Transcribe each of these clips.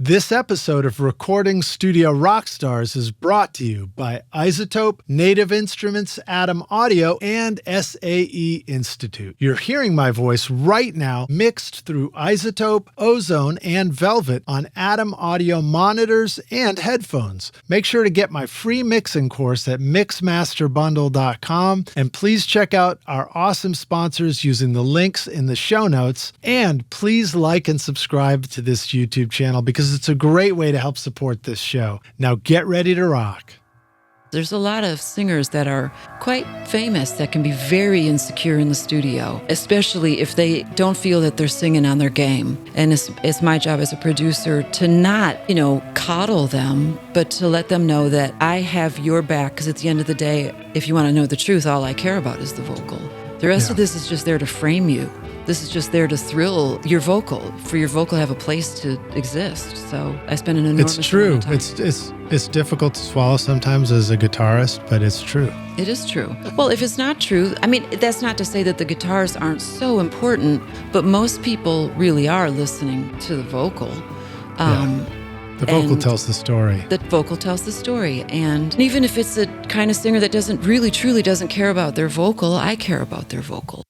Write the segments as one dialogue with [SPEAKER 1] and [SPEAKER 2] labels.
[SPEAKER 1] This episode of Recording Studio Rockstars is brought to you by Isotope, Native Instruments, Atom Audio, and SAE Institute. You're hearing my voice right now mixed through Isotope, Ozone, and Velvet on Atom Audio monitors and headphones. Make sure to get my free mixing course at mixmasterbundle.com, and please check out our awesome sponsors using the links in the show notes. And please like and subscribe to this YouTube channel because it's a great way to help support this show. Now get ready to rock.
[SPEAKER 2] There's a lot of singers that are quite famous that can be very insecure in the studio, especially if they don't feel that they're singing on their game. And it's my job as a producer to not, coddle them, but to let them know that I have your back, because at the end of the day, if you want to know the truth, all I care about is the vocal. The rest of this is just there to frame you. This is just there to thrill your vocal, for your vocal to have a place to exist. So I spend an enormous amount of time.
[SPEAKER 1] It's difficult to swallow sometimes as a guitarist, but it's true.
[SPEAKER 2] It is true. Well, if it's not true, that's not to say that the guitars aren't so important, but most people really are listening to the vocal.
[SPEAKER 1] The vocal tells the story.
[SPEAKER 2] The vocal tells the story. And even if it's a kind of singer that truly doesn't care about their vocal, I care about their vocal.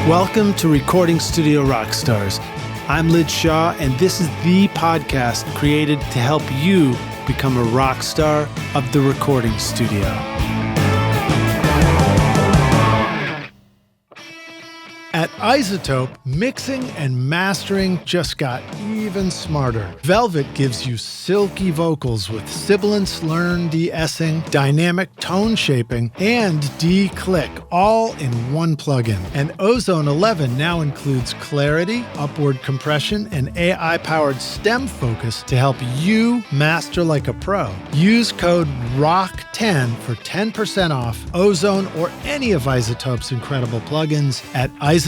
[SPEAKER 1] Welcome to Recording Studio Rockstars. I'm Lid Shaw, and this is the podcast created to help you become a rock star of the recording studio. At Isotope, mixing and mastering just got even smarter. Velvet gives you silky vocals with sibilant slurn de-essing, dynamic tone shaping, and D-click, all in one plugin. And Ozone 11 now includes clarity, upward compression, and AI-powered stem focus to help you master like a pro. Use code ROCK10 for 10% off Ozone or any of Isotope's incredible plugins at isotope.com.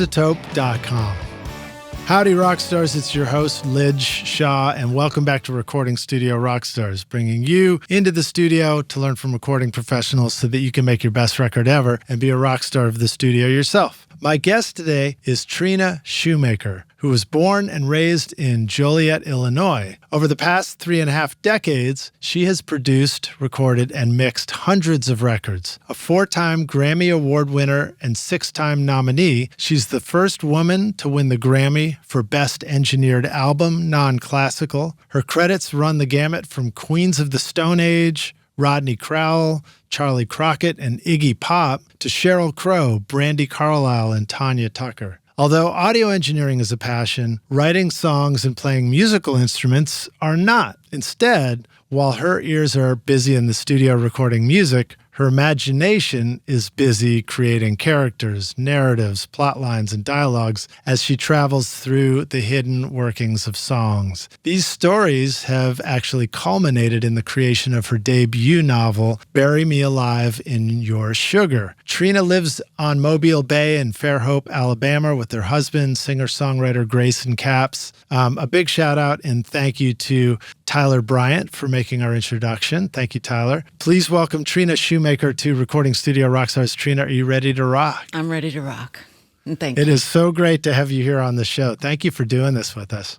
[SPEAKER 1] Howdy Rockstars, it's your host Lid Shaw, and welcome back to Recording Studio Rockstars, bringing you into the studio to learn from recording professionals so that you can make your best record ever and be a rock star of the studio yourself. My guest today is Trina Shoemaker, who was born and raised in Joliet, Illinois. Over the past 3.5 decades, she has produced, recorded, and mixed hundreds of records. A 4-time Grammy Award winner and 6-time nominee, she's the first woman to win the Grammy for Best Engineered Album, Non-Classical. Her credits run the gamut from Queens of the Stone Age, Rodney Crowell, Charlie Crockett, and Iggy Pop, to Sheryl Crow, Brandi Carlile, and Tanya Tucker. Although audio engineering is a passion, writing songs and playing musical instruments are not. Instead, while her ears are busy in the studio recording music, her imagination is busy creating characters, narratives, plot lines, and dialogues as she travels through the hidden workings of songs. These stories have actually culminated in the creation of her debut novel, Bury Me Alive in Your Sugar. Trina lives on Mobile Bay in Fairhope, Alabama with her husband, singer-songwriter Grayson Capps. A big shout out and thank you to Tyler Bryant for making our introduction. Thank you, Tyler. Please welcome Trina Shoemaker to Recording Studio Rockstars. Trina, are you ready to rock?
[SPEAKER 2] I'm ready to rock. And thank you.
[SPEAKER 1] It is so great to have you here on the show. Thank you for doing this with us.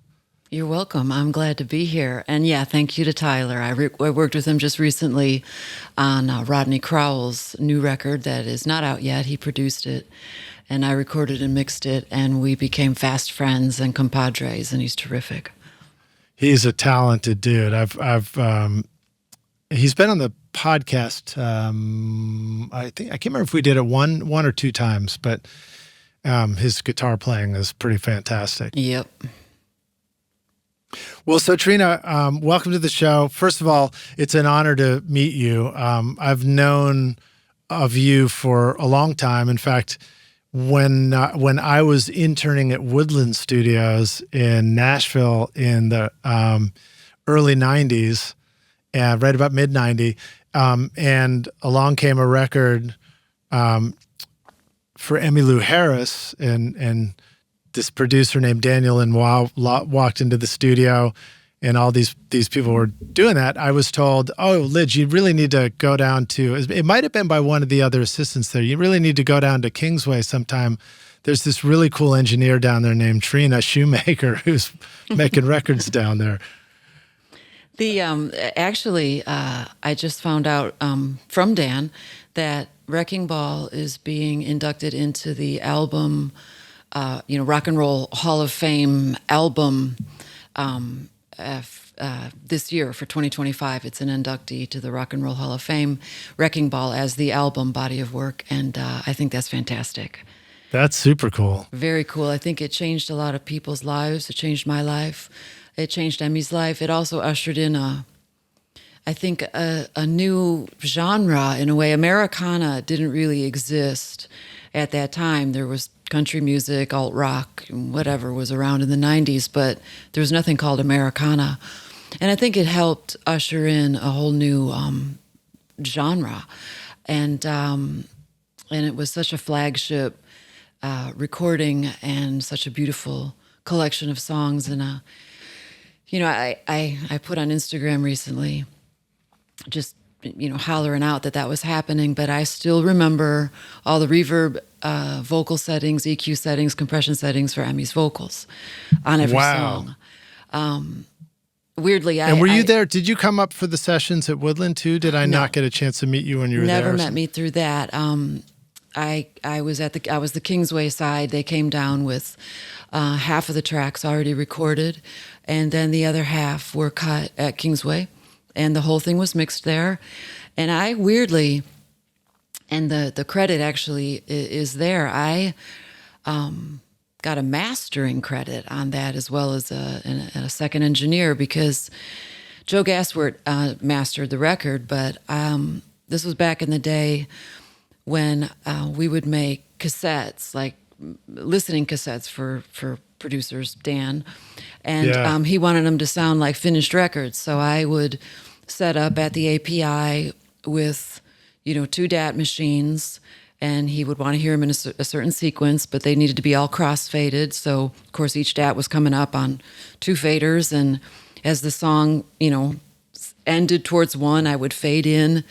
[SPEAKER 2] You're welcome. I'm glad to be here. And yeah, thank you to Tyler. I worked with him just recently on Rodney Crowell's new record that is not out yet. He produced it, and I recorded and mixed it, and we became fast friends and compadres, and he's terrific.
[SPEAKER 1] He's a talented dude. He's been on the podcast. I can't remember if we did it one or two times, but his guitar playing is pretty fantastic.
[SPEAKER 2] Yep.
[SPEAKER 1] Well, so Trina, welcome to the show. First of all, it's an honor to meet you. I've known of you for a long time. In fact, when I was interning at Woodland Studios in Nashville in the early 90s, right about mid-90, and along came a record for Emmylou Harris, and this producer named Daniel Lanois walked into the studio and all these people were doing that, I was told, oh, Lidge, you really need to go down to, it might have been by one of the other assistants there, you really need to go down to Kingsway sometime. There's this really cool engineer down there named Trina Shoemaker who's making records down there.
[SPEAKER 2] Actually, I just found out from Dan that Wrecking Ball is being inducted into the album, Rock and Roll Hall of Fame album this year for 2025. It's an inductee to the Rock and Roll Hall of Fame, Wrecking Ball as the album body of work, and I think that's fantastic.
[SPEAKER 1] That's super cool.
[SPEAKER 2] Very cool. I think it changed a lot of people's lives. It changed my life. It changed Emmy's life. It also ushered in a new genre in a way. Americana didn't really exist at that time. There was country music, alt rock, whatever was around in the 90s, but there was nothing called Americana. And I think it helped usher in a whole new genre. And it was such a flagship recording and such a beautiful collection of songs. And, I put on Instagram recently just, hollering out that was happening, but I still remember all the reverb, vocal settings, EQ settings, compression settings for Emmy's vocals on every song. Weirdly,
[SPEAKER 1] and were you there? Did you come up for the sessions at Woodland too? Did I not get a chance to meet you when you were there?
[SPEAKER 2] Never met me through that. I was the Kingsway side. They came down with half of the tracks already recorded, and then the other half were cut at Kingsway, and the whole thing was mixed there. And I weirdly, and the credit actually is there, I got a mastering credit on that as well as a second engineer, because Joe Gasswort mastered the record, but this was back in the day when we would make cassettes, like listening cassettes for producers, Dan, and he wanted them to sound like finished records. So I would set up at the API with, 2 DAT machines, and he would want to hear them in a certain sequence, but they needed to be all cross-faded. So, of course, each DAT was coming up on 2 faders, and as the song, ended towards one, I would fade in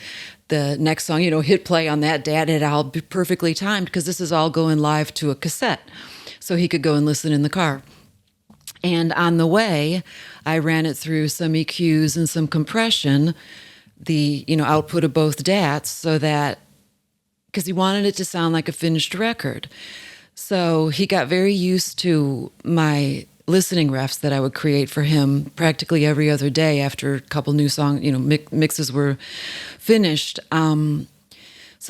[SPEAKER 2] the next song, hit play on that DAT. It all be perfectly timed, because this is all going live to a cassette, so he could go and listen in the car. And on the way, I ran it through some EQs and some compression, the output of both DATs, so that, because he wanted it to sound like a finished record. So he got very used to my listening refs that I would create for him practically every other day after a couple new song, mixes were finished. So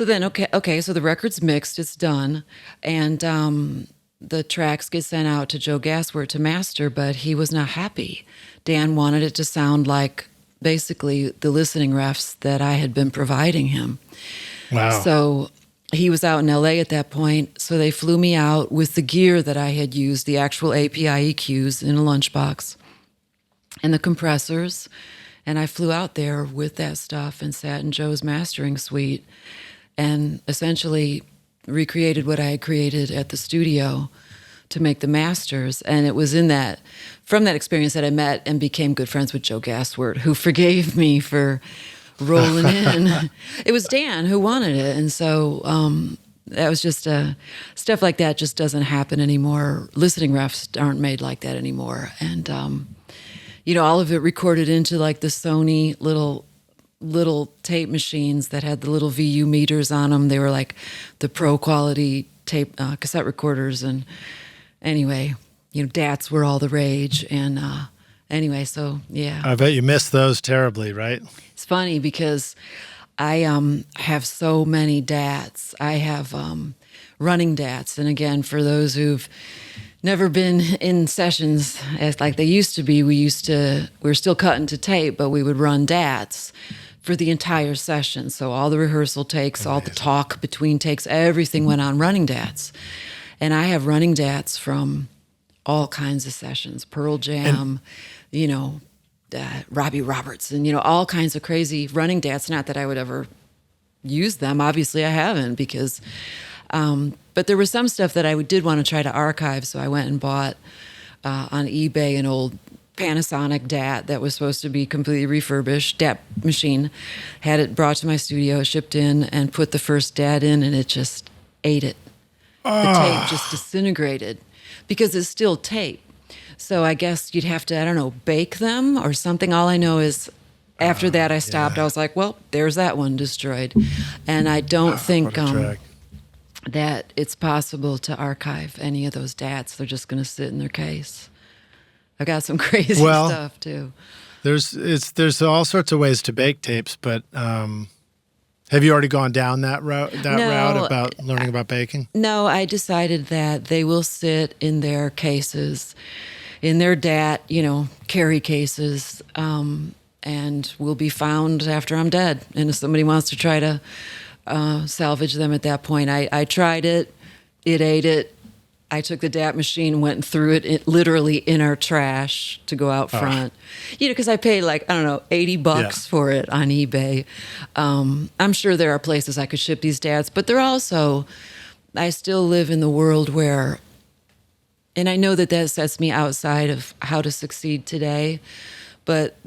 [SPEAKER 2] then, okay, so the record's mixed, it's done, and the tracks get sent out to Joe Gasswort to master, but he was not happy. Dan wanted it to sound like basically the listening refs that I had been providing him.
[SPEAKER 1] Wow.
[SPEAKER 2] So he was out in LA at that point, so they flew me out with the gear that I had used, the actual API EQs in a lunchbox and the compressors, and I flew out there with that stuff and sat in Joe's mastering suite and essentially recreated what I had created at the studio to make the masters. And it was from that experience that I met and became good friends with Joe Gasswort, who forgave me for rolling in. It was Dan who wanted it, and so that was just stuff like that just doesn't happen anymore. Listening refs aren't made like that anymore, and all of it recorded into like the Sony little tape machines that had the little VU meters on them. They were like the pro quality tape cassette recorders, and anyway, DATs were all the rage, and anyway, so yeah.
[SPEAKER 1] I bet you missed those terribly, right?
[SPEAKER 2] It's funny because I have so many DATs. I have running DATs, and again, for those who've never been in sessions as like they used to be, we were still cutting to tape, but we would run DATs for the entire session. So all the rehearsal takes, all the talk between takes, everything went on running DATs. And I have running DATs from all kinds of sessions, Pearl Jam, Robbie Roberts, and all kinds of crazy running DATs. Not that I would ever use them. Obviously, I haven't, because. But there was some stuff that I did want to try to archive, so I went and bought on eBay an old Panasonic DAT that was supposed to be completely refurbished, DAT machine. Had it brought to my studio, shipped in, and put the first DAT in, and it just ate it. The tape just disintegrated because it's still tape. So I guess you'd have to, I don't know, bake them or something. All I know is after that I stopped. I was like, well, there's that one destroyed. And I don't think that it's possible to archive any of those DATs. They're just going to sit in their case. I got some crazy stuff too.
[SPEAKER 1] There's all sorts of ways to bake tapes, but have you already gone down that route about learning about baking?
[SPEAKER 2] No, I decided that they will sit in their cases, in their DAT, carry cases, and will be found after I'm dead. And if somebody wants to try to salvage them at that point, I tried it, it ate it. I took the DAT machine, went and threw it literally in our trash to go out front. Because I paid $80 for it on eBay. I'm sure there are places I could ship these DATs, but they're also, I still live in the world where, and I know that sets me outside of how to succeed today, but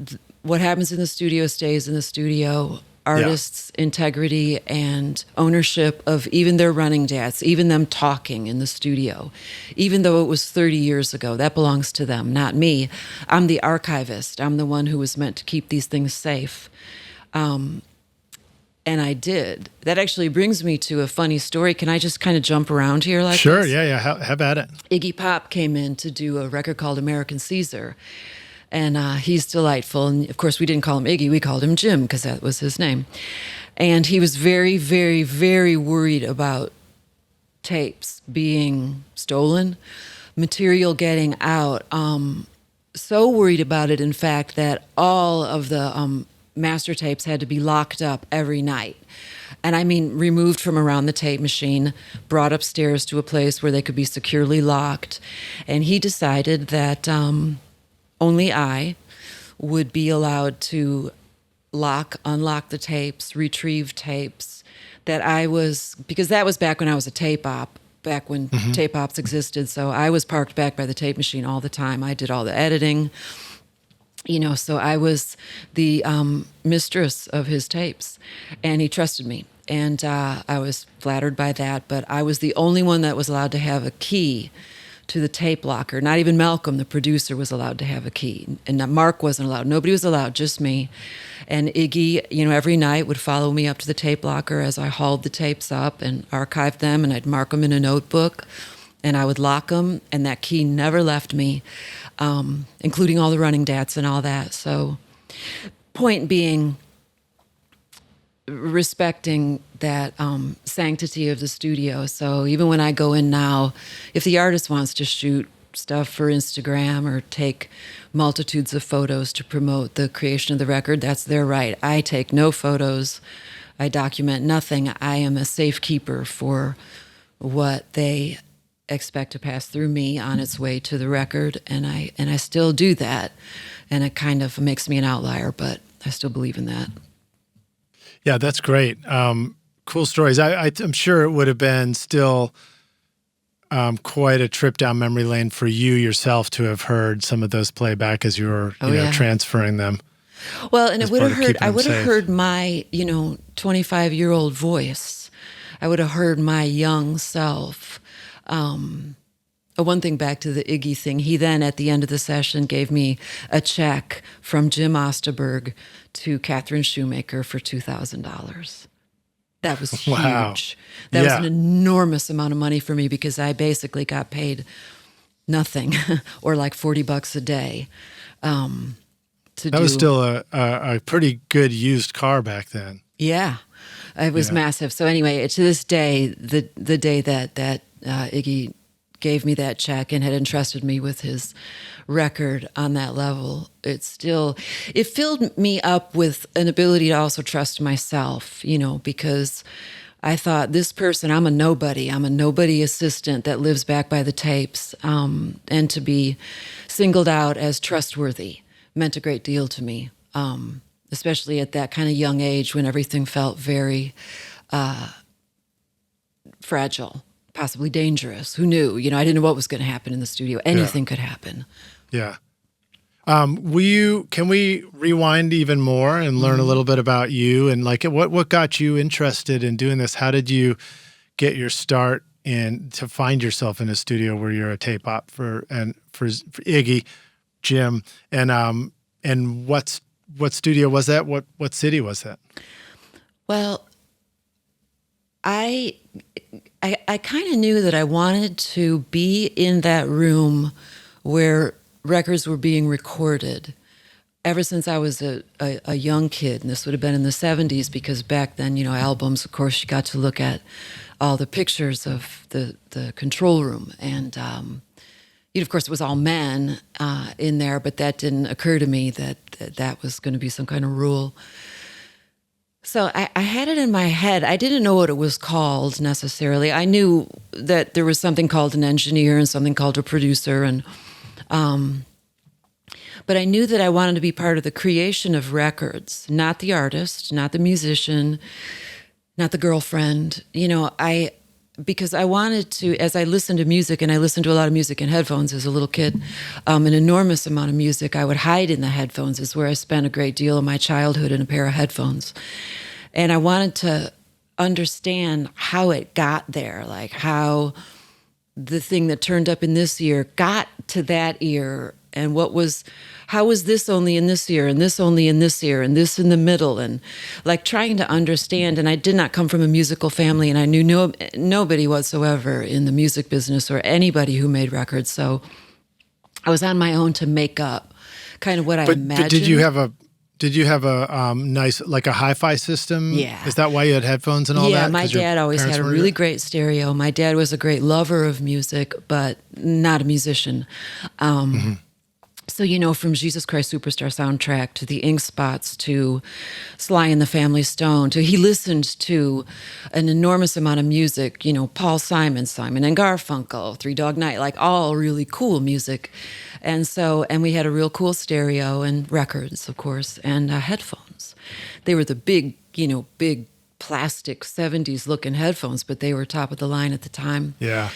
[SPEAKER 2] what happens in the studio stays in the studio. Artists' integrity and ownership of even their running DATs, even them talking in the studio, even though it was 30 years ago, that belongs to them, not me. I'm the archivist. I'm the one who was meant to keep these things safe. And I did. That actually brings me to a funny story. Can I just kind of jump around here like
[SPEAKER 1] Sure,
[SPEAKER 2] this?
[SPEAKER 1] yeah. How about it?
[SPEAKER 2] Iggy Pop came in to do a record called American Caesar. And he's delightful. And of course, we didn't call him Iggy. We called him Jim because that was his name. And he was very, very, very worried about tapes being stolen, material getting out. So worried about it, in fact, that all of the master tapes had to be locked up every night. And I mean, removed from around the tape machine, brought upstairs to a place where they could be securely locked. And he decided that only I would be allowed to unlock the tapes, retrieve tapes because that was back when I was a tape op, back when tape ops existed. So I was parked back by the tape machine all the time. I did all the editing, so I was the mistress of his tapes, and he trusted me. And I was flattered by that, but I was the only one that was allowed to have a key to the tape locker. Not even Malcolm, the producer, was allowed to have a key. And Mark wasn't allowed. Nobody was allowed, just me. And Iggy, every night would follow me up to the tape locker as I hauled the tapes up and archived them, and I'd mark them in a notebook, and I would lock them, and that key never left me, including all the running DATs and all that. So, point being, respecting that sanctity of the studio. So even when I go in now, if the artist wants to shoot stuff for Instagram or take multitudes of photos to promote the creation of the record, that's their right. I take no photos. I document nothing. I am a safekeeper for what they expect to pass through me on its way to the record, and I still do that. And it kind of makes me an outlier, but I still believe in that.
[SPEAKER 1] Yeah, that's great. Cool stories. I'm sure it would have been still quite a trip down memory lane for you yourself to have heard some of those playback as you were transferring them.
[SPEAKER 2] Well, and I would have heard my 25-year-old voice. I would have heard my young self. One thing back to the Iggy thing, he then at the end of the session gave me a check from Jim Osterberg to Trina Shoemaker for $2,000. That was huge.
[SPEAKER 1] Wow.
[SPEAKER 2] That was an enormous amount of money for me because I basically got paid nothing or like $40 a day. That
[SPEAKER 1] was still a pretty good used car back then.
[SPEAKER 2] Yeah, it was massive. So anyway, to this day, the day that Iggy gave me that check and had entrusted me with his record on that level, it filled me up with an ability to also trust myself, because I thought, this person, I'm a nobody assistant that lives back by the tapes, and to be singled out as trustworthy meant a great deal to me, especially at that kind of young age when everything felt very fragile, possibly dangerous. Who knew? I didn't know what was going to happen in the studio. Anything could happen.
[SPEAKER 1] Yeah. Can we rewind even more and learn a little bit about you and like what got you interested in doing this? How did you get your start in to find yourself in a studio where you're a tape op for Iggy, Jim, and what studio was that? What city was that?
[SPEAKER 2] Well, I kind of knew that I wanted to be in that room where records were being recorded ever since I was a young kid. And this would have been in the 70s because back then, albums, of course, you got to look at all the pictures of the control room. And, of course, it was all men in there, but that didn't occur to me that was going to be some kind of rule. So I had it in my head. I didn't know what it was called necessarily. I knew that there was something called an engineer and something called a producer, and but I knew that I wanted to be part of the creation of records, not the artist, not the musician, not the girlfriend. Because I wanted to, as I listened to music, and I listened to a lot of music in headphones as a little kid, an enormous amount of music I would hide in the headphones is where I spent a great deal of my childhood in a pair of headphones. And I wanted to understand how it got there, like how the thing that turned up in this ear got to that ear, and how was this only in this ear, and this only in this ear, and this in the middle, and like trying to understand. And I did not come from a musical family, and I knew nobody whatsoever in the music business or anybody who made records. So I was on my own to make up kind of what I imagined.
[SPEAKER 1] But did you have a nice, like a hi-fi system?
[SPEAKER 2] Yeah.
[SPEAKER 1] Is that why you had headphones and all that?
[SPEAKER 2] Yeah, my dad always had a really great stereo. My dad was a great lover of music, but not a musician. So, from Jesus Christ Superstar soundtrack to the Ink Spots to Sly and the Family Stone to he listened to an enormous amount of music, Paul Simon and Garfunkel, Three Dog Night, like all really cool music. And we had a real cool stereo and records, of course, and headphones. They were the big plastic 70s looking headphones, but they were top of the line at the time.
[SPEAKER 1] Yeah.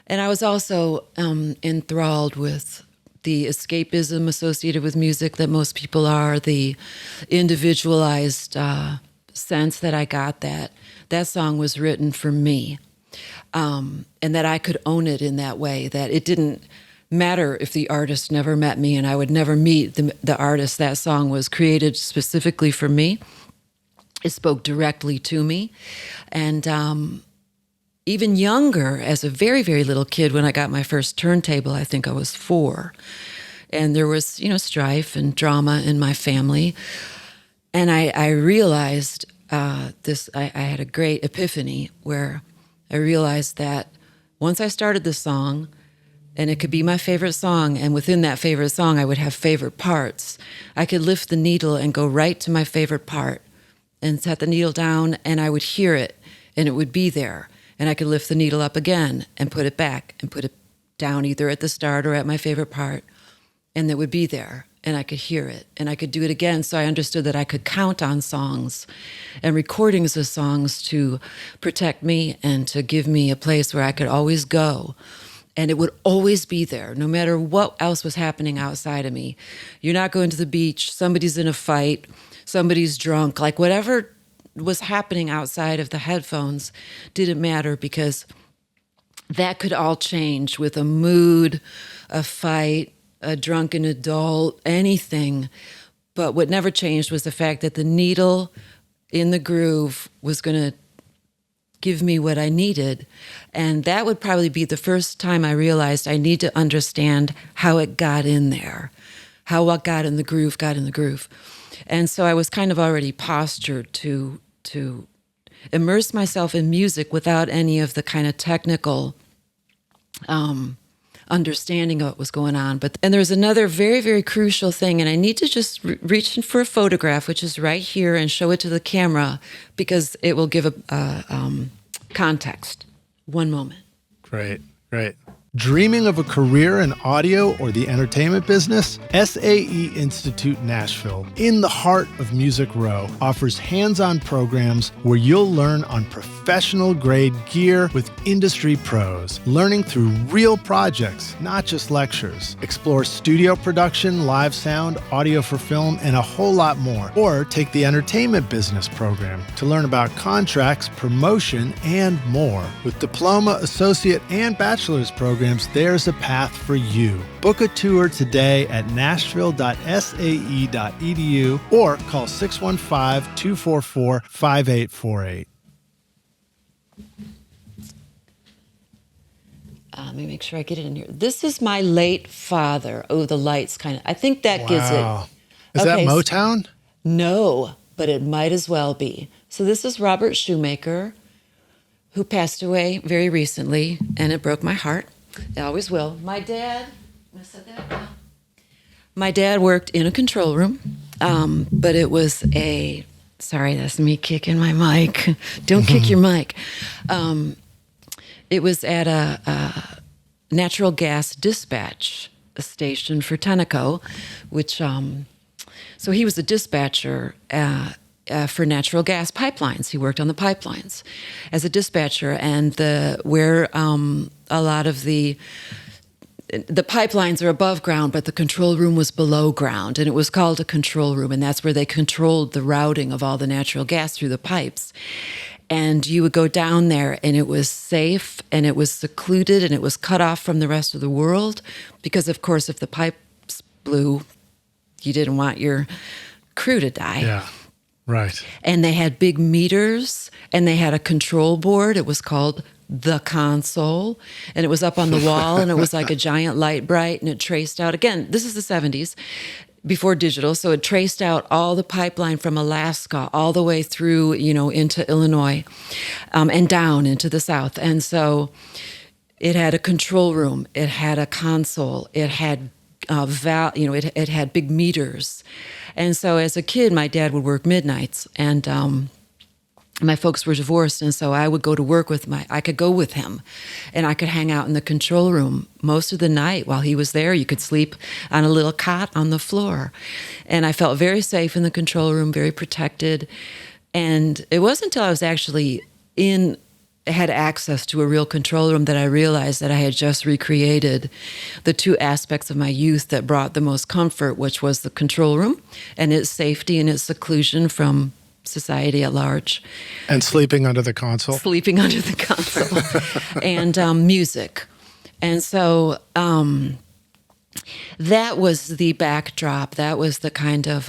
[SPEAKER 1] And
[SPEAKER 2] I was also enthralled with the escapism associated with music that most people are, the individualized sense that I got that song was written for me, and that I could own it in that way, that it didn't matter if the artist never met me and I would never meet the artist. That song was created specifically for me. It spoke directly to me. And even younger, as a very, very little kid, when I got my first turntable, I think I was 4. And there was, strife and drama in my family. And I realized I had a great epiphany where I realized that once I started the song, and it could be my favorite song, and within that favorite song, I would have favorite parts. I could lift the needle and go right to my favorite part and set the needle down, and I would hear it, and it would be there. And I could lift the needle up again and put it back and put it down either at the start or at my favorite part. And it would be there and I could hear it and I could do it again. So I understood that I could count on songs and recordings of songs to protect me and to give me a place where I could always go. And it would always be there, no matter what else was happening outside of me. You're not going to the beach, somebody's in a fight, somebody's drunk, like whatever was happening outside of the headphones didn't matter, because that could all change with a mood, a fight, a drunken adult, anything. But what never changed was the fact that the needle in the groove was going to give me what I needed. And that would probably be the first time I realized I need to understand how it got in there, how what got in the groove. And so I was kind of already postured to immerse myself in music without any of the kind of technical understanding of what was going on. And there's another very, very crucial thing, and I need to just reach in for a photograph, which is right here, and show it to the camera, because it will give a context. One moment.
[SPEAKER 1] Great. Dreaming of a career in audio or the entertainment business? SAE Institute Nashville, in the heart of Music Row, offers hands-on programs where you'll learn on professional-grade gear with industry pros, learning through real projects, not just lectures. Explore studio production, live sound, audio for film, and a whole lot more. Or take the entertainment business program to learn about contracts, promotion, and more. With diploma, associate, and bachelor's programs, there's a path for you. Book a tour today at nashville.sae.edu or call 615-244-5848.
[SPEAKER 2] Let me make sure I get it in here. This is my late father. Oh, the lights kind of, I think that gives it.
[SPEAKER 1] Is that Motown?
[SPEAKER 2] No, but it might as well be. So this is Robert Shoemaker, who passed away very recently, and it broke my heart. It always will. My dad, I said that. My dad worked in a control room, but it was sorry, that's me kicking my mic. Don't kick your mic. It was at a natural gas dispatch station for Tenneco, which, so he was a dispatcher for natural gas pipelines. He worked on the pipelines as a dispatcher, and where a lot of the pipelines are above ground, but the control room was below ground, and it was called a control room, and that's where they controlled the routing of all the natural gas through the pipes. And you would go down there, and it was safe, and it was secluded, and it was cut off from the rest of the world, because, of course, if the pipes blew, you didn't want your crew to die.
[SPEAKER 1] Yeah. Right.
[SPEAKER 2] And they had big meters, and they had a control board. It was called the console, and it was up on the wall, and it was like a giant light bright, and it traced out, again, this is the 70s, before digital, so it traced out all the pipeline from Alaska all the way through, into Illinois, and down into the South. And so it had a control room, it had a console, it had it had big meters. And so as a kid, my dad would work midnights, and my folks were divorced, and so I would go to work I could go with him, and I could hang out in the control room most of the night while he was there. You could sleep on a little cot on the floor. And I felt very safe in the control room, very protected. And it wasn't until I was actually had access to a real control room that I realized that I had just recreated the two aspects of my youth that brought the most comfort, which was the control room and its safety and its seclusion from society at large.
[SPEAKER 1] And sleeping under the console.
[SPEAKER 2] Sleeping under the console. And music. And so that was the backdrop. That was the kind of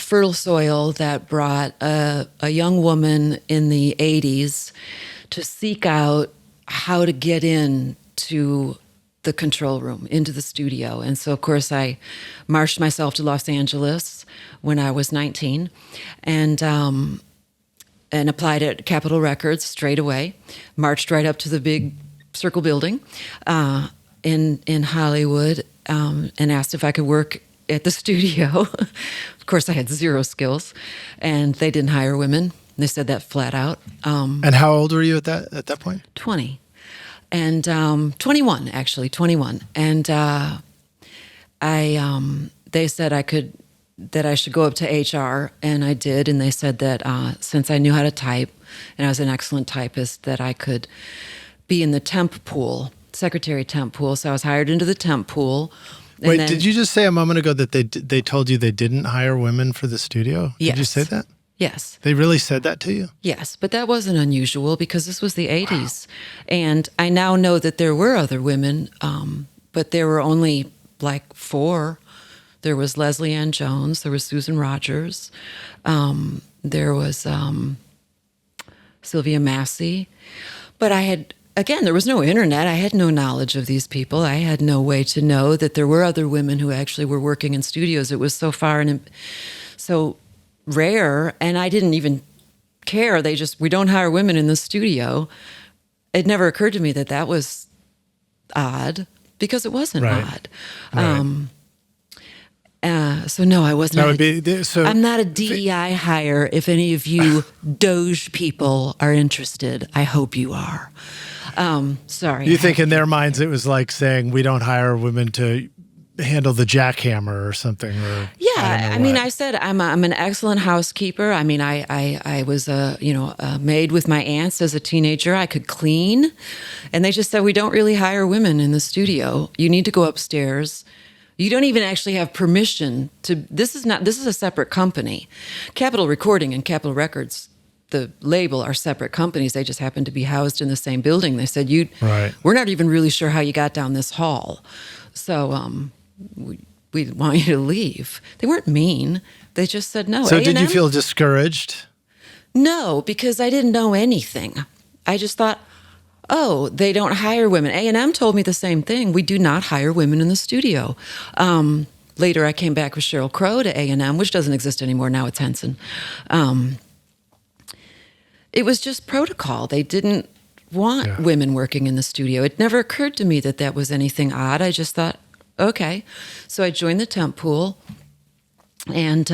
[SPEAKER 2] fertile soil that brought a young woman in the 80s to seek out how to get into the control room, into the studio. And so, of course, I marched myself to Los Angeles when I was 19 and applied at Capitol Records straight away, marched right up to the big circle building in Hollywood, and asked if I could work at the studio. Of course, I had zero skills, and they didn't hire women. They said that flat out.
[SPEAKER 1] And how old were you at that point?
[SPEAKER 2] 20. And 21, actually, 21. And they said that I should go up to HR, and I did. And they said that since I knew how to type, and I was an excellent typist, that I could be in the temp pool, secretary temp pool. So I was hired into the temp pool.
[SPEAKER 1] Wait, did you just say a moment ago that they told you they didn't hire women for the studio?
[SPEAKER 2] Yes.
[SPEAKER 1] Did you say that?
[SPEAKER 2] Yes.
[SPEAKER 1] They really said that to you?
[SPEAKER 2] Yes, but that wasn't unusual because this was the 80s. Wow. And I now know that there were other women, but there were only like 4. There was Leslie Ann Jones, there was Susan Rogers, there was Sylvia Massey. But there was no internet. I had no knowledge of these people. I had no way to know that there were other women who actually were working in studios. It was so far and so rare, and I didn't even care. We don't hire women in the studio. It never occurred to me that was odd, because it wasn't odd.
[SPEAKER 1] Right.
[SPEAKER 2] So no, I was not. I'm not a DEI hire. If any of you Doge people are interested, I hope you are. Sorry.
[SPEAKER 1] You think in their minds it was like saying we don't hire women to handle the jackhammer or something? Or
[SPEAKER 2] Yeah, I mean, I said I'm an excellent housekeeper. I mean, I was a maid with my aunts as a teenager. I could clean, and they just said we don't really hire women in the studio. You need to go upstairs. You don't even actually have permission to. This is a separate company. Capitol Recording and Capitol Records, the label, are separate companies. They just happen to be housed in the same building. They said we're not even really sure how you got down this hall, so we want you to leave. They weren't mean. They just said no.
[SPEAKER 1] So did you feel discouraged?
[SPEAKER 2] No, because I didn't know anything. I just thought, oh, they don't hire women. A&M told me the same thing. We do not hire women in the studio. Later, I came back with Sheryl Crow to A&M, which doesn't exist anymore. Now it's Henson. It was just protocol. They didn't want women working in the studio. It never occurred to me that that was anything odd. I just thought, okay. So I joined the temp pool and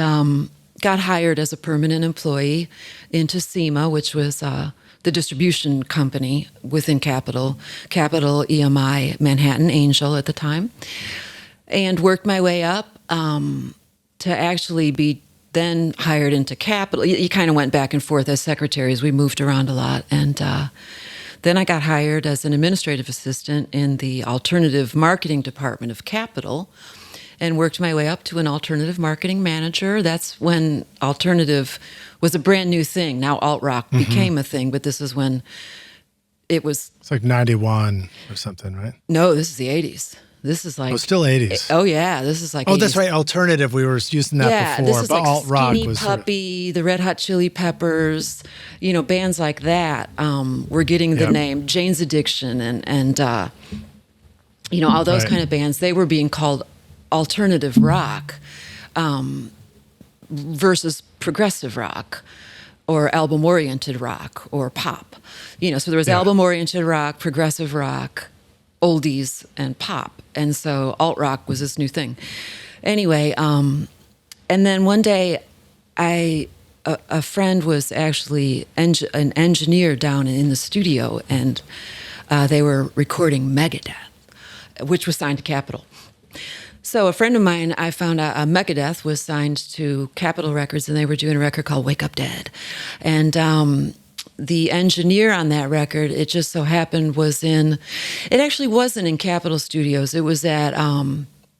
[SPEAKER 2] got hired as a permanent employee into SEMA, which was the distribution company within Capitol EMI Manhattan Angel at the time, and worked my way up to actually be then hired into Capitol. You kind of went back and forth as secretaries. We moved around a lot. And then I got hired as an administrative assistant in the alternative marketing department of Capitol and worked my way up to an alternative marketing manager. That's when alternative was a brand new thing. Now alt-rock became a thing, but this is when it was...
[SPEAKER 1] It's like 91 or something, right?
[SPEAKER 2] No, this is the 80s. This is like...
[SPEAKER 1] Oh, still 80s.
[SPEAKER 2] Oh, yeah. This is like 80s.
[SPEAKER 1] Oh, that's right. Alternative. We were using that before.
[SPEAKER 2] This is
[SPEAKER 1] but
[SPEAKER 2] like
[SPEAKER 1] alt-rock
[SPEAKER 2] Skinny
[SPEAKER 1] was...
[SPEAKER 2] Puppy, the Red Hot Chili Peppers, bands like that were getting the name. Jane's Addiction and all those kind of bands. They were being called alternative rock versus progressive rock or album-oriented rock or pop. So there was album-oriented rock, progressive rock, oldies, and pop. And so alt-rock was this new thing. Anyway, and then one day a friend was actually an engineer down in the studio, and they were recording Megadeth, which was signed to Capitol. So a friend of mine, I found out Megadeth was signed to Capitol Records, and they were doing a record called Wake Up Dead. And the engineer on that record, it just so happened it actually wasn't in Capitol Studios. It was at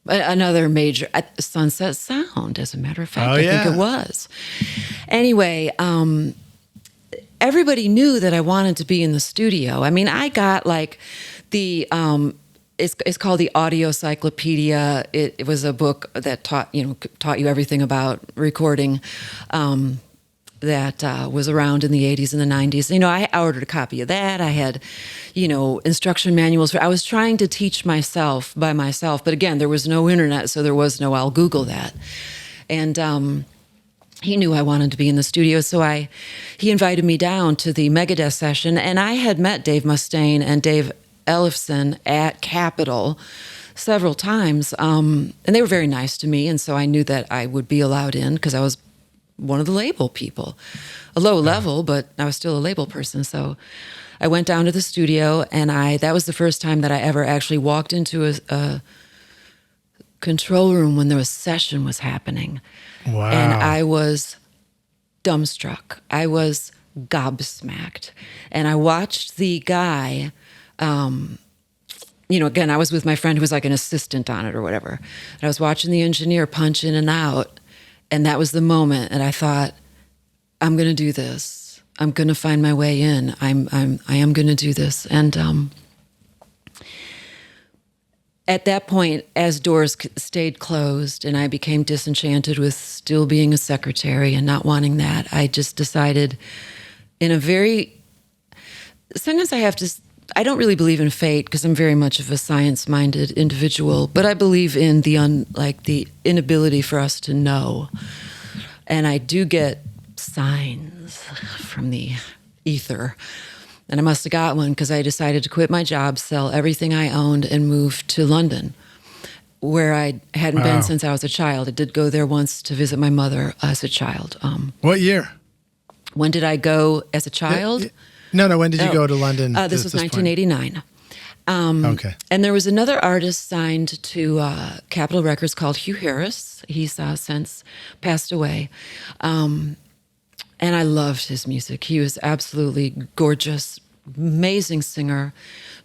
[SPEAKER 2] another major, at Sunset Sound, as a matter of fact. I think it was. Anyway, everybody knew that I wanted to be in the studio. I mean, I got like the... It's called the Audio Cyclopedia. It was a book that taught you everything about recording that was around in the 80s and the 90s. I ordered a copy of that. I had, instruction manuals. I was trying to teach myself by myself. But again, there was no internet, so there was no I'll Google that. And he knew I wanted to be in the studio, so he invited me down to the Megadeth session. And I had met Dave Mustaine and Dave Ellefson at Capitol several times, and they were very nice to me, and so I knew that I would be allowed in because I was one of the label people. A low level, but I was still a label person, so I went down to the studio, and that was the first time that I ever actually walked into a control room when a session was happening.
[SPEAKER 1] Wow.
[SPEAKER 2] And I was dumbstruck. I was gobsmacked. And I watched the guy... again, I was with my friend who was like an assistant on it or whatever. And I was watching the engineer punch in and out. And that was the moment. And I thought, I'm going to do this. I'm going to find my way in. I am going to do this. And at that point, as doors stayed closed and I became disenchanted with still being a secretary and not wanting that, I just decided sometimes I don't really believe in fate because I'm very much of a science-minded individual, but I believe in the inability for us to know. And I do get signs from the ether. And I must have got one because I decided to quit my job, sell everything I owned, and move to London, where I hadn't been since I was a child. I did go there once to visit my mother as a child.
[SPEAKER 1] What year?
[SPEAKER 2] When did I go as a child?
[SPEAKER 1] No. When did you go to London?
[SPEAKER 2] This was 1989.
[SPEAKER 1] Okay.
[SPEAKER 2] And there was another artist signed to Capitol Records called Hugh Harris. He's since passed away. And I loved his music. He was absolutely gorgeous, amazing singer,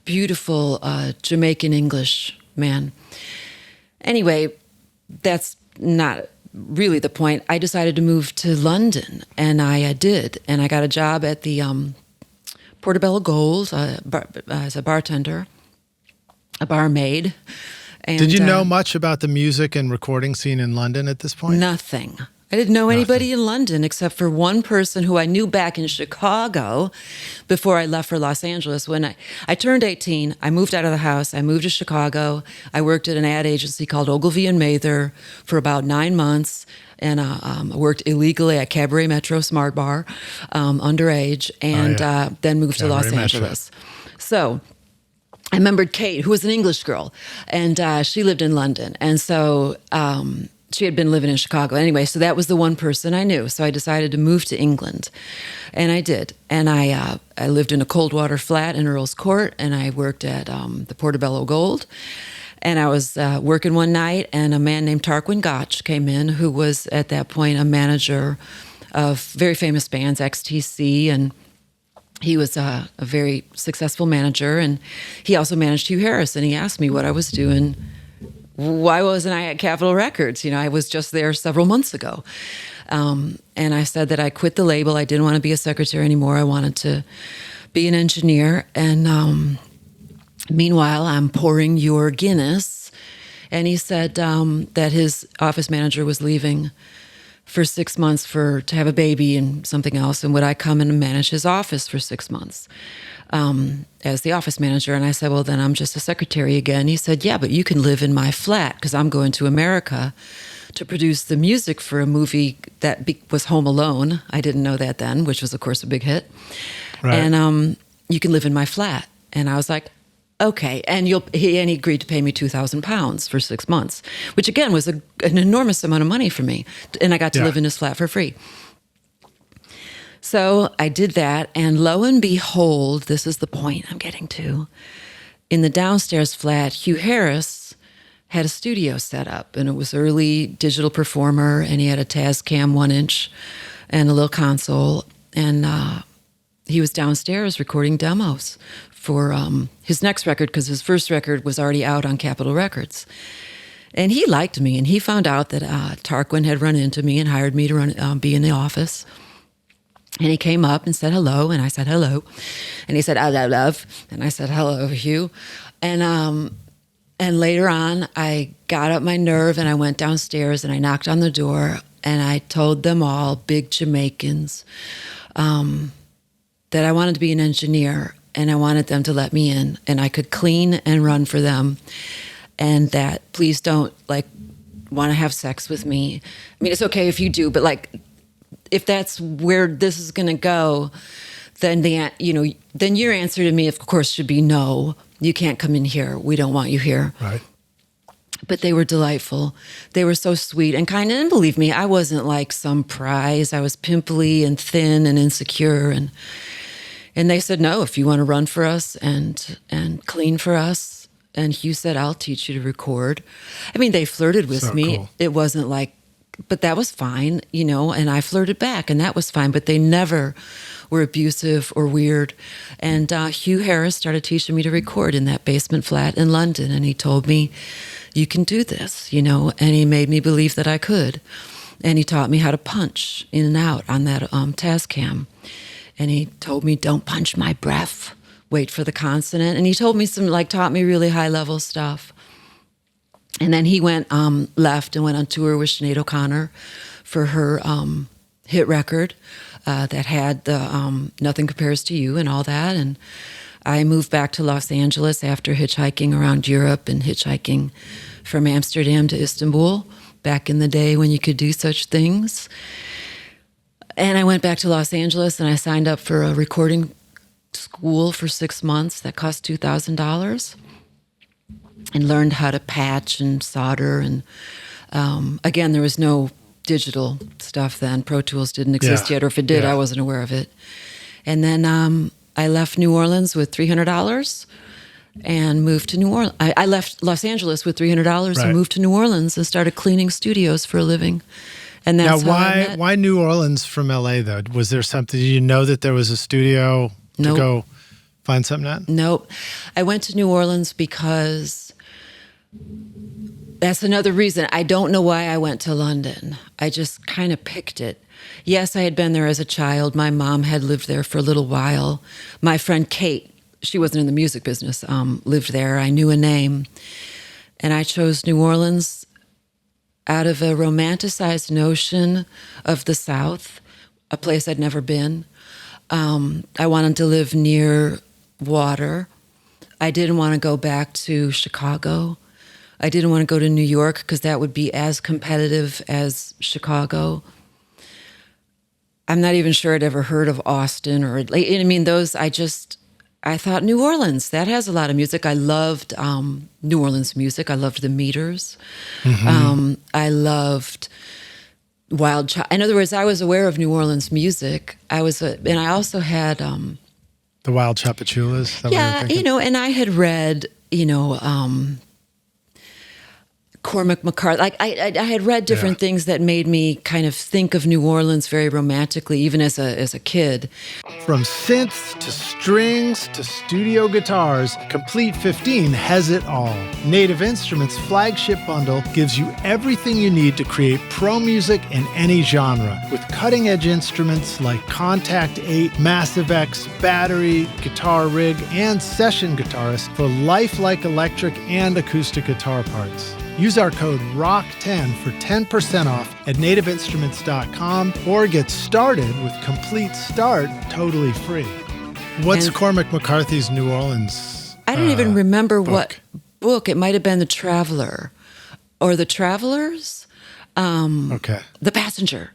[SPEAKER 2] beautiful Jamaican English man. Anyway, that's not really the point. I decided to move to London, and I did. And I got a job at the Portobello Gold as a bartender, a barmaid. And,
[SPEAKER 1] did you know much about the music and recording scene in London at this point?
[SPEAKER 2] Nothing. I didn't know anybody in London except for one person who I knew back in Chicago before I left for Los Angeles. When I turned 18, I moved out of the house. I moved to Chicago. I worked at an ad agency called Ogilvy and Mather for about 9 months. And I worked illegally at Cabaret Metro Smart Bar, underage, and then moved to Los Angeles. So I remembered Kate, who was an English girl, and she lived in London. And so she had been living in Chicago. Anyway, so that was the one person I knew. So I decided to move to England, and I did. And I lived in a cold water flat in Earl's Court, and I worked at the Portobello Gold. And I was working one night, and a man named Tarquin Gotch came in, who was at that point a manager of very famous bands, XTC, and he was a very successful manager. And he also managed Hugh Harris, and he asked me what I was doing. Why wasn't I at Capitol Records? I was just there several months ago. And I said that I quit the label. I didn't want to be a secretary anymore. I wanted to be an engineer. And meanwhile, I'm pouring your Guinness. And he said that his office manager was leaving for 6 months to have a baby and something else. And would I come in and manage his office for 6 months? As the office manager. And I said, well, then I'm just a secretary again. He said, yeah, but you can live in my flat because I'm going to America to produce the music for a movie that was Home Alone. I didn't know that then, which was, of course, a big hit. Right. And you can live in my flat. And I was like, okay. And he agreed to pay me £2,000 for 6 months, which again was an enormous amount of money for me. And I got to live in his flat for free. So I did that, and lo and behold, this is the point I'm getting to. In the downstairs flat, Hugh Harris had a studio set up, and it was early digital performer, and he had a Tascam 1-inch and a little console, and he was downstairs recording demos for his next record, because his first record was already out on Capitol Records. And he liked me, and he found out that Tarquin had run into me and hired me to be in the office. And he came up and said hello, and I said hello. And he said, hello, love. And I said, hello, Hugh. And later on, I got up my nerve, and I went downstairs, and I knocked on the door, and I told them all, big Jamaicans, that I wanted to be an engineer, and I wanted them to let me in, and I could clean and run for them, and that please don't, want to have sex with me. I mean, it's okay if you do, but, if that's where this is going to go, then then your answer to me, of course, should be no. You can't come in here. We don't want you here. Right. But they were delightful. They were so sweet and kind. And believe me, I wasn't like some prize. I was pimply and thin and insecure. And they said, no, if you want to run for us and clean for us. And Hugh said, I'll teach you to record. I mean, they flirted with me. Cool. It wasn't but that was fine, and I flirted back, and that was fine. But they never were abusive or weird. And Hugh Harris started teaching me to record in that basement flat in London. And he told me, you can do this, and he made me believe that I could. And he taught me how to punch in and out on that Tascam. And he told me, don't punch my breath, wait for the consonant. And he told me taught me really high level stuff. And then he left and went on tour with Sinead O'Connor for her hit record that had the Nothing Compares to You and all that. And I moved back to Los Angeles after hitchhiking around Europe and hitchhiking from Amsterdam to Istanbul back in the day when you could do such things. And I went back to Los Angeles and I signed up for a recording school for 6 months that cost $2,000. And learned how to patch and solder. And again, there was no digital stuff then. Pro Tools didn't exist yet, or if it did, I wasn't aware of it. And then I left New Orleans with $300 and moved to New Orleans. I left Los Angeles with $300
[SPEAKER 1] Right.
[SPEAKER 2] and moved to New Orleans and started cleaning studios for a living. And
[SPEAKER 1] Now,
[SPEAKER 2] that's how I met.
[SPEAKER 1] why New Orleans from LA though? Was there something? Did you know that there was a studio
[SPEAKER 2] Nope.
[SPEAKER 1] to go find something at?
[SPEAKER 2] Nope. I went to New Orleans because that's another reason. I don't know why I went to London. I just kind of picked it. Yes, I had been there as a child. My mom had lived there for a little while. My friend Kate, she wasn't in the music business, lived there. I knew a name. And I chose New Orleans out of a romanticized notion of the South, a place I'd never been. I wanted to live near water. I didn't want to go back to Chicago. I didn't want to go to New York because that would be as competitive as Chicago. I'm not even sure I'd ever heard of Austin I thought New Orleans, that has a lot of music. I loved New Orleans music. I loved the Meters.
[SPEAKER 1] Mm-hmm.
[SPEAKER 2] I loved Wild Child. In other words, I was aware of New Orleans music. And I also had...
[SPEAKER 1] The Wild Chapachulas?
[SPEAKER 2] yeah, and I had read, Cormac McCarthy. Like I had read different things that made me kind of think of New Orleans very romantically, even as a kid.
[SPEAKER 1] From synths to strings to studio guitars, Complete 15 has it all. Native Instruments' flagship bundle gives you everything you need to create pro music in any genre, with cutting-edge instruments like Contact 8, Massive X, battery, guitar rig, and session guitarist for lifelike electric and acoustic guitar parts. Use our code ROCK10 for 10% off at nativeinstruments.com or get started with Complete Start totally free. What's Cormac McCarthy's New Orleans
[SPEAKER 2] I don't even remember
[SPEAKER 1] book?
[SPEAKER 2] what book. It might have been The Traveler or The Travelers.
[SPEAKER 1] Okay.
[SPEAKER 2] The Passenger.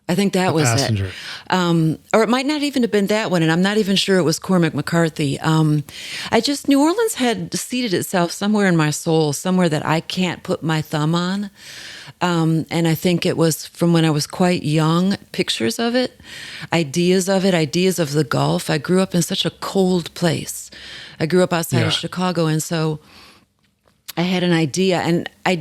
[SPEAKER 2] I think that was
[SPEAKER 1] Passenger.
[SPEAKER 2] it. Or it might not even have been that one, and I'm not even sure it was Cormac McCarthy. New Orleans had seated itself somewhere in my soul, somewhere that I can't put my thumb on. And I think it was from when I was quite young, pictures of it, ideas of the Gulf. I grew up in such a cold place. I grew up outside of Chicago, and so I had an idea, and I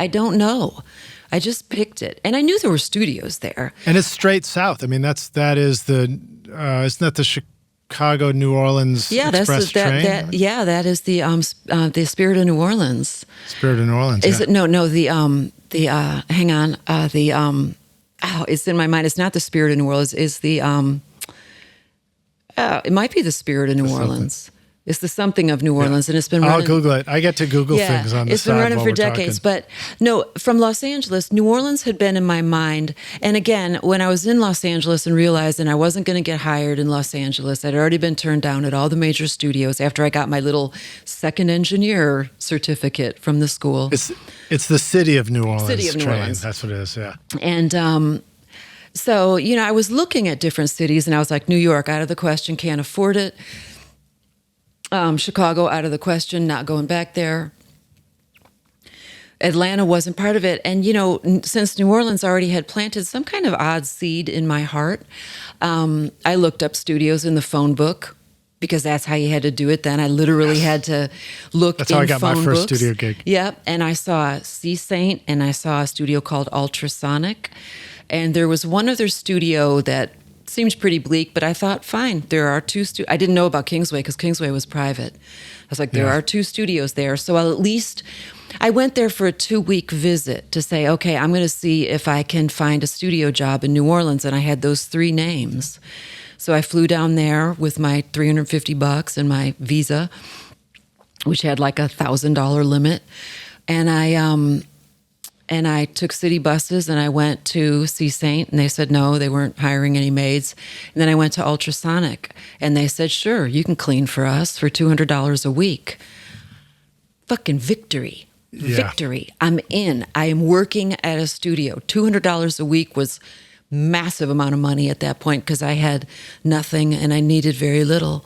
[SPEAKER 2] don't know. I just picked it, and I knew there were studios there.
[SPEAKER 1] And it's straight south. I mean, isn't that the Chicago New Orleans Express train?
[SPEAKER 2] That is the Spirit of New Orleans.
[SPEAKER 1] Spirit of New Orleans.
[SPEAKER 2] Is it? No, hang on. It's in my mind. It's not the Spirit of New Orleans. It's the it might be the Spirit of New Orleans. It's the something of New Orleans, and it's been running.
[SPEAKER 1] I'll Google it. I get to Google things on the side.
[SPEAKER 2] It's been running for decades.
[SPEAKER 1] Talking.
[SPEAKER 2] But no, from Los Angeles, New Orleans had been in my mind. And again, when I was in Los Angeles and realized I wasn't going to get hired in Los Angeles, I'd already been turned down at all the major studios after I got my little second engineer certificate from the school.
[SPEAKER 1] It's the city of New Orleans.
[SPEAKER 2] City of New Orleans.
[SPEAKER 1] That's what it is, yeah.
[SPEAKER 2] And so, I was looking at different cities, and I was like, New York, out of the question, can't afford it. Chicago, out of the question, not going back there. Atlanta wasn't part of it. And, since New Orleans already had planted some kind of odd seed in my heart, I looked up studios in the phone book because that's how you had to do it then. I literally had to look
[SPEAKER 1] That's
[SPEAKER 2] in
[SPEAKER 1] how I got my
[SPEAKER 2] phone
[SPEAKER 1] first
[SPEAKER 2] books.
[SPEAKER 1] studio gig.
[SPEAKER 2] Yep. And I saw Sea Saint, and I saw a studio called Ultrasonic. And there was one other studio that seemed pretty bleak, but I thought, fine, there are two I didn't know about Kingsway because Kingsway was private. I was like, there are two studios there. So I'll at least, I went there for a 2-week visit to say, okay, I'm going to see if I can find a studio job in New Orleans. And I had those 3 names. So I flew down there with my $350 and my visa, which had like $1,000 limit. And I took city buses, and I went to Sea Saint, and they said no, they weren't hiring any maids. And then I went to Ultrasonic, and they said, sure, you can clean for us for $200 a week. Fucking victory.
[SPEAKER 1] Yeah.
[SPEAKER 2] Victory. I'm in. I am working at a studio. $200 a week was massive amount of money at that point because I had nothing and I needed very little.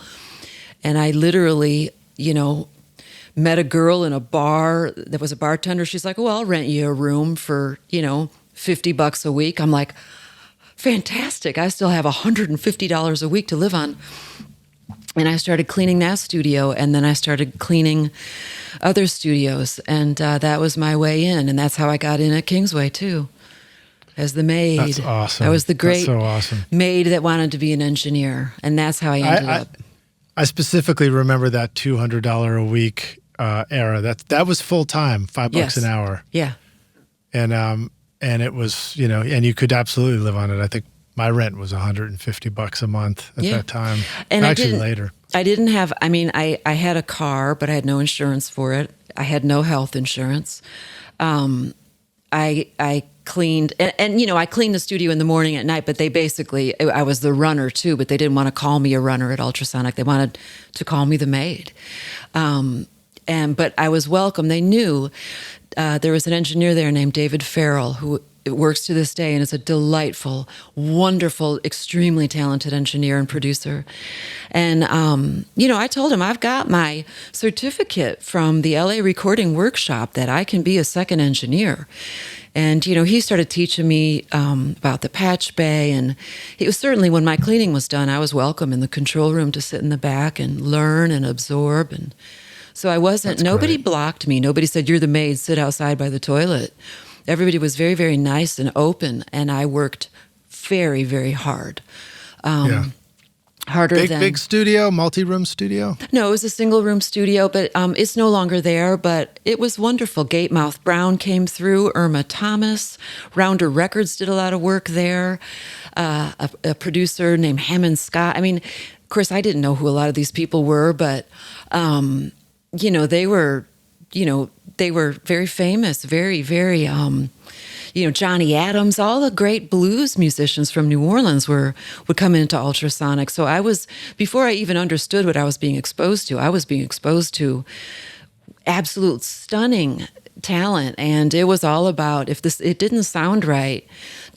[SPEAKER 2] And I literally, met a girl in a bar that was a bartender. She's like, well, I'll rent you a room for, $50 a week. I'm like, fantastic. I still have $150 a week to live on. And I started cleaning that studio, and then I started cleaning other studios, and that was my way in, and that's how I got in at Kingsway too, as the maid.
[SPEAKER 1] That's awesome.
[SPEAKER 2] I was the great
[SPEAKER 1] so awesome.
[SPEAKER 2] maid that wanted to be an engineer, and that's how I ended up.
[SPEAKER 1] I specifically remember that $200 a week era. That was full time, $5 an hour.
[SPEAKER 2] Yeah.
[SPEAKER 1] And it was, and you could absolutely live on it. I think my rent was $150 a month at that time.
[SPEAKER 2] And
[SPEAKER 1] actually later.
[SPEAKER 2] I didn't have, I had a car, but I had no insurance for it. I had no health insurance. I cleaned, and I cleaned the studio in the morning, at night, but they basically, I was the runner too, but they didn't want to call me a runner at Ultrasonic. They wanted to call me the maid. But I was welcome. They knew there was an engineer there named David Farrell who works to this day and is a delightful, wonderful, extremely talented engineer and producer. And, I told him I've got my certificate from the LA Recording Workshop that I can be a second engineer. And, he started teaching me about the patch bay. And it was certainly, when my cleaning was done, I was welcome in the control room to sit in the back and learn and absorb. And so I wasn't, nobody blocked me. Nobody said, "You're the maid, sit outside by the toilet." Everybody was very, very nice and open, and I worked very, very hard. Harder than...
[SPEAKER 1] Big studio, multi-room studio?
[SPEAKER 2] No, it was a single-room studio, but it's no longer there, but it was wonderful. Gatemouth Brown came through, Irma Thomas, Rounder Records did a lot of work there, a producer named Hammond Scott. Of course, I didn't know who a lot of these people were, but, they were very famous, very, very, Johnny Adams, all the great blues musicians from New Orleans would come into Ultrasonic. So before I even understood what I was being exposed to, I was being exposed to absolute stunning talent. And it was all about, it didn't sound right,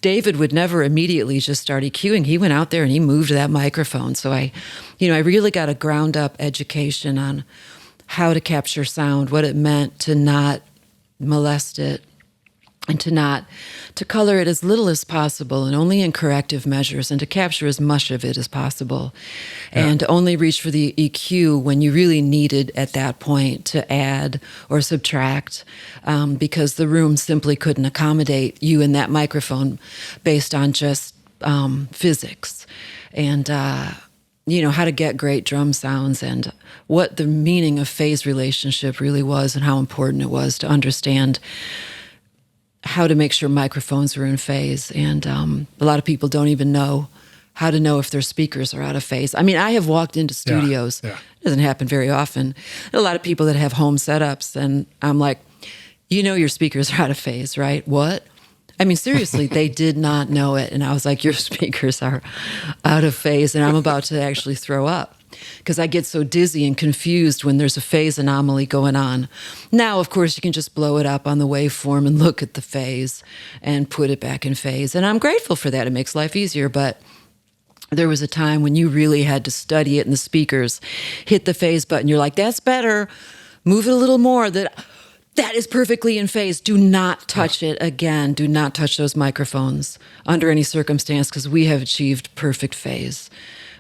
[SPEAKER 2] David would never immediately just start EQing. He went out there and he moved that microphone. So I really got a ground up education on how to capture sound, what it meant to not molest it, and to color it as little as possible and only in corrective measures, and to capture as much of it as possible. Yeah. And only reach for the EQ when you really needed at that point to add or subtract, because the room simply couldn't accommodate you in that microphone based on just physics. And how to get great drum sounds and what the meaning of phase relationship really was and how important it was to understand how to make sure microphones were in phase. And a lot of people don't even know how to know if their speakers are out of phase. I have walked into studios. Yeah. It doesn't happen very often. There are a lot of people that have home setups, and I'm like, your speakers are out of phase, right? What? Seriously, they did not know it. And I was like, your speakers are out of phase. And I'm about to actually throw up because I get so dizzy and confused when there's a phase anomaly going on. Now, of course, you can just blow it up on the waveform and look at the phase and put it back in phase. And I'm grateful for that. It makes life easier. But there was a time when you really had to study it, and the speakers hit the phase button. You're like, that's better. Move it a little more. That is perfectly in phase. Do not touch it again. Do not touch those microphones under any circumstance, because we have achieved perfect phase,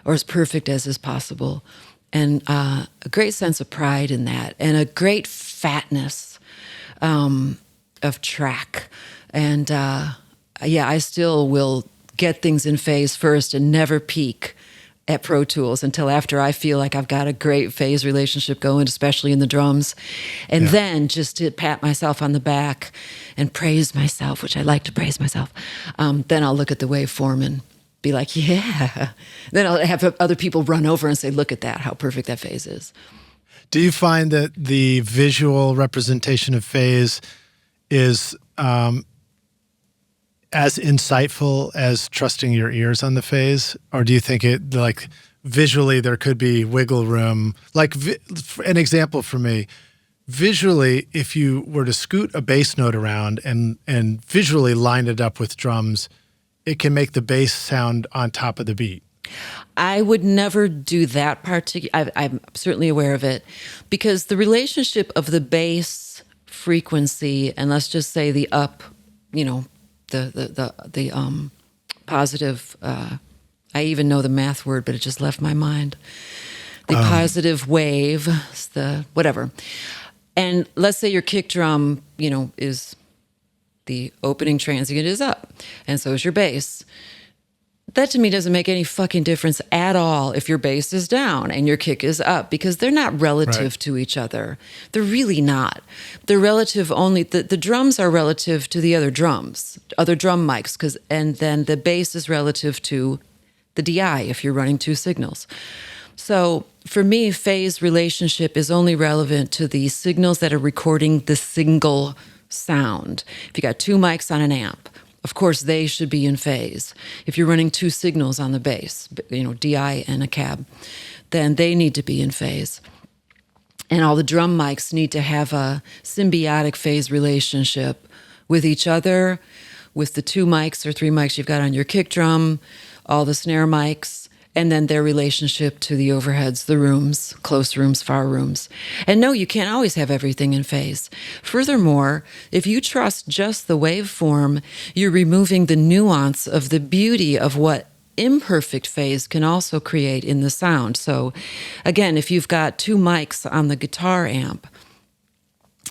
[SPEAKER 2] or as perfect as is possible. And a great sense of pride in that, and a great fatness of track. And I still will get things in phase first and never peak at Pro Tools until after I feel like I've got a great phase relationship going, especially in the drums. And then just to pat myself on the back and praise myself, which I like to praise myself, then I'll look at the waveform and be like, yeah. Then I'll have other people run over and say, look at that, how perfect that phase is.
[SPEAKER 1] Do you find that the visual representation of phase is as insightful as trusting your ears on the phase? Or do you think it, like, visually there could be wiggle room? Like, an example for me, visually, if you were to scoot a bass note around and visually line it up with drums, it can make the bass sound on top of the beat.
[SPEAKER 2] I would never do that particular. I'm certainly aware of it, because the relationship of the bass frequency, and let's just say the up, the positive, I even know the math word, but it just left my mind. the positive wave, the whatever. And let's say your kick drum, is the opening transient is up, and so is your bass. That to me doesn't make any fucking difference at all if your bass is down and your kick is up, because they're not relative to each other. They're really not. They're relative only. The drums are relative to the other drums, other drum mics, and then the bass is relative to the DI if you're running two signals. So for me, phase relationship is only relevant to the signals that are recording the single sound. If you got two mics on an amp, of course they should be in phase. If you're running two signals on the bass, DI and a cab, then they need to be in phase. And all the drum mics need to have a symbiotic phase relationship with each other, with the two mics or three mics you've got on your kick drum, all the snare mics, and then their relationship to the overheads, the rooms, close rooms, far rooms. And no, you can't always have everything in phase. Furthermore, if you trust just the waveform, you're removing the nuance of the beauty of what imperfect phase can also create in the sound. So again, if you've got two mics on the guitar amp,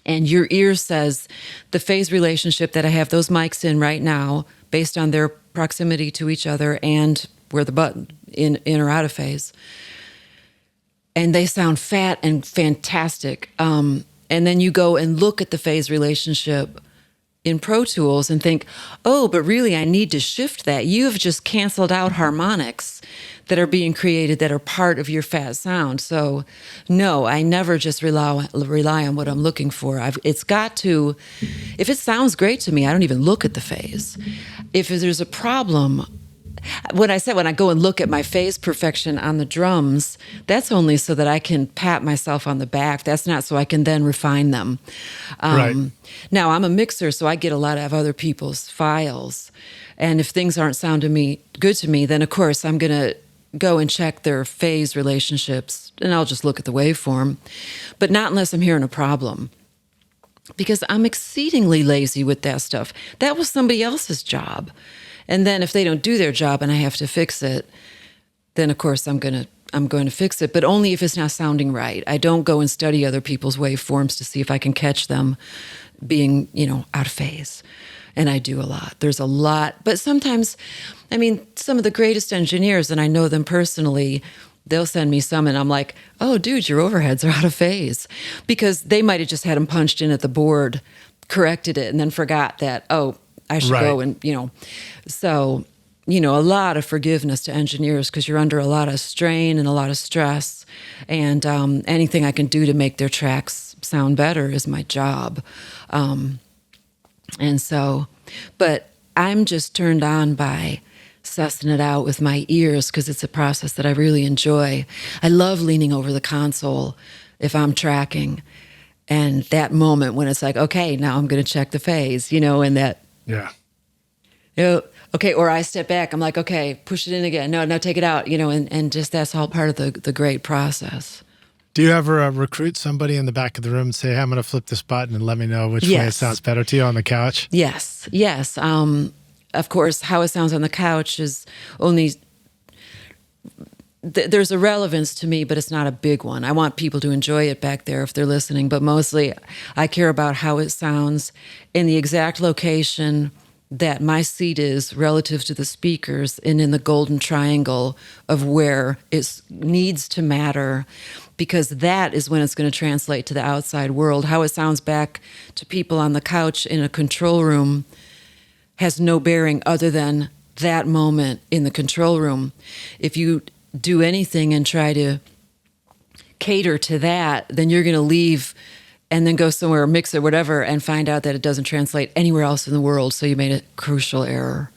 [SPEAKER 2] and your ear says the phase relationship that I have those mics in right now, based on their proximity to each other and where the button in or out of phase, and they sound fat and fantastic. And then you go and look at the phase relationship in Pro Tools and think, oh, but really I need to shift that. You have just canceled out harmonics that are being created that are part of your fat sound. So no, I never just rely on what I'm looking for. It's got to, if it sounds great to me, I don't even look at the phase. If there's a problem, when I go and look at my phase perfection on the drums, that's only so that I can pat myself on the back. That's not so I can then refine them.
[SPEAKER 1] Right.
[SPEAKER 2] Now, I'm a mixer, so I get a lot of other people's files. And if things aren't sounding good to me, then of course I'm going to go and check their phase relationships, and I'll just look at the waveform. But not unless I'm hearing a problem, because I'm exceedingly lazy with that stuff. That was somebody else's job. And then if they don't do their job and I have to fix it, then of course I'm going to fix it, but only if it's not sounding right. I don't go and study other people's waveforms to see if I can catch them being, out of phase. And I do a lot. There's a lot. But sometimes, some of the greatest engineers, and I know them personally, they'll send me some and I'm like, oh, dude, your overheads are out of phase. Because they might have just had them punched in at the board, corrected it, and then forgot that, oh, I should go and, So, a lot of forgiveness to engineers, because you're under a lot of strain and a lot of stress. And anything I can do to make their tracks sound better is my job. And so, but I'm just turned on by sussing it out with my ears, because it's a process that I really enjoy. I love leaning over the console if I'm tracking, and that moment when it's like, okay, now I'm going to check the phase, and that.
[SPEAKER 1] Yeah.
[SPEAKER 2] Okay, or I step back. I'm like, okay, push it in again. No, take it out, and just that's all part of the great process.
[SPEAKER 1] Do you ever recruit somebody in the back of the room and say, hey, I'm going to flip this button and let me know which way it sounds better to you on the couch?
[SPEAKER 2] Yes. Of course, how it sounds on the couch is only... There's a relevance to me, but it's not a big one. I want people to enjoy it back there if they're listening, but mostly I care about how it sounds in the exact location that my seat is relative to the speakers and in the golden triangle of where it needs to matter, because that is when it's going to translate to the outside world. How it sounds back to people on the couch in a control room has no bearing other than that moment in the control room. If you do anything and try to cater to that, then you're going to leave and then go somewhere or mix it, whatever, and find out that it doesn't translate anywhere else in the world. So you made a crucial error.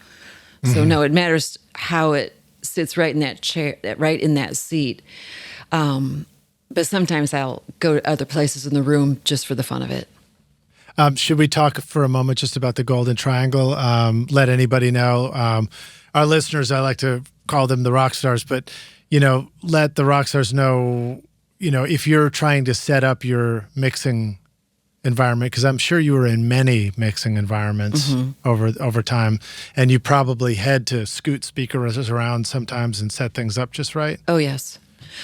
[SPEAKER 2] Mm-hmm. So no, it matters how it sits right in that chair, right in that seat. But sometimes I'll go to other places in the room just for the fun of it.
[SPEAKER 1] Should we talk for a moment just about the golden triangle? Let anybody know. Our listeners, I like to call them the rock stars, but, let the rock stars know, if you're trying to set up your mixing environment, because I'm sure you were in many mixing environments over time, and you probably had to scoot speakers around sometimes and set things up just right.
[SPEAKER 2] Oh, yes.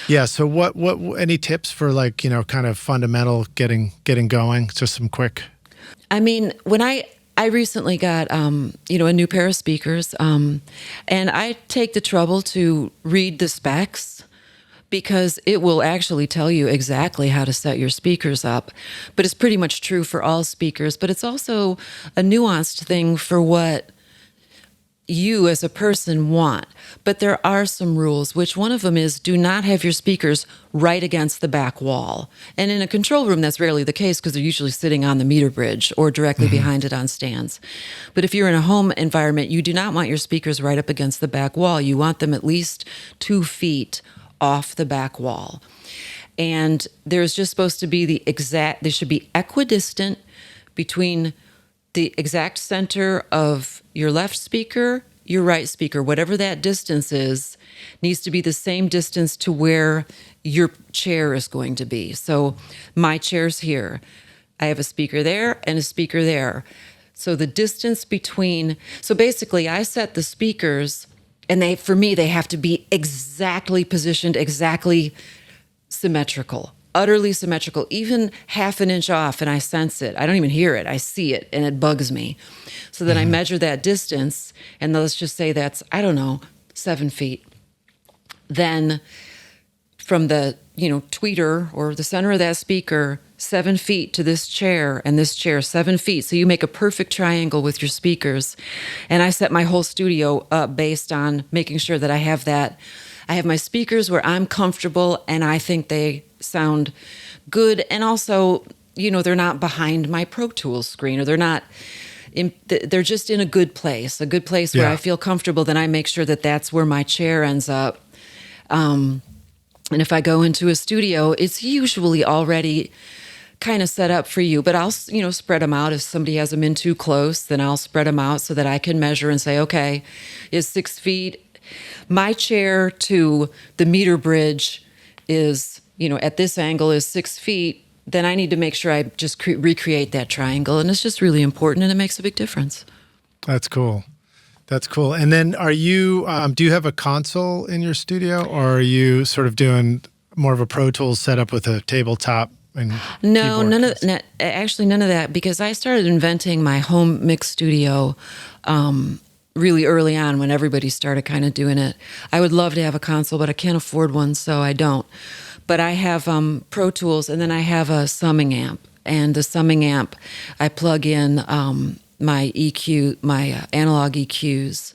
[SPEAKER 1] Yeah. So what any tips for like, kind of fundamental getting going? Just some quick.
[SPEAKER 2] I mean, when I recently got, a new pair of speakers, and I take the trouble to read the specs because it will actually tell you exactly how to set your speakers up. But it's pretty much true for all speakers, but it's also a nuanced thing for what you as a person want. But there are some rules, which one of them is do not have your speakers right against the back wall. And in a control room, that's rarely the case because they're usually sitting on the meter bridge or directly behind it on stands. But if you're in a home environment, you do not want your speakers right up against the back wall. You want them at least 2 feet off the back wall. And there's just supposed to be they should be equidistant between the exact center of your left speaker, your right speaker, whatever that distance is, needs to be the same distance to where your chair is going to be. So my chair's here. I have a speaker there and a speaker there. So the distance so basically I set the speakers and for me, they have to be exactly positioned, exactly symmetrical. Utterly symmetrical, even half an inch off, and I sense it. I don't even hear it. I see it, and it bugs me. So then I measure that distance, and let's just say that's, 7 feet. Then from the, tweeter or the center of that speaker, 7 feet to this chair, and this chair, 7 feet. So you make a perfect triangle with your speakers. And I set my whole studio up based on making sure that I have that. I have my speakers where I'm comfortable, and I think they sound good, and also, they're not behind my Pro Tools screen, or they're just in a good place where I feel comfortable. Then I make sure that that's where my chair ends up. And if I go into a studio, it's usually already kind of set up for you, but I'll, spread them out. If somebody has them in too close, then I'll spread them out so that I can measure and say, okay, is 6 feet. My chair to the meter bridge is, at this angle is 6 feet, then I need to make sure I just recreate that triangle. And it's just really important, and it makes a big difference.
[SPEAKER 1] That's cool. That's cool. And then do you have a console in your studio, or are you sort of doing more of a Pro Tools setup with a tabletop?
[SPEAKER 2] No, actually none of that, because I started inventing my home mix studio really early on when everybody started kind of doing it. I would love to have a console, but I can't afford one, so I don't. But I have Pro Tools, and then I have a summing amp. And the summing amp, I plug in my EQ, my analog EQs.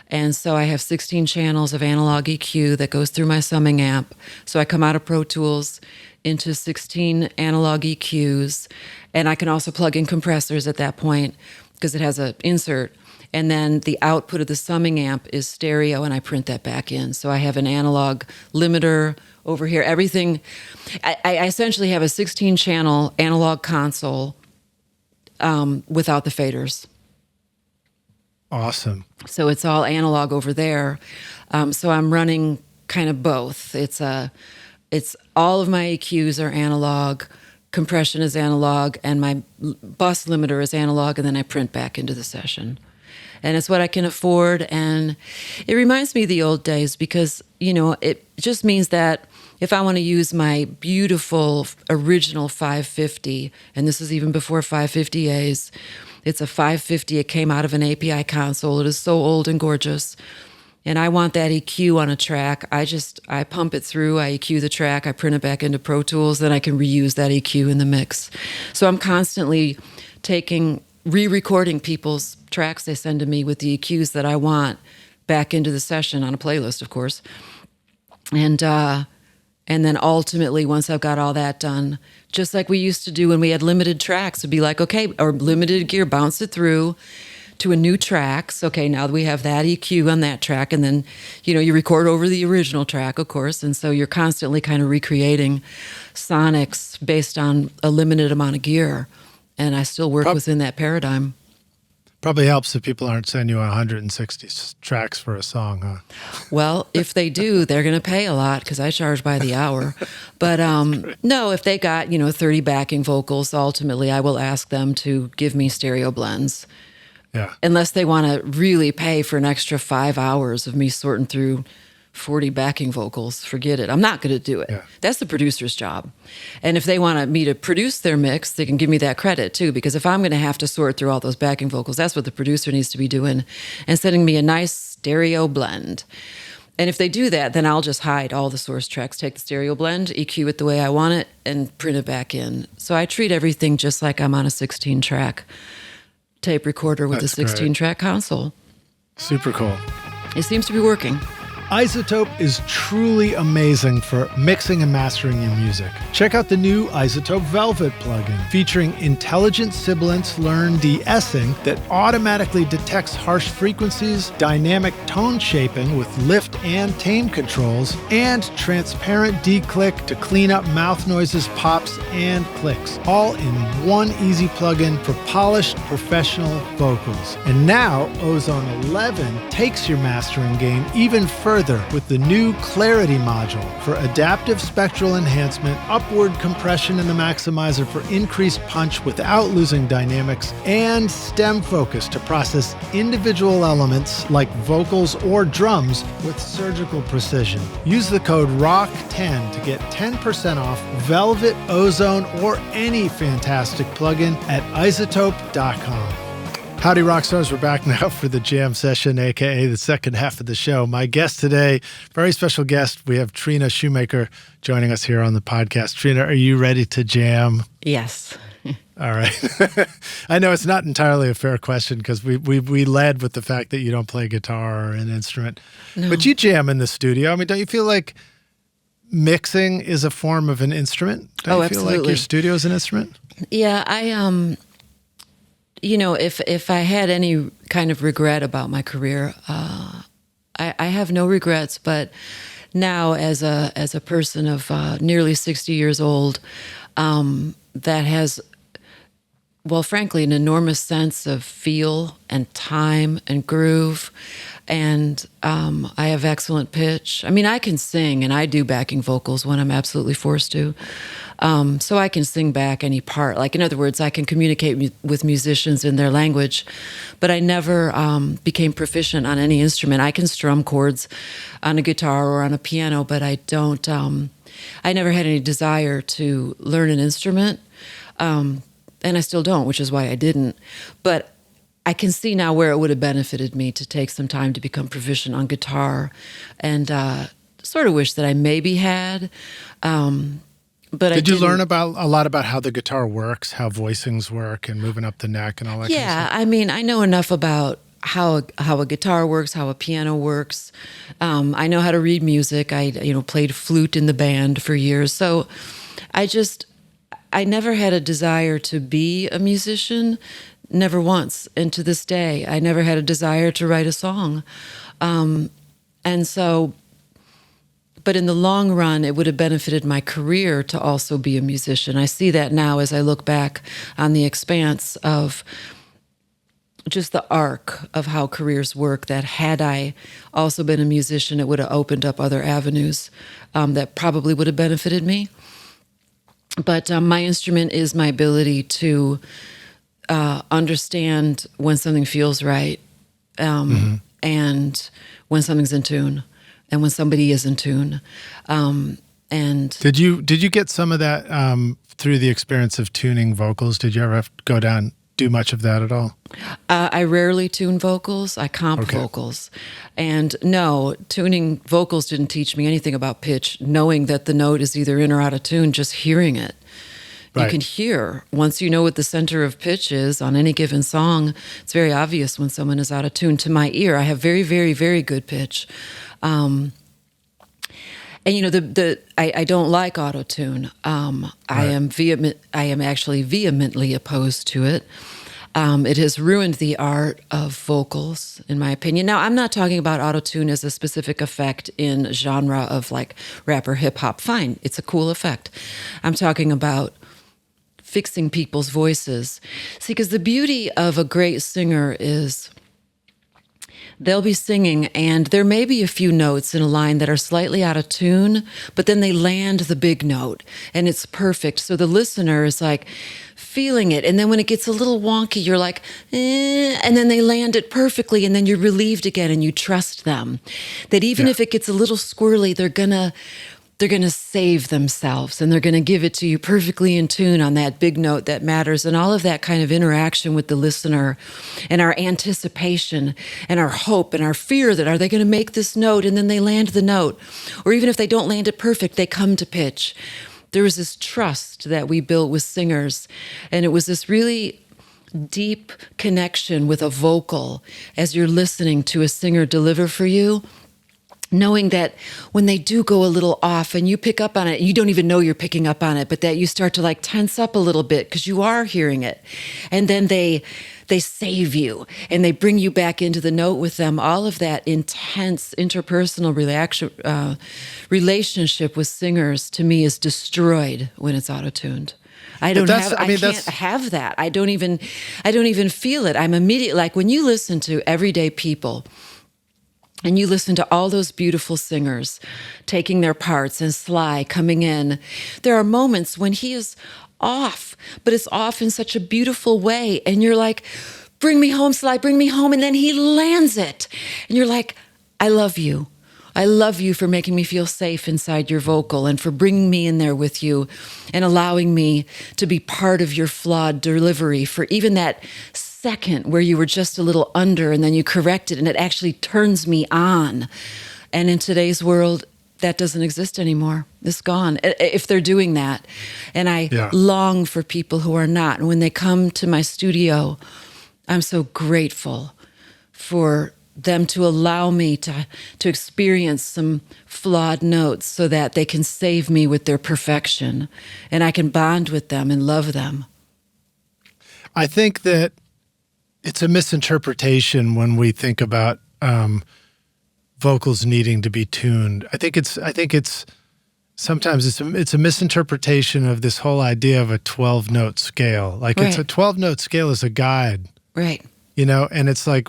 [SPEAKER 2] And so I have 16 channels of analog EQ that goes through my summing amp. So I come out of Pro Tools into 16 analog EQs. And I can also plug in compressors at that point because it has an insert. And then the output of the summing amp is stereo, and I print that back in. So I have an analog limiter over here. Everything, I essentially have a 16-channel analog console without the faders.
[SPEAKER 1] Awesome.
[SPEAKER 2] So it's all analog over there. So I'm running kind of both. It's all of my EQs are analog, compression is analog, and my bus limiter is analog, and then I print back into the session. And it's what I can afford. And it reminds me of the old days because, it just means that if I want to use my beautiful original 550, and this is even before 550As, it's a 550. It came out of an API console. It is so old and gorgeous. And I want that EQ on a track. I pump it through, I EQ the track, I print it back into Pro Tools, then I can reuse that EQ in the mix. So I'm constantly re-recording people's tracks they send to me with the EQs that I want back into the session on a playlist, of course. And then ultimately, once I've got all that done, just like we used to do when we had limited tracks, it'd be like, okay, or limited gear, bounce it through to a new track. So, okay, now we have that EQ on that track, and then, you record over the original track, of course, and so you're constantly kind of recreating sonics based on a limited amount of gear. And I still work within that paradigm.
[SPEAKER 1] Probably helps if people aren't sending you 160 tracks for a song, huh?
[SPEAKER 2] Well, if they do, they're going to pay a lot because I charge by the hour. But no, if they got, 30 backing vocals, ultimately I will ask them to give me stereo blends.
[SPEAKER 1] Yeah.
[SPEAKER 2] Unless they want to really pay for an extra 5 hours of me sorting through 40 backing vocals, forget it. I'm not going to do it.
[SPEAKER 1] Yeah.
[SPEAKER 2] That's the producer's job. And if they want me to produce their mix, they can give me that credit too, because if I'm going to have to sort through all those backing vocals, that's what the producer needs to be doing and sending me a nice stereo blend. And if they do that, then I'll just hide all the source tracks, take the stereo blend, EQ it the way I want it, and print it back in. So I treat everything just like I'm on a 16-track tape recorder with
[SPEAKER 1] That's
[SPEAKER 2] a 16-track console.
[SPEAKER 1] Super cool.
[SPEAKER 2] It seems to be working.
[SPEAKER 1] iZotope is truly amazing for mixing and mastering your music. Check out the new iZotope Velvet plugin, featuring intelligent sibilance learn de-essing that automatically detects harsh frequencies, dynamic tone shaping with lift and tame controls, and transparent declick to clean up mouth noises, pops, and clicks, all in one easy plugin for polished professional vocals. And now Ozone 11 takes your mastering game even further with the new Clarity module for adaptive spectral enhancement, upward compression in the maximizer for increased punch without losing dynamics, and stem focus to process individual elements like vocals or drums with surgical precision. Use the code ROCK10 to get 10% off Velvet, Ozone, or any fantastic plugin at iZotope.com. Howdy, rock stars. We're back now for the jam session, aka the second half of the show. My guest today, very special guest, we have Trina Shoemaker joining us here on the podcast. Trina, are you ready to jam?
[SPEAKER 2] Yes.
[SPEAKER 1] All right. I know it's not entirely a fair question because we led with the fact that you don't play guitar or an instrument,
[SPEAKER 2] No.
[SPEAKER 1] but you jam in the studio. I mean, don't you feel like mixing is a form of an instrument? Don't you feel like
[SPEAKER 2] absolutely.
[SPEAKER 1] your studio is an instrument?
[SPEAKER 2] Yeah, if I had any kind of regret about my career, I have no regrets. But now, as a person of nearly 60 years old, that has, well, frankly, an enormous sense of feel and time and groove, and I have excellent pitch. I mean, I can sing, and I do backing vocals when I'm absolutely forced to. So I can sing back any part. Like, in other words, I can communicate with musicians in their language, but I never became proficient on any instrument. I can strum chords on a guitar or on a piano, but I don't, I never had any desire to learn an instrument, and I still don't, which is why I didn't. But I can see now where it would have benefited me to take some time to become proficient on guitar, and sort of wish that I maybe had. But
[SPEAKER 1] Did you learn a lot about how the guitar works, how voicings work, and moving up the neck and all that kind of
[SPEAKER 2] Yeah,
[SPEAKER 1] stuff?
[SPEAKER 2] I mean, I know enough about how a guitar works, how a piano works. I know how to read music. I played flute in the band for years. So I never had a desire to be a musician, never once. And to this day, I never had a desire to write a song. But in the long run, it would have benefited my career to also be a musician. I see that now as I look back on the expanse of just the arc of how careers work, that had I also been a musician, it would have opened up other avenues that probably would have benefited me. But my instrument is my ability to understand when something feels right, and when something's in tune, and when somebody is in tune. And
[SPEAKER 1] Did you get some of that through the experience of tuning vocals? Did you ever have to go down, do much of that at all?
[SPEAKER 2] I rarely tune vocals. I comp vocals. And no, tuning vocals didn't teach me anything about pitch, knowing that the note is either in or out of tune, just hearing it.
[SPEAKER 1] Right.
[SPEAKER 2] You can hear, once you know what the center of pitch is on any given song, it's very obvious when someone is out of tune. To my ear, I have very, very, very good pitch. And I don't like auto-tune. I am actually vehemently opposed to it. It has ruined the art of vocals, in my opinion. Now, I'm not talking about auto-tune as a specific effect in genre of like rap or hip hop. Fine, it's a cool effect. I'm talking about fixing people's voices. See, because the beauty of a great singer is they'll be singing, and there may be a few notes in a line that are slightly out of tune, but then they land the big note, and it's perfect. So the listener is like feeling it, and then when it gets a little wonky, you're like, and then they land it perfectly, and then you're relieved again, and you trust them. That even if it gets a little squirrely, they're gonna save themselves, and they're gonna give it to you perfectly in tune on that big note that matters. And all of that kind of interaction with the listener, and our anticipation and our hope and our fear that, are they gonna make this note? And then they land the note. Or even if they don't land it perfect, they come to pitch. There was this trust that we built with singers, and it was this really deep connection with a vocal as you're listening to a singer deliver for you, knowing that when they do go a little off and you pick up on it, you don't even know you're picking up on it, but that you start to like tense up a little bit because you are hearing it. And then they save you and they bring you back into the note with them. All of that intense interpersonal relationship with singers, to me, is destroyed when it's auto-tuned. I can't have that. I don't even feel it. I'm immediately, like when you listen to everyday people, and you listen to all those beautiful singers taking their parts and Sly coming in, there are moments when he is off, but it's off in such a beautiful way. And you're like, bring me home, Sly, bring me home. And then he lands it. And you're like, I love you. I love you for making me feel safe inside your vocal and for bringing me in there with you and allowing me to be part of your flawed delivery for even that second where you were just a little under and then you correct it and it actually turns me on. And in today's world, that doesn't exist anymore. It's gone if they're doing that. And I long for people who are not. And when they come to my studio, I'm so grateful for them to allow me to experience some flawed notes so that they can save me with their perfection and I can bond with them and love them.
[SPEAKER 1] I think that it's a misinterpretation when we think about vocals needing to be tuned. I think it's sometimes it's a misinterpretation of this whole idea of a 12-note scale. Like it's a 12-note scale is a guide.
[SPEAKER 2] Right.
[SPEAKER 1] You know, and it's like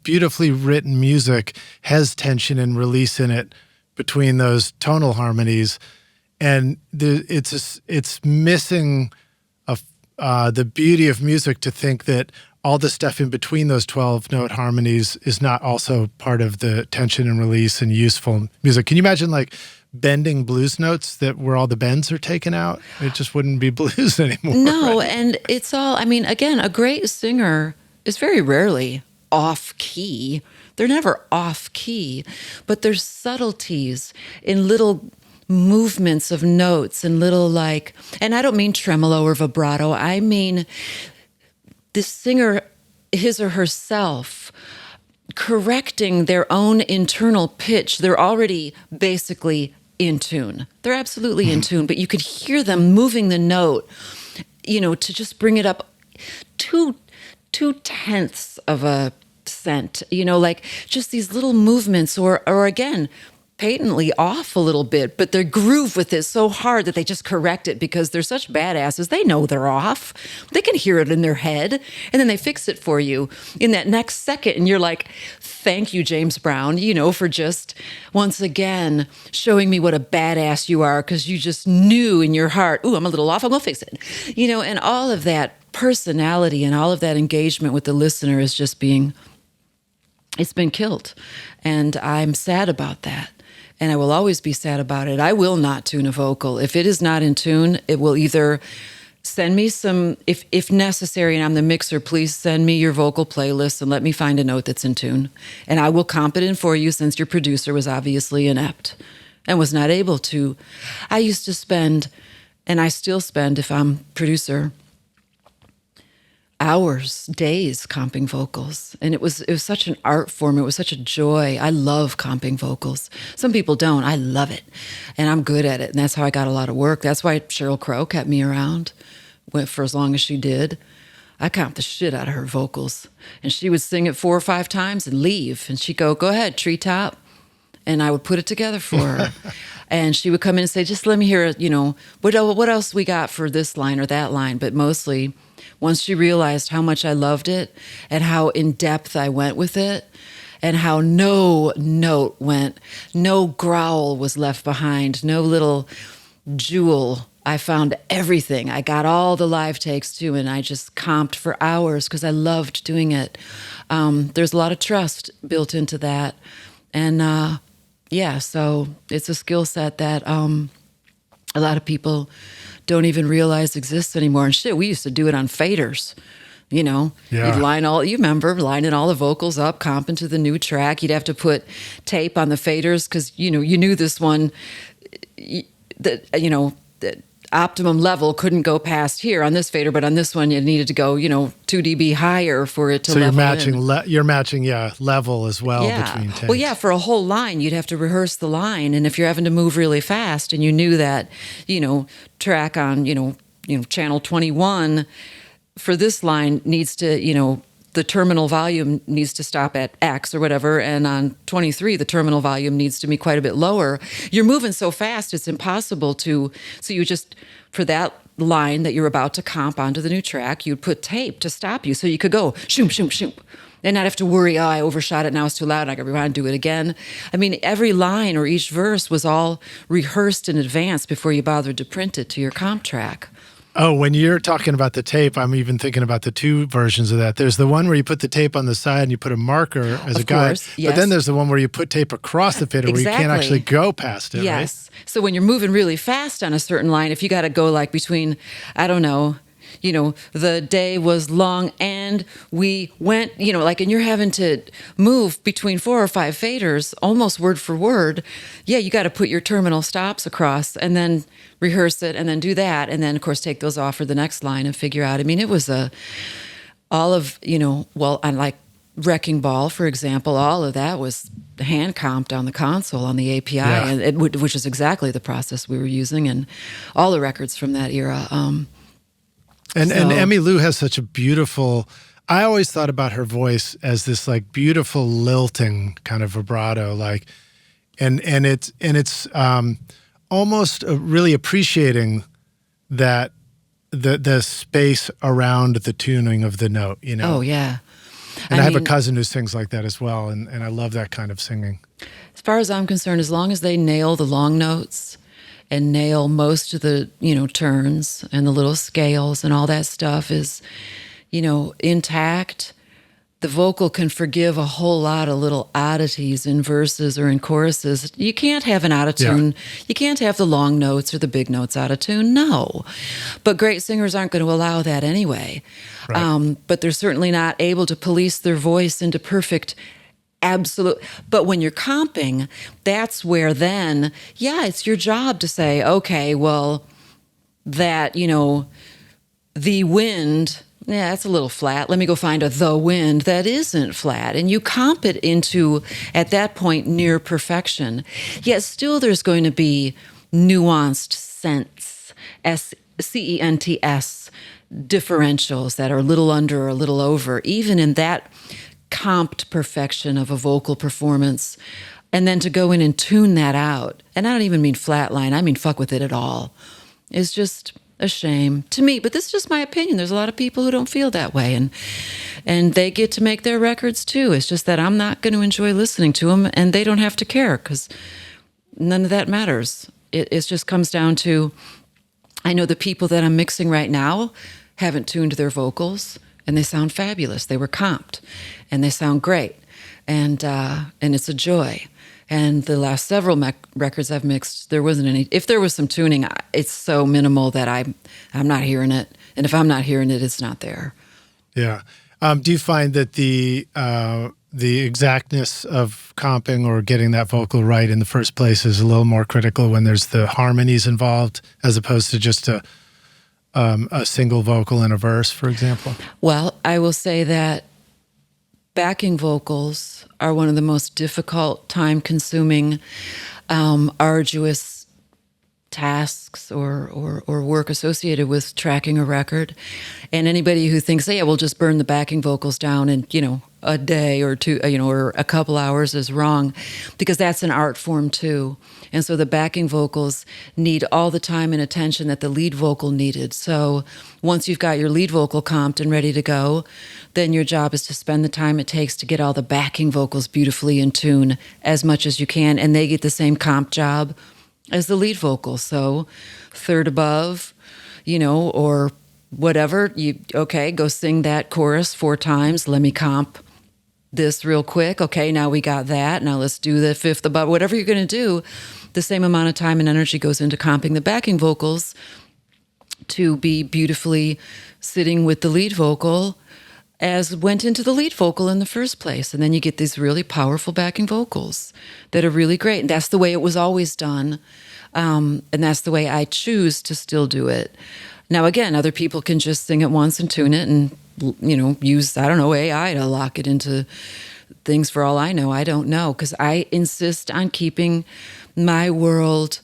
[SPEAKER 1] beautifully written music has tension and release in it between those tonal harmonies, and it's missing the beauty of music to think that all the stuff in between those 12-note harmonies is not also part of the tension and release and useful music. Can you imagine like bending blues notes where all the bends are taken out? It just wouldn't be blues anymore.
[SPEAKER 2] No,
[SPEAKER 1] right?
[SPEAKER 2] And it's all, I mean, again, a great singer is very rarely off key. They're never off key, but there's subtleties in little movements of notes and little and I don't mean tremolo or vibrato. I mean the singer, his or herself, correcting their own internal pitch. They're already basically in tune. They're absolutely in tune, but you could hear them moving the note, to just bring it up 2/10 of a cent, just these little movements or again, patently off a little bit, but they groove with it so hard that they just correct it because they're such badasses. They know they're off. They can hear it in their head, and then they fix it for you in that next second. And you're like, thank you, James Brown, for just once again showing me what a badass you are because you just knew in your heart, ooh, I'm a little off, I'm going to fix it. And all of that personality and all of that engagement with the listener is just it's been killed. And I'm sad about that. And I will always be sad about it. I will not tune a vocal. If it is not in tune, it will either send me some, if necessary, and I'm the mixer, please send me your vocal playlist and let me find a note that's in tune. And I will comp it in for you since your producer was obviously inept and was not able to. I used to spend, and I still spend if I'm producer, hours, days comping vocals. And it was such an art form. It was such a joy. I love comping vocals. Some people don't. I love it. And I'm good at it. And that's how I got a lot of work. That's why Sheryl Crow kept me around for as long as she did. I comped the shit out of her vocals. And she would sing it 4 or 5 times and leave. And she'd go ahead, treetop. And I would put it together for her. And she would come in and say, just let me hear, what else we got for this line or that line. But mostly, once she realized how much I loved it and how in depth I went with it and how no note went, no growl was left behind, no little jewel. I found everything. I got all the live takes too, and I just comped for hours because I loved doing it. There's a lot of trust built into that. And so it's a skill set that a lot of people don't even realize exists anymore. And shit, we used to do it on faders. You know,
[SPEAKER 1] Yeah.
[SPEAKER 2] you remember lining all the vocals up, comping to the new track. You'd have to put tape on the faders because, you knew this one, the optimum level couldn't go past here on this fader, but on this one you needed to go, 2 dB higher for it to
[SPEAKER 1] so
[SPEAKER 2] level
[SPEAKER 1] you're matching level as well between takes.
[SPEAKER 2] Well, yeah, for a whole line, you'd have to rehearse the line. And if you're having to move really fast and you knew that, track on, channel 21 for this line needs to, the terminal volume needs to stop at X or whatever, and on 23, the terminal volume needs to be quite a bit lower. You're moving so fast, it's impossible so you just, for that line that you're about to comp onto the new track, you'd put tape to stop you so you could go shoom, shoom, shoom, and not have to worry, I overshot it, now it's too loud, I got to rewind and do it again. I mean, every line or each verse was all rehearsed in advance before you bothered to print it to your comp track.
[SPEAKER 1] Oh, when you're talking about the tape, I'm even thinking about the two versions of that. There's the one where you put the tape on the side and you put a marker as a guide.
[SPEAKER 2] Yes.
[SPEAKER 1] But then there's the one where you put tape across the fader where you can't actually go past it,
[SPEAKER 2] yes.
[SPEAKER 1] right?
[SPEAKER 2] So when you're moving really fast on a certain line, if you got to go like between, I don't know, the day was long and we went, and you're having to move between 4 or 5 faders, almost word for word. Yeah, you got to put your terminal stops across and then rehearse it and then do that. And then, of course, take those off for the next line and figure out. I mean, it was on like Wrecking Ball, for example, all of that was hand comped on the console on the API, and which is exactly the process we were using, and all the records from that era.
[SPEAKER 1] And Emmylou has such a beautiful, I always thought about her voice as this like beautiful lilting kind of vibrato, like, and it's almost really appreciating that the space around the tuning of the note,
[SPEAKER 2] Oh yeah.
[SPEAKER 1] And I have a cousin who sings like that as well, and I love that kind of singing.
[SPEAKER 2] As far as I'm concerned, as long as they nail the long notes and nail most of the, turns and the little scales and all that stuff is, intact, the vocal can forgive a whole lot of little oddities in verses or in choruses. You can't have an out-of-tune. Yeah. You can't have the long notes or the big notes out-of-tune, no. But great singers aren't going to allow that anyway. Right. But they're certainly not able to police their voice into perfect absolute. But when you're comping, that's where then, it's your job to say, okay, well, that, the wind, that's a little flat. Let me go find the wind that isn't flat. And you comp it into, at that point, near perfection. Yet still there's going to be nuanced cents, C-E-N-T-S, differentials that are a little under or a little over, even in that comped perfection of a vocal performance, and then to go in and tune that out. And I don't even mean flatline, I mean fuck with it at all. It's just a shame to me, but this is just my opinion. There's a lot of people who don't feel that way, and they get to make their records too. It's just that I'm not going to enjoy listening to them, and they don't have to care because none of that matters. It just comes down to, I know the people that I'm mixing right now haven't tuned their vocals, and they sound fabulous. They were comped, and they sound great, and it's a joy. And the last several records I've mixed, there wasn't any. If there was some tuning, it's so minimal that I'm not hearing it, and if I'm not hearing it, it's not there.
[SPEAKER 1] Yeah. Do you find that the exactness of comping or getting that vocal right in the first place is a little more critical when there's the harmonies involved, as opposed to just a single vocal in a verse, for example?
[SPEAKER 2] Well, I will say that backing vocals are one of the most difficult, time-consuming, arduous tasks or work associated with tracking a record. And anybody who thinks, yeah, we'll just burn the backing vocals down in, a day or two, or a couple hours is wrong, because that's an art form too. And so the backing vocals need all the time and attention that the lead vocal needed. So once you've got your lead vocal comped and ready to go, then your job is to spend the time it takes to get all the backing vocals beautifully in tune as much as you can. And they get the same comp job as the lead vocal. So third above, or whatever, go sing that chorus 4 times. Let me comp this real quick. Okay, now we got that. Now let's do the fifth above. Whatever you're going to do, the same amount of time and energy goes into comping the backing vocals to be beautifully sitting with the lead vocal as went into the lead vocal in the first place. And then you get these really powerful backing vocals that are really great. And that's the way it was always done. And that's the way I choose to still do it. Now, again, other people can just sing it once and tune it and, use, AI to lock it into things for all I know. I don't know, because I insist on keeping my world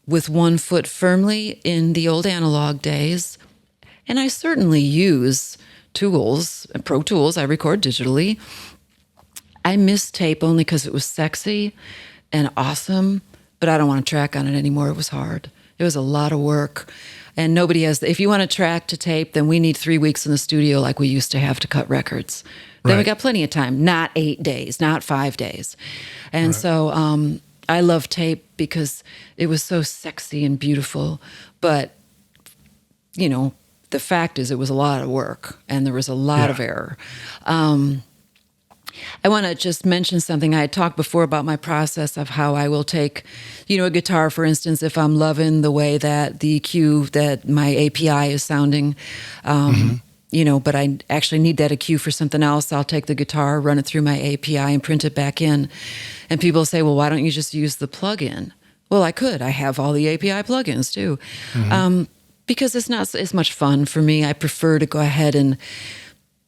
[SPEAKER 2] with one foot firmly in the old analog days. And I certainly use tools, Pro Tools. I record digitally. I miss tape only because it was sexy and awesome, but I don't want to track on it anymore. It was hard. It was a lot of work. And nobody has, if you want to track to tape, then we need 3 weeks in the studio like we used to have to cut records. Then we got plenty of time, not 8 days, not 5 days. And so I love tape because it was so sexy and beautiful. But, the fact is it was a lot of work and there was a lot of error. I want to just mention something. I had talked before about my process of how I will take, a guitar, for instance, if I'm loving the way that the EQ, that my API is sounding, but I actually need that EQ for something else. I'll take the guitar, run it through my API and print it back in. And people say, well, why don't you just use the plugin? Well, I could. I have all the API plugins too. Because it's not as much fun for me. I prefer to go ahead and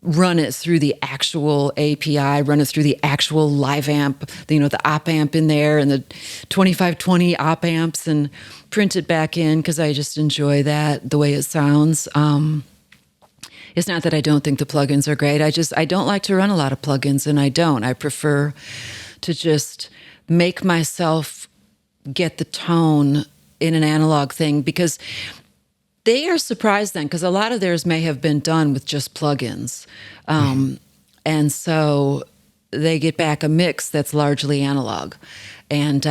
[SPEAKER 2] run it through the actual API, run it through the actual live amp, the op amp in there and the 2520 op amps, and print it back in because I just enjoy that, the way it sounds. It's not that I don't think the plugins are great. I don't like to run a lot of plugins, and I don't. I prefer to just make myself get the tone in an analog thing, because they are surprised then, because a lot of theirs may have been done with just plugins. And so they get back a mix that's largely analog. And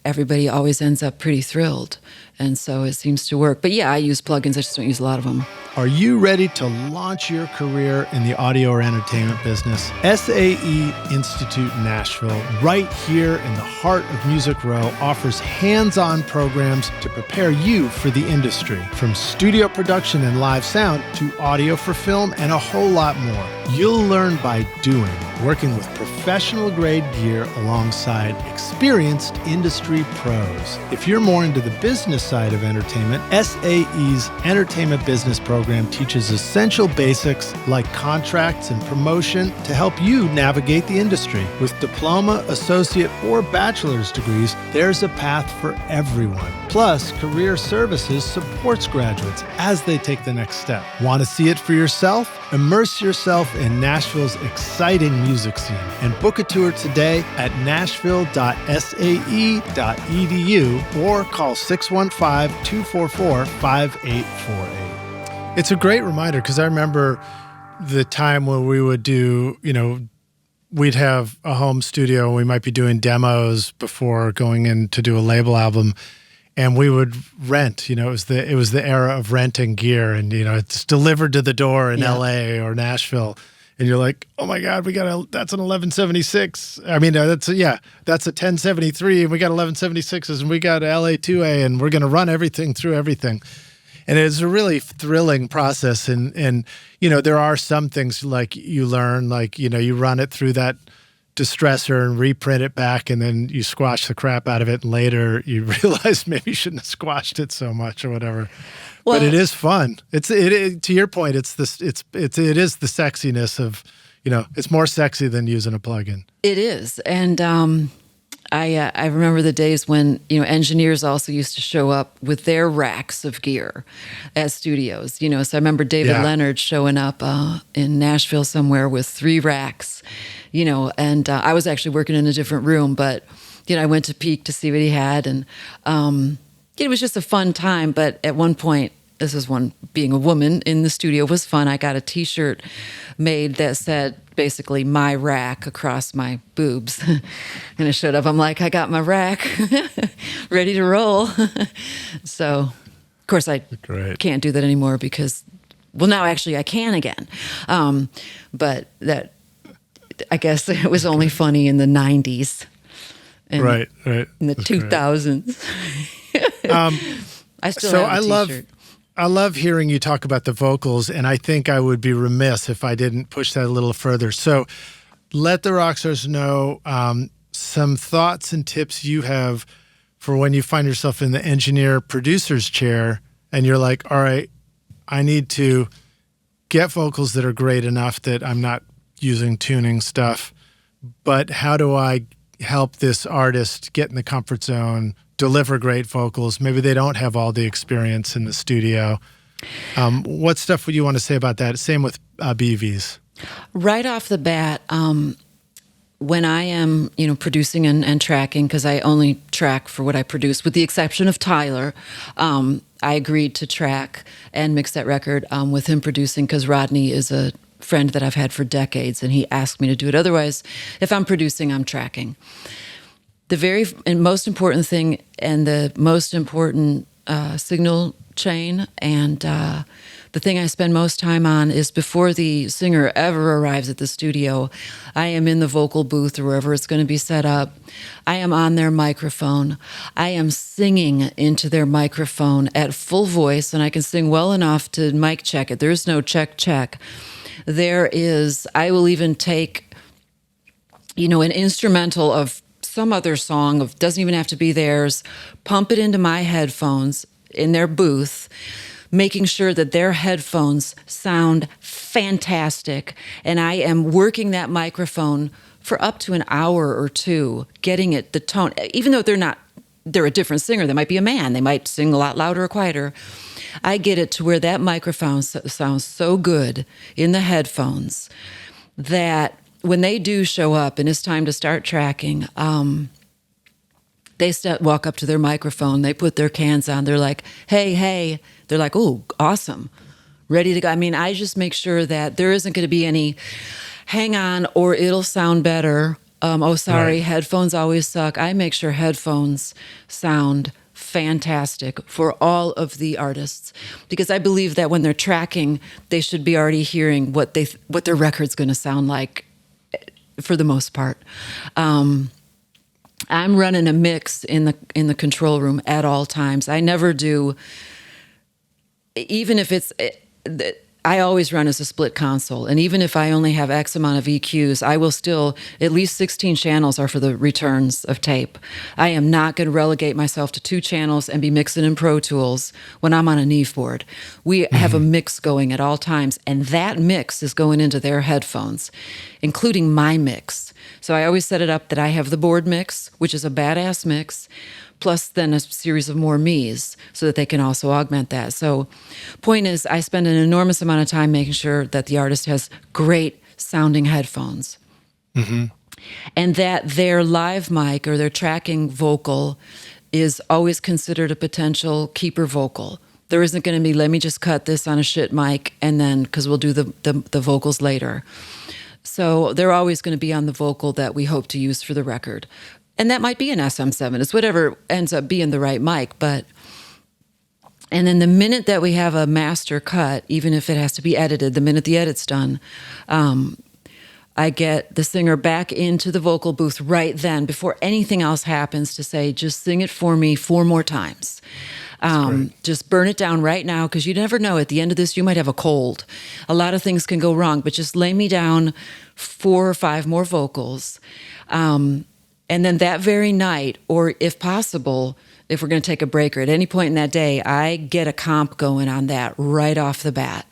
[SPEAKER 2] everybody always ends up pretty thrilled. And so it seems to work. But yeah, I use plugins. I just don't use a lot of them.
[SPEAKER 1] Are you ready to launch your career in the audio or entertainment business? SAE Institute Nashville, right here in the heart of Music Row, offers hands-on programs to prepare you for the industry, from studio production and live sound to audio for film and a whole lot more. You'll learn by doing, working with professional-grade gear alongside experienced industry pros. If you're more into the business side of entertainment, SAE's Entertainment Business Program teaches essential basics like contracts and promotion to help you navigate the industry. With diploma, associate, or bachelor's degrees, there's a path for everyone. Plus, Career Services supports graduates as they take the next step. Want to see it for yourself? Immerse yourself in Nashville's exciting music scene and book a tour today at nashville.sae.edu or call 615-244-5848. It's a great reminder, because I remember the time when we would do, we'd have a home studio and we might be doing demos before going in to do a label album, and we would rent. It was the era of renting gear, and it's delivered to the door in LA or Nashville, and you're like, oh my God, that's an 1176. I mean, that's a 1073, and we got 1176s, and we got LA2A, and we're going to run everything through everything. And it's a really thrilling process. And there are some things like you learn, like, you run it through that distressor and reprint it back, and then you squash the crap out of it. And later you realize maybe you shouldn't have squashed it so much or whatever. Well, but it is fun. To your point, it is the sexiness of, it's more sexy than using a plugin.
[SPEAKER 2] It is. And I remember the days when, engineers also used to show up with their racks of gear at studios, So I remember David Leonard showing up in Nashville somewhere with 3 racks, and I was actually working in a different room, but, I went to peek to see what he had, and it was just a fun time. But at one point, this is one, being a woman in the studio was fun. I got a T-shirt made that said basically "my rack" across my boobs, and it showed up. I'm like, I got my rack, ready to roll. So, of course, I can't do that anymore because, well, now actually I can again. But that, I guess, it was only funny in the '90s, and
[SPEAKER 1] right,
[SPEAKER 2] in the 2000s. I still have a T-shirt.
[SPEAKER 1] I love hearing you talk about the vocals, and I think I would be remiss if I didn't push that a little further. So let the rock stars know some thoughts and tips you have for when you find yourself in the engineer producer's chair and you're like, all right, I need to get vocals that are great enough that I'm not using tuning stuff, but how do I help this artist get in the comfort zone, deliver great vocals? Maybe they don't have all the experience in the studio. What stuff would you want to say about that? Same with BVs.
[SPEAKER 2] Right off the bat, when I am, producing and tracking, because I only track for what I produce, with the exception of Tyler, I agreed to track and mix that record with him producing, because Rodney is a friend that I've had for decades, and he asked me to do it. Otherwise, if I'm producing, I'm tracking. The very most important thing, and the most important signal chain, and the thing I spend most time on, is before the singer ever arrives at the studio, I am in the vocal booth or wherever it's going to be set up. I am on their microphone. I am singing into their microphone at full voice, and I can sing well enough to mic check it. There's no check. I will even take, an instrumental of some other song, doesn't even have to be theirs, pump it into my headphones in their booth, making sure that their headphones sound fantastic. And I am working that microphone for up to an hour or two, getting it, the tone, even though they're a different singer. They might be a man. They might sing a lot louder or quieter. I get it to where that microphone sounds so good in the headphones that when they do show up and it's time to start tracking, they walk up to their microphone, they put their cans on, they're like, hey. They're like, oh, awesome, ready to go. I mean, I just make sure that there isn't going to be any hang on or it'll sound better. Oh, sorry, headphones always suck. I make sure headphones sound fantastic for all of the artists, because I believe that when they're tracking, they should be already hearing what their record's going to sound like for the most part. I'm running a mix in the control room at all times. I never do, even if I always run as a split console. And even if I only have X amount of EQs, I will still, at least 16 channels are for the returns of tape. I am not going to relegate myself to 2 channels and be mixing in Pro Tools when I'm on a Neve board. We have a mix going at all times, and that mix is going into their headphones, including my mix. So I always set it up that I have the board mix, which is a badass mix, plus then a series of more me's so that they can also augment that. So point is, I spend an enormous amount of time making sure that the artist has great sounding headphones. Mm-hmm. And that their live mic or their tracking vocal is always considered a potential keeper vocal. There isn't going to be, let me just cut this on a shit mic and then, because we'll do the vocals later. So they're always going to be on the vocal that we hope to use for the record. And that might be an SM7. It's whatever ends up being the right mic. And then the minute that we have a master cut, even if it has to be edited, the minute the edit's done, I get the singer back into the vocal booth right then, before anything else happens, to say, just sing it for me 4 more times. Just burn it down right now, because you never know. At the end of this, you might have a cold. A lot of things can go wrong, but just lay me down 4 or 5 more vocals. And then that very night, or if possible, if we're going to take a break or at any point in that day, I get a comp going on that right off the bat.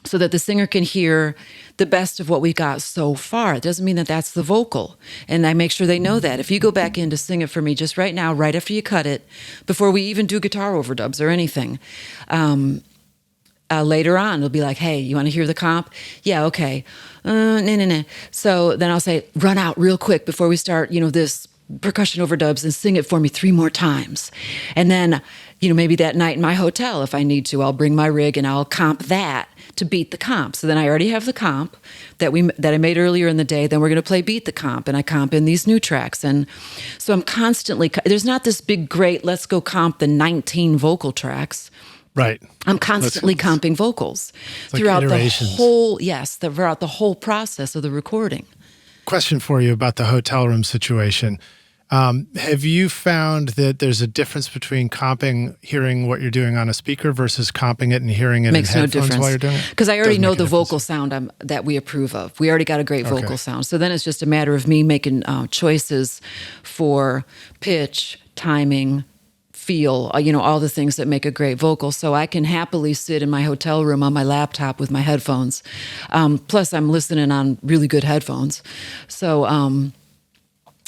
[SPEAKER 2] so that the singer can hear the best of what we got so far. It doesn't mean that that's the vocal. And I make sure they know that. If you go back in to sing it for me just right now, right after you cut it, before we even do guitar overdubs or anything, later on, it'll be like, hey, you want to hear the comp? Yeah, okay. No. So then I'll say, run out real quick before we start, this percussion overdubs and sing it for me 3 more times. And then, maybe that night in my hotel, if I need to, I'll bring my rig and I'll comp that to beat the comp. So then I already have the comp that I made earlier in the day. Then we're going to play beat the comp, and I comp in these new tracks. And so I'm constantly, there's not this big, great, let's go comp the 19 vocal tracks.
[SPEAKER 1] Right.
[SPEAKER 2] I'm constantly comping vocals throughout throughout the whole process of the recording.
[SPEAKER 1] Question for you about the hotel room situation. Have you found that there's a difference between comping, hearing what you're doing on a speaker versus comping it and hearing it
[SPEAKER 2] Makes
[SPEAKER 1] in
[SPEAKER 2] no
[SPEAKER 1] headphones
[SPEAKER 2] difference.
[SPEAKER 1] while you're doing it?
[SPEAKER 2] Because I already
[SPEAKER 1] Doesn't
[SPEAKER 2] know
[SPEAKER 1] make a
[SPEAKER 2] the
[SPEAKER 1] difference.
[SPEAKER 2] vocal sound that we approve of. We already got a great vocal sound. So then it's just a matter of me making choices for pitch, timing, feel, all the things that make a great vocal. So I can happily sit in my hotel room on my laptop with my headphones. Plus, I'm listening on really good headphones. So,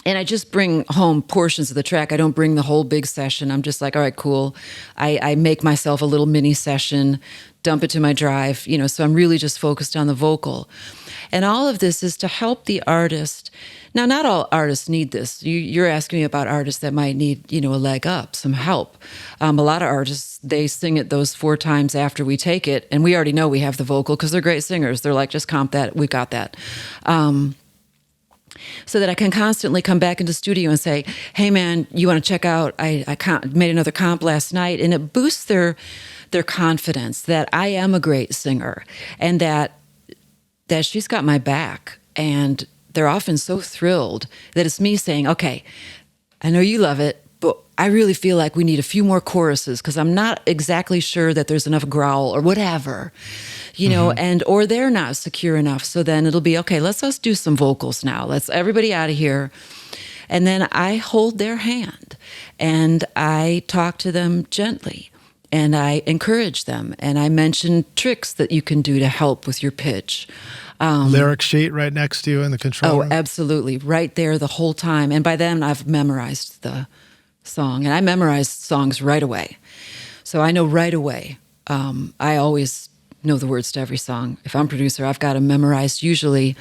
[SPEAKER 2] and I just bring home portions of the track. I don't bring the whole big session. I'm just like, all right, cool. I make myself a little mini session, dump it to my drive, so I'm really just focused on the vocal. And all of this is to help the artist. Now, not all artists need this. You're asking me about artists that might need, a leg up, some help. A lot of artists, they sing it those 4 times after we take it, and we already know we have the vocal because they're great singers. They're like, just comp that, we got that. So that I can constantly come back into the studio and say, hey man, you want to check out, I made another comp last night, and it boosts their confidence that I am a great singer and that she's got my back. And they're often so thrilled that it's me saying, okay, I know you love it, but I really feel like we need a few more choruses because I'm not exactly sure that there's enough growl or whatever, or they're not secure enough. So then it'll be, okay, let's do some vocals now. Let's everybody out of here. And then I hold their hand and I talk to them gently and I encourage them and I mention tricks that you can do to help with your pitch.
[SPEAKER 1] Lyric sheet right next to you in the control room?
[SPEAKER 2] Oh, absolutely. Right there the whole time. And by then I've memorized the song. And I memorize songs right away. So I know right away. I always know the words to every song. If I'm producer, I've got them memorized. Usually,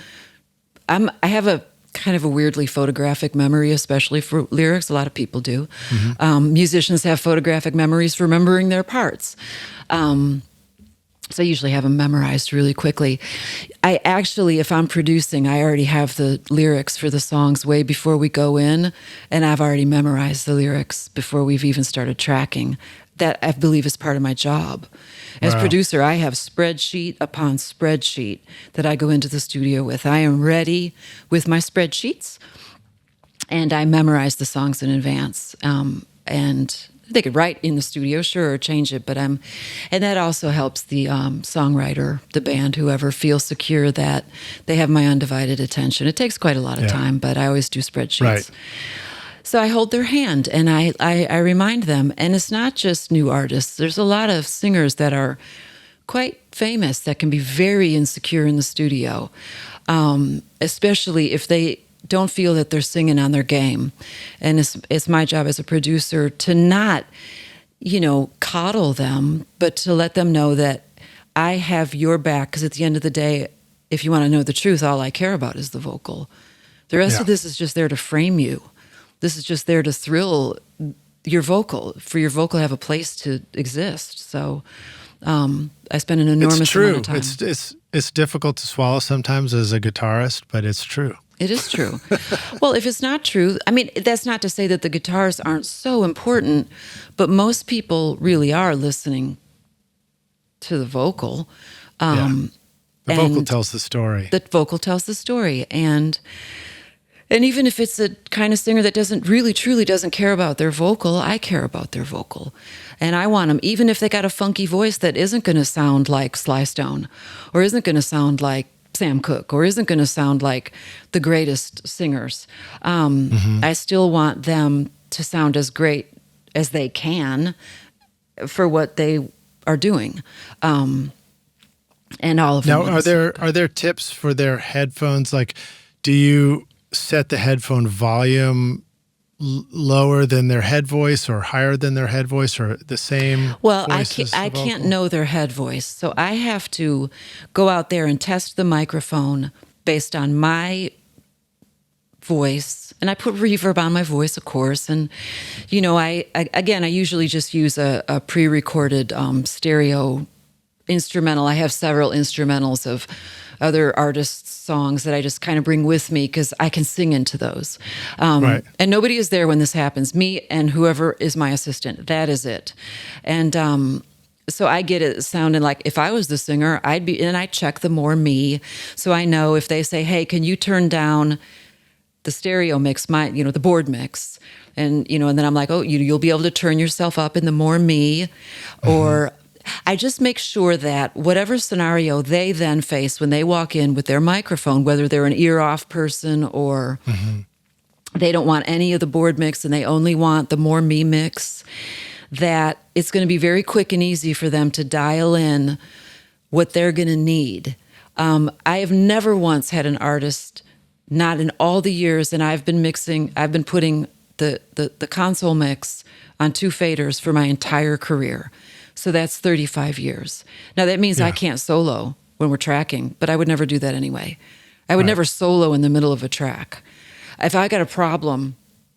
[SPEAKER 2] I have a kind of a weirdly photographic memory, especially for lyrics. A lot of people do. Mm-hmm. Musicians have photographic memories for remembering their parts. So I usually have them memorized really quickly. I actually, if I'm producing, I already have the lyrics for the songs way before we go in, and I've already memorized the lyrics before we've even started tracking. That I believe is part of my job. As producer, I have spreadsheet upon spreadsheet that I go into the studio with. I am ready with my spreadsheets, and I memorize the songs in advance. And they could write in the studio, sure, or change it, and that also helps the songwriter, the band, whoever, feel secure that they have my undivided attention. It takes quite a lot of time, but I always do spreadsheets.
[SPEAKER 1] Right.
[SPEAKER 2] So I hold their hand and I remind them, and it's not just new artists. There's a lot of singers that are quite famous that can be very insecure in the studio, especially if they don't feel that they're singing on their game. And it's my job as a producer to not, coddle them, but to let them know that I have your back. Because at the end of the day, if you want to know the truth, all I care about is the vocal. The rest of this is just there to frame you. This is just there to thrill your vocal, for your vocal to have a place to exist. So I spend an enormous amount of time.
[SPEAKER 1] It's true. It's difficult to swallow sometimes as a guitarist, but it's true.
[SPEAKER 2] It is true. Well, if it's not true, that's not to say that the guitars aren't so important, but most people really are listening to the vocal.
[SPEAKER 1] The vocal tells the story.
[SPEAKER 2] The vocal tells the story. And even if it's a kind of singer that truly doesn't care about their vocal, I care about their vocal. And I want them, even if they got a funky voice that isn't going to sound like Sly Stone, or isn't going to sound like Sam Cooke, or isn't going to sound like the greatest singers. I still want them to sound as great as they can for what they are doing. and all of them.
[SPEAKER 1] Now, are there tips for their headphones? Like, do you set the headphone volume lower than their head voice or higher than their head voice or the same?
[SPEAKER 2] Well,
[SPEAKER 1] voice as the
[SPEAKER 2] I can't
[SPEAKER 1] vocal?
[SPEAKER 2] know their head voice, so I have to go out there and test the microphone based on my voice, and I put reverb on my voice, of course. And I usually just use a pre-recorded stereo instrumental. I have several instrumentals of other artists' songs that I just kind of bring with me because I can sing into those.
[SPEAKER 1] Right.
[SPEAKER 2] And nobody is there when this happens. Me and whoever is my assistant. That is it. And so I get it sounding like if I was the singer, I check the more me. So I know if they say, hey, can you turn down the stereo mix, the board mix, and then I'm like, oh, you'll be able to turn yourself up in the more me, or I just make sure that whatever scenario they then face when they walk in with their microphone, whether they're an ear off person or they don't want any of the board mix and they only want the more me mix, that it's going to be very quick and easy for them to dial in what they're going to need. I have never once had an artist, not in all the years, and I've been putting the console mix on 2 faders for my entire career. So that's 35 years. Now that means I can't solo when we're tracking, but I would never do that anyway. I would never solo in the middle of a track. If I got a problem,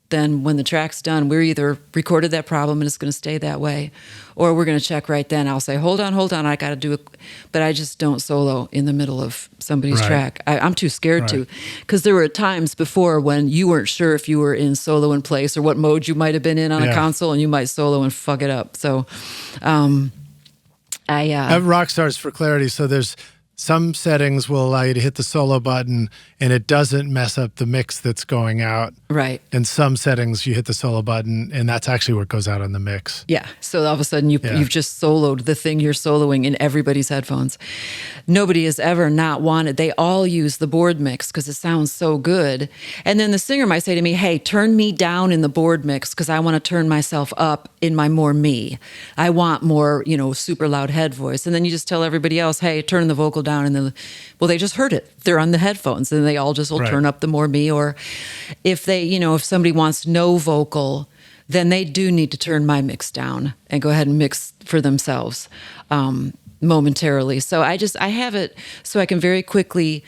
[SPEAKER 2] then when the track's done, we're either recorded that problem and it's going to stay that way, or we're going to check right then. I'll say, hold on, I got to do it. But I just don't solo in the middle of somebody's track. I'm too scared to, because there were times before when you weren't sure if you were in solo in place or what mode you might have been in on a console, and you might solo and fuck it up. So I
[SPEAKER 1] have rock stars for clarity. So there's some settings will allow you to hit the solo button and it doesn't mess up the mix that's going out.
[SPEAKER 2] Right.
[SPEAKER 1] And some settings you hit the solo button and that's actually what goes out on the mix.
[SPEAKER 2] Yeah. So all of a sudden you've just soloed the thing you're soloing in everybody's headphones. Nobody has ever not wanted, they all use the board mix because it sounds so good. And then the singer might say to me, hey, turn me down in the board mix because I want to turn myself up in my more me. I want more, super loud head voice. And then you just tell everybody else, hey, turn the vocal down. And they just heard it. They're on the headphones and they all just will turn up the more me. Or if they, if somebody wants no vocal, then they do need to turn my mix down and go ahead and mix for themselves momentarily. So I have it so I can very quickly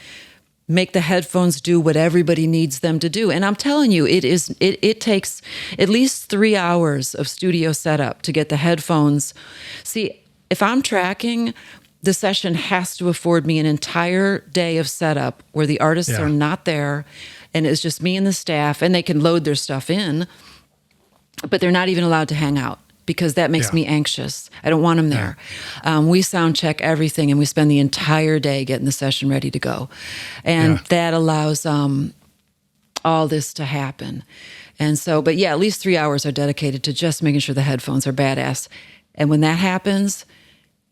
[SPEAKER 2] make the headphones do what everybody needs them to do. And I'm telling you, it takes at least 3 hours of studio setup to get the headphones. See, if I'm tracking, the session has to afford me an entire day of setup where the artists are not there and it's just me and the staff, and they can load their stuff in, but they're not even allowed to hang out because that makes me anxious. I don't want them there. We sound check everything and we spend the entire day getting the session ready to go. And that allows all this to happen. And so, but at least 3 hours are dedicated to just making sure the headphones are badass. And when that happens,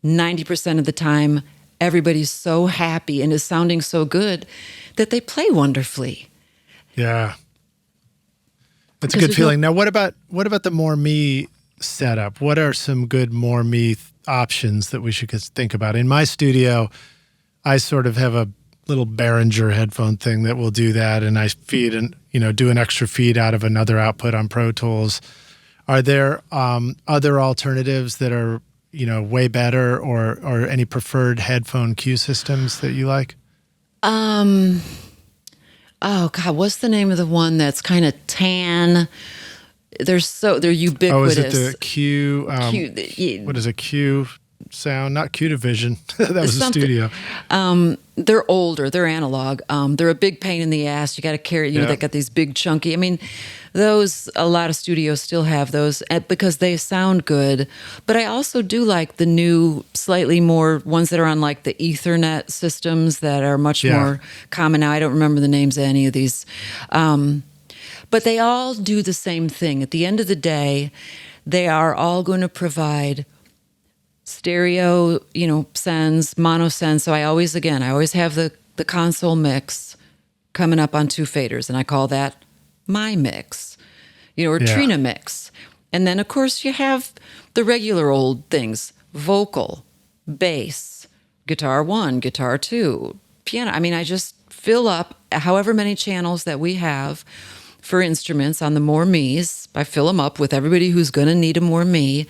[SPEAKER 2] 90% of the time, everybody's so happy and is sounding so good that they play wonderfully.
[SPEAKER 1] Yeah. It's a good feeling. Now, what about the more me setup? What are some good more me options that we should think about? In my studio, I sort of have a little Behringer headphone thing that will do that, and I feed and do an extra feed out of another output on Pro Tools. Are there other alternatives that are way better, or any preferred headphone cue systems that you like?
[SPEAKER 2] Oh God, what's the name of the one that's kind of tan? They're ubiquitous.
[SPEAKER 1] Oh, is it the Q? What is a Q sound? Not Q Division. That was a studio.
[SPEAKER 2] They're older. They're analog. They're a big pain in the ass. You got to carry. They got these big chunky. I mean, those, a lot of studios still have those because they sound good. But I also do like the new, slightly more ones that are on like the Ethernet systems that are much more common now. I don't remember the names of any of these. But they all do the same thing. At the end of the day, they are all going to provide stereo, sends, mono sends. So I always have the console mix coming up on 2 faders, and I call that my mix, or Trina mix. And then, of course, you have the regular old things, vocal, bass, guitar 1, guitar 2, piano. I mean, I just fill up however many channels that we have for instruments on the more me's. I fill them up with everybody who's going to need a more me.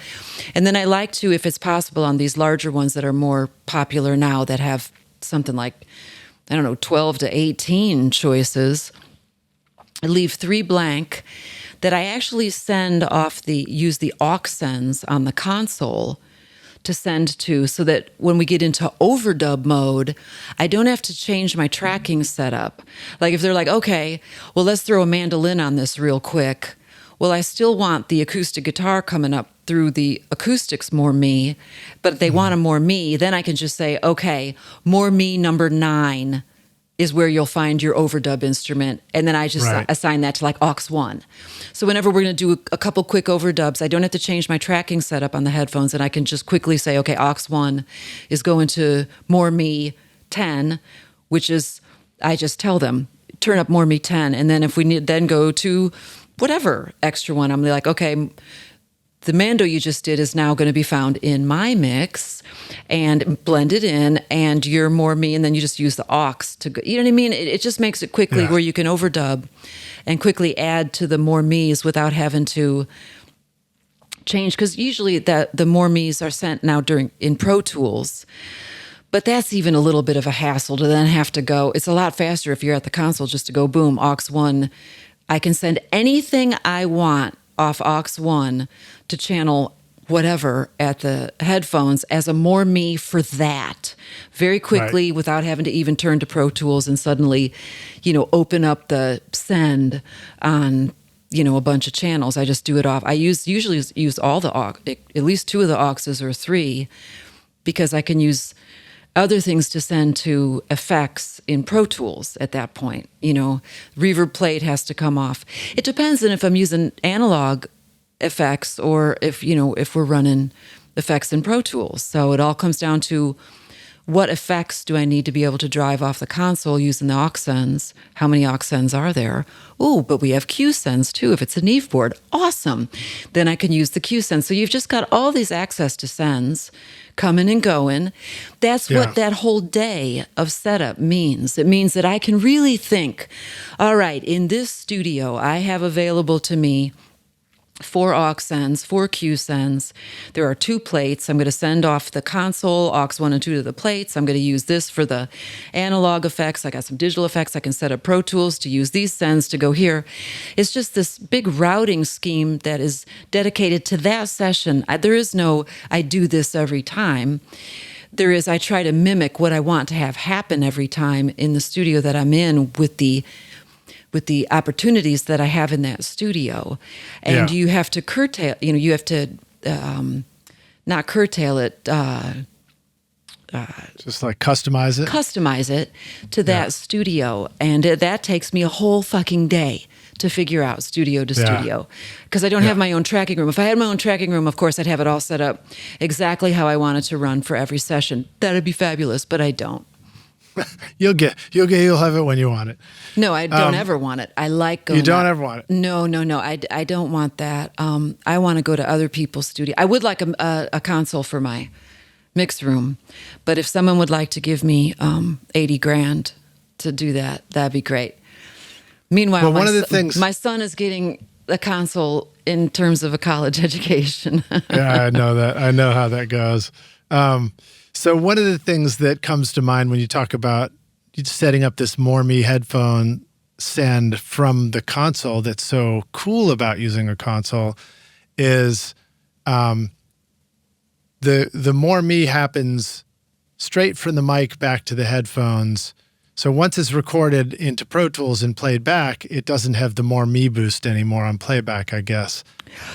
[SPEAKER 2] And then I like to, if it's possible, on these larger ones that are more popular now that have something like, I don't know, 12 to 18 choices, I leave 3 blank that I actually use the aux sends on the console to send to, so that when we get into overdub mode, I don't have to change my tracking setup. Like if they're like, okay, well, let's throw a mandolin on this real quick. Well, I still want the acoustic guitar coming up through the acoustics more me, but if they want a more me, then I can just say, okay, more me number 9 is where you'll find your overdub instrument. And then I just assign that to like aux 1. So whenever we're going to do a couple quick overdubs, I don't have to change my tracking setup on the headphones, and I can just quickly say, okay, aux 1 is going to more me 10, which is, I just tell them, turn up more me 10. And then if we need, then go to whatever extra one, I'm like, okay, the mando you just did is now going to be found in my mix and blended in, and you're more me, and then you just use the aux to go. You know what I mean? It just makes it quickly where you can overdub and quickly add to the more me's without having to change. Because usually the more me's are sent now in Pro Tools, but that's even a little bit of a hassle to then have to go. It's a lot faster if you're at the console just to go boom, aux 1. I can send anything I want off aux 1 to channel whatever at the headphones as a more me for that very quickly without having to even turn to Pro Tools and suddenly, open up the send on, a bunch of channels. I just do it off. I usually use all the aux, at least 2 of the auxes or 3, because I can use other things to send to effects in Pro Tools at that point. Reverb plate has to come off. It depends on if I'm using analog effects or if we're running effects in Pro Tools. So it all comes down to what effects do I need to be able to drive off the console using the aux sends? How many aux sends are there? Oh, but we have Q sends too. If it's a Neve board, awesome. Then I can use the Q sends. So you've just got all these access to sends coming and going. That's what that whole day of setup means. It means that I can really think, all right, in this studio, I have available to me 4 aux sends, 4 Q sends. There are 2 plates. I'm going to send off the console, aux 1 and 2 to the plates. I'm going to use this for the analog effects. I got some digital effects. I can set up Pro Tools to use these sends to go here. It's just this big routing scheme that is dedicated to that session. There is no, I do this every time. There is, I try to mimic what I want to have happen every time in the studio that I'm in with the opportunities that I have in that studio. And you have to curtail, you have to not curtail it.
[SPEAKER 1] Just like customize it?
[SPEAKER 2] Customize it to that studio. And that takes me a whole fucking day to figure out studio to studio. Because I don't have my own tracking room. If I had my own tracking room, of course, I'd have it all set up exactly how I want it to run for every session. That'd be fabulous, but I don't.
[SPEAKER 1] You'll have it when you want it.
[SPEAKER 2] No, I don't ever want it. I like going.
[SPEAKER 1] You don't ever want it.
[SPEAKER 2] No. I don't want that. I want to go to other people's studio. I would like a console for my mix room, but if someone would like to give me $80,000 to do that, that'd be great. Meanwhile,
[SPEAKER 1] one of the things
[SPEAKER 2] my son is getting a console in terms of a college education.
[SPEAKER 1] Yeah, I know that. I know how that goes. So one of the things that comes to mind when you talk about setting up this More Me headphone send from the console that's so cool about using a console is the More Me happens straight from the mic back to the headphones. So once it's recorded into Pro Tools and played back, it doesn't have the More Me boost anymore on playback, I guess.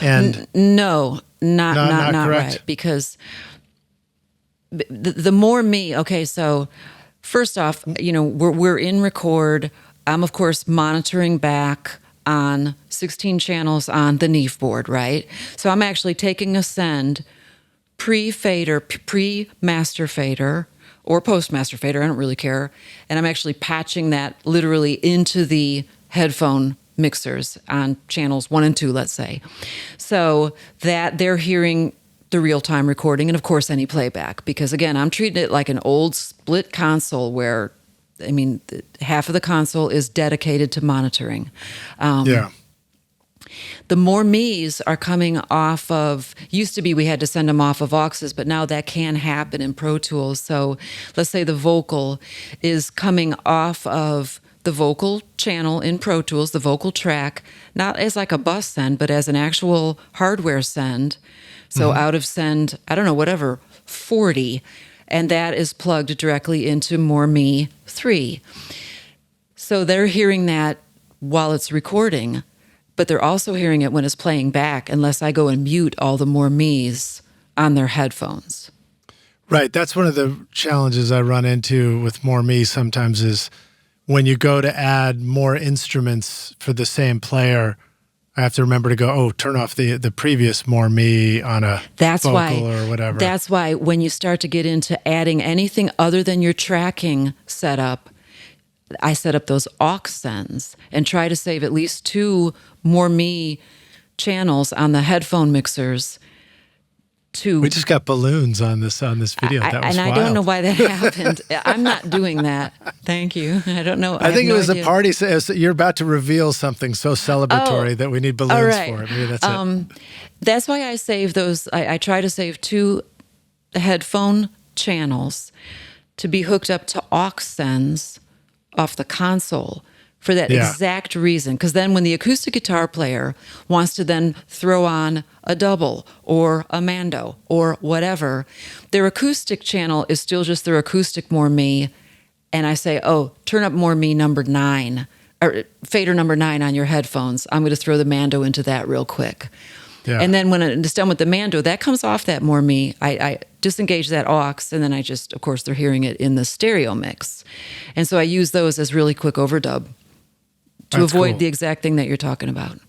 [SPEAKER 1] And
[SPEAKER 2] no, not
[SPEAKER 1] correct.
[SPEAKER 2] Right, because the More Me. Okay, so first off, we're in record. I'm of course monitoring back on 16 channels on the Neve board, right? So I'm actually taking a send pre-fader, pre-master fader, or post-master fader, I don't really care. And I'm actually patching that literally into the headphone mixers on channels 1 and 2, let's say. So that they're hearing the real-time recording, and of course any playback, because again, I'm treating it like an old split console where, I mean, half of the console is dedicated to monitoring.
[SPEAKER 1] Yeah.
[SPEAKER 2] The more me's are coming off of, used to be we had to send them off of auxes, but now that can happen in Pro Tools. So let's say the vocal is coming off of the vocal channel in Pro Tools, the vocal track, not as like a bus send, but as an actual hardware send. So out of send, I don't know, whatever, 40, and that is plugged directly into More Me 3. So they're hearing that while it's recording, but they're also hearing it when it's playing back, unless I go and mute all the More Me's on their headphones.
[SPEAKER 1] Right. That's one of the challenges I run into with More Me sometimes is when you go to add more instruments for the same player, I have to remember to go, turn off the previous More Me on a vocal or whatever.
[SPEAKER 2] That's why when you start to get into adding anything other than your tracking setup, I set up those aux sends and try to save at least 2 More Me channels on the headphone mixers.
[SPEAKER 1] We just got balloons on this video. That was wild.
[SPEAKER 2] I don't know why that happened. I'm not doing that. Thank you. I don't know.
[SPEAKER 1] I think it was a party. You're about to reveal something so celebratory that we need balloons for it. Maybe that's it.
[SPEAKER 2] That's why I save those. I try to save 2 headphone channels to be hooked up to aux sends off the console for that exact reason. Because then when the acoustic guitar player wants to then throw on a double or a mando or whatever, their acoustic channel is still just their acoustic More Me. And I say, turn up More Me number 9, or fader number 9 on your headphones. I'm going to throw the mando into that real quick. Yeah. And then when it's done with the mando, that comes off that More Me. I disengage that aux, and then I just, of course, they're hearing it in the stereo mix. And so I use those as really quick overdub to avoid the exact thing that you're talking about.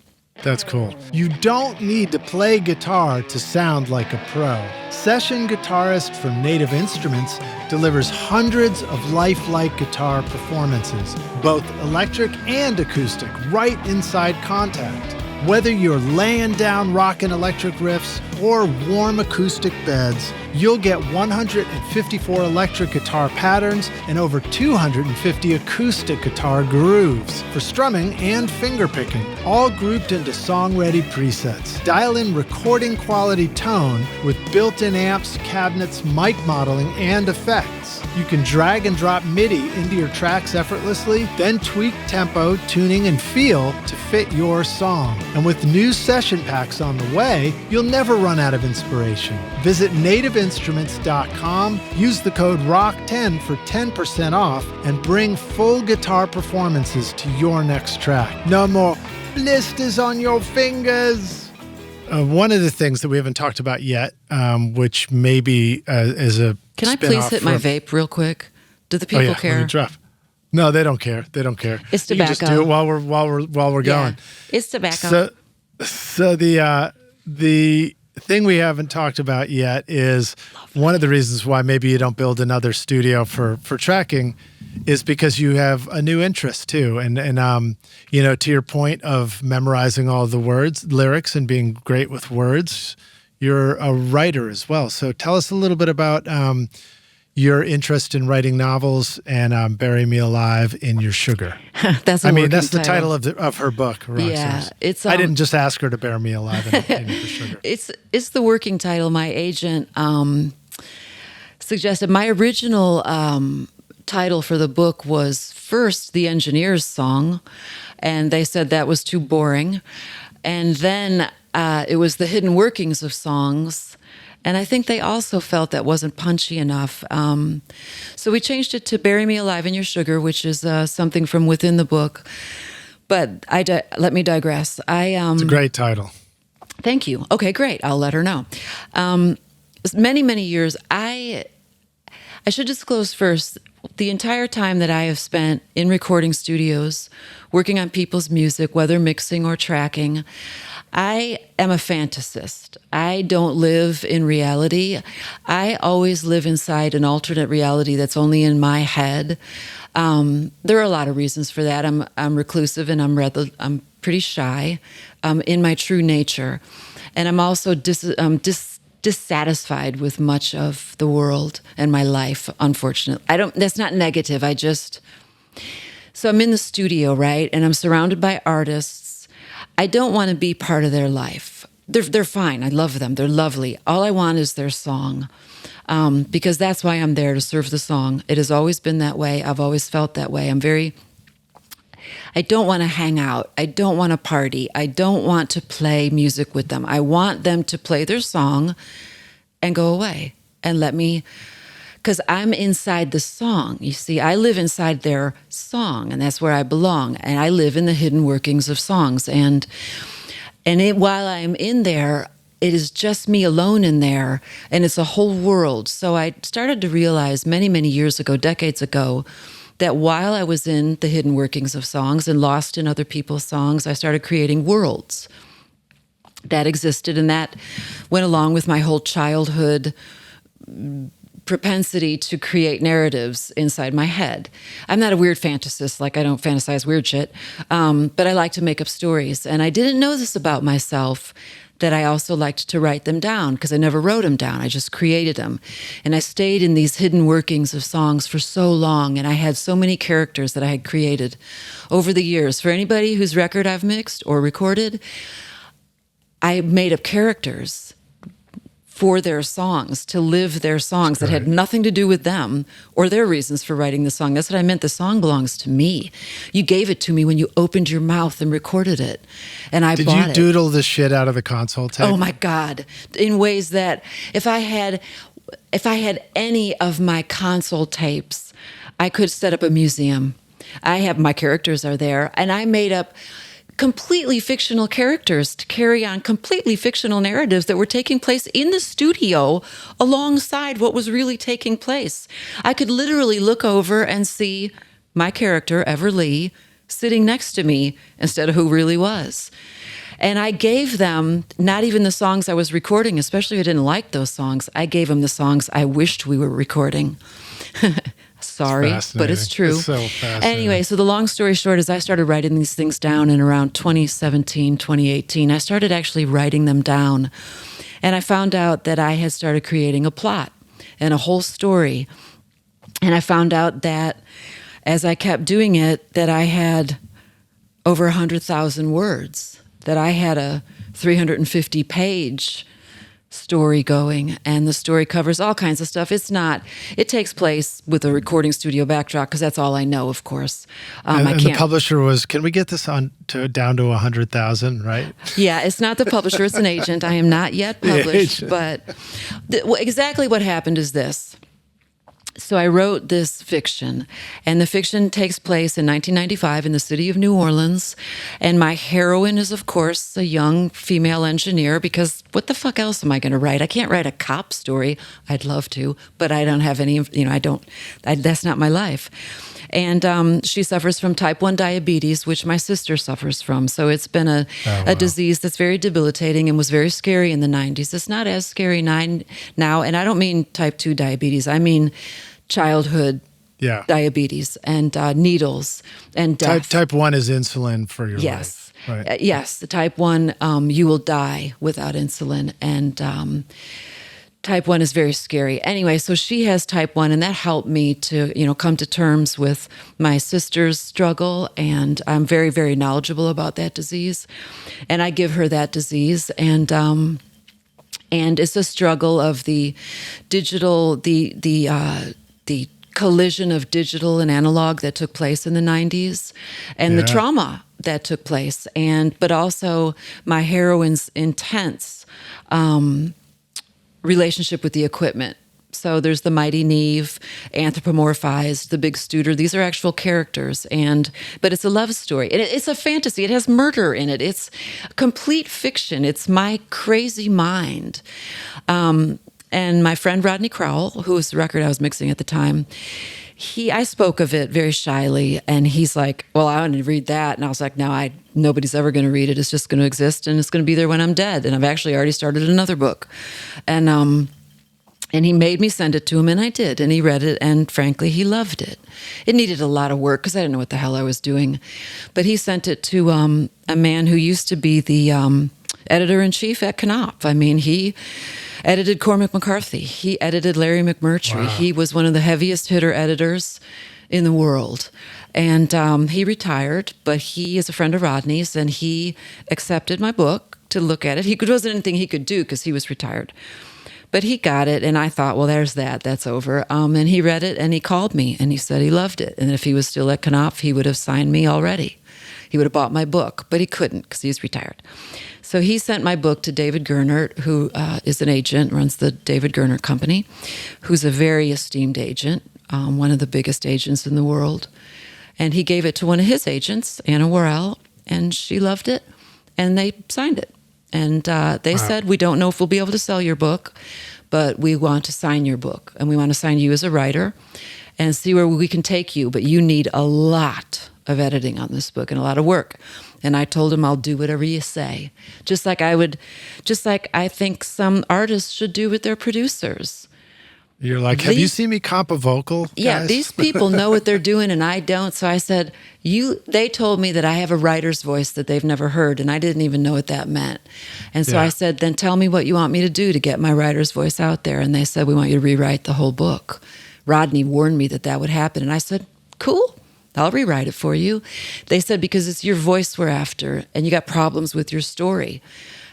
[SPEAKER 1] That's cool. You don't need to play guitar to sound like a pro. Session guitarist from Native Instruments delivers hundreds of lifelike guitar performances, both electric and acoustic, right inside Contact. Whether you're laying down rockin' electric riffs or warm acoustic beds, you'll get 154 electric guitar patterns and over 250 acoustic guitar grooves for strumming and fingerpicking, all grouped into song-ready presets. Dial in recording quality tone with built-in amps, cabinets, mic modeling, and effects. You can drag and drop MIDI into your tracks effortlessly, then tweak tempo, tuning, and feel to fit your song. And with new session packs on the way, you'll never run out of inspiration. Visit nativeinstruments.com, use the code ROCK10 for 10% off, and bring full guitar performances to your next track. No more blisters on your fingers. One of the things that we haven't talked about yet, which maybe is a
[SPEAKER 2] Can I please hit my vape real quick? Do the people care?
[SPEAKER 1] Let me drop. No, they don't care. They don't care.
[SPEAKER 2] It's tobacco.
[SPEAKER 1] You just do it while we're going.
[SPEAKER 2] It's tobacco.
[SPEAKER 1] So the thing we haven't talked about yet is one of the reasons why maybe you don't build another studio for tracking is because you have a new interest too. And to your point of memorizing all the lyrics and being great with words, you're a writer as well. So tell us a little bit about your interest in writing novels and Bury Me Alive in Your Sugar.
[SPEAKER 2] That's
[SPEAKER 1] the title of her book.
[SPEAKER 2] Yeah, it's.
[SPEAKER 1] I didn't just ask her to bury me alive in Your Sugar.
[SPEAKER 2] It's the working title. My agent suggested. My original title for the book was first The Engineer's Song, and they said that was too boring. And then it was The Hidden Workings of Songs, and I think they also felt that wasn't punchy enough. So we changed it to Bury Me Alive in Your Sugar, which is something from within the book. But let me digress.
[SPEAKER 1] It's a great title.
[SPEAKER 2] Thank you. Okay, great. I'll let her know. Many, many years, I should disclose first, the entire time that I have spent in recording studios, working on people's music, whether mixing or tracking, I am a fantasist. I don't live in reality. I always live inside an alternate reality that's only in my head. There are a lot of reasons for that. I'm reclusive and I'm pretty shy in my true nature. And I'm also dissatisfied with much of the world and my life, unfortunately. That's not negative. So I'm in the studio, right? And I'm surrounded by artists. I don't want to be part of their life. They're fine. I love them. They're lovely. All I want is their song. Because that's why I'm there, to serve the song. It has always been that way. I've always felt that way. I don't want to hang out. I don't want to party. I don't want to play music with them. I want them to play their song and go away and let me, because I'm inside the song. You see, I live inside their song, and that's where I belong. And I live in the hidden workings of songs. While I'm in there, it is just me alone in there, and it's a whole world. So I started to realize many, many years ago, decades ago, that while I was in the hidden workings of songs and lost in other people's songs, I started creating worlds that existed, and that went along with my whole childhood propensity to create narratives inside my head. I'm not a weird fantasist, like I don't fantasize weird shit, but I like to make up stories. And I didn't know this about myself, that I also liked to write them down, because I never wrote them down. I just created them. And I stayed in these hidden workings of songs for so long, and I had so many characters that I had created over the years. For anybody whose record I've mixed or recorded, I made up characters for their songs, to live their songs that had nothing to do with them or their reasons for writing the song. That's what I meant. The song belongs to me. You gave it to me when you opened your mouth and recorded it, and I bought it.
[SPEAKER 1] Did you doodle the shit out of the console tape?
[SPEAKER 2] Oh my God. In ways that if I had any of my console tapes, I could set up a museum. My characters are there, and I made up completely fictional characters to carry on completely fictional narratives that were taking place in the studio alongside what was really taking place. I could literally look over and see my character, Everlee, sitting next to me instead of who really was. And I gave them not even the songs I was recording, especially if I didn't like those songs. I gave them the songs I wished we were recording. Sorry, but it's true.
[SPEAKER 1] It's so fascinating.
[SPEAKER 2] Anyway, so the long story short is I started writing these things down in around 2017, 2018. I started actually writing them down. And I found out that I had started creating a plot and a whole story. And I found out that as I kept doing it, that I had over 100,000 words, that I had a 350-page story going, and the story covers all kinds of stuff. It takes place with a recording studio backdrop, because that's all I know, of course.
[SPEAKER 1] And the publisher was, can we get this down to 100,000, right?
[SPEAKER 2] Yeah, it's not the publisher, it's an agent. I am not yet published, but exactly what happened is this. So I wrote this fiction, and the fiction takes place in 1995 in the city of New Orleans, and my heroine is, of course, a young female engineer, because what the fuck else am I going to write? I can't write a cop story. I'd love to, but I don't have any, that's not my life. And she suffers from type 1 diabetes, which my sister suffers from. So it's been a disease that's very debilitating and was very scary in the 90s. It's not as scary now, and I don't mean type 2 diabetes. I mean childhood diabetes and needles and death.
[SPEAKER 1] Type 1 is insulin for your life. Right.
[SPEAKER 2] Yes, the type 1, you will die without insulin, and type 1 is very scary. Anyway, so she has type 1, and that helped me to, come to terms with my sister's struggle, and I'm very, very knowledgeable about that disease, and I give her that disease, and it's a struggle of the digital, the collision of digital and analog that took place in the 90s, and the trauma that took place, but also my heroine's intense relationship with the equipment. So there's the Mighty Neve, anthropomorphized, the Big Studer. These are actual characters, but it's a love story. And it's a fantasy. It has murder in it. It's complete fiction. It's my crazy mind. And my friend Rodney Crowell, who was the record I was mixing at the time, I spoke of it very shyly, and he's like, well, I want to read that. And I was like, no, nobody's ever going to read it. It's just going to exist, and it's going to be there when I'm dead. And I've actually already started another book. And he made me send it to him, and I did. And he read it, and frankly, he loved it. It needed a lot of work, because I didn't know what the hell I was doing. But he sent it to a man who used to be the editor-in-chief at Knopf. I mean, he edited Cormac McCarthy. He edited Larry McMurtry.
[SPEAKER 1] Wow.
[SPEAKER 2] He was one of the heaviest hitter editors in the world. And he retired, but he is a friend of Rodney's, and he accepted my book to look at it. There wasn't anything he could do because he was retired. But he got it, and I thought, well, there's that. That's over. And he read it, and he called me, and he said he loved it. And if he was still at Knopf, he would have signed me already. He would have bought my book, but he couldn't because he's retired. So he sent my book to David Gernert, who is an agent, runs the David Gernert Company, who's a very esteemed agent, one of the biggest agents in the world. And he gave it to one of his agents, Anna Worrell, and she loved it, and they signed it. And they said, we don't know if we'll be able to sell your book, but we want to sign your book, and we want to sign you as a writer and see where we can take you. But you need a lot of editing on this book and a lot of work. And I told him, I'll do whatever you say. Just like I think some artists should do with their producers.
[SPEAKER 1] You're like, have you seen me comp a vocal, guys?
[SPEAKER 2] Yeah, these people know what they're doing and I don't. So I said, they told me that I have a writer's voice that they've never heard, and I didn't even know what that meant. And so I said, then tell me what you want me to do to get my writer's voice out there. And they said, we want you to rewrite the whole book. Rodney warned me that would happen. And I said, cool, I'll rewrite it for you. They said, because it's your voice we're after, and you got problems with your story.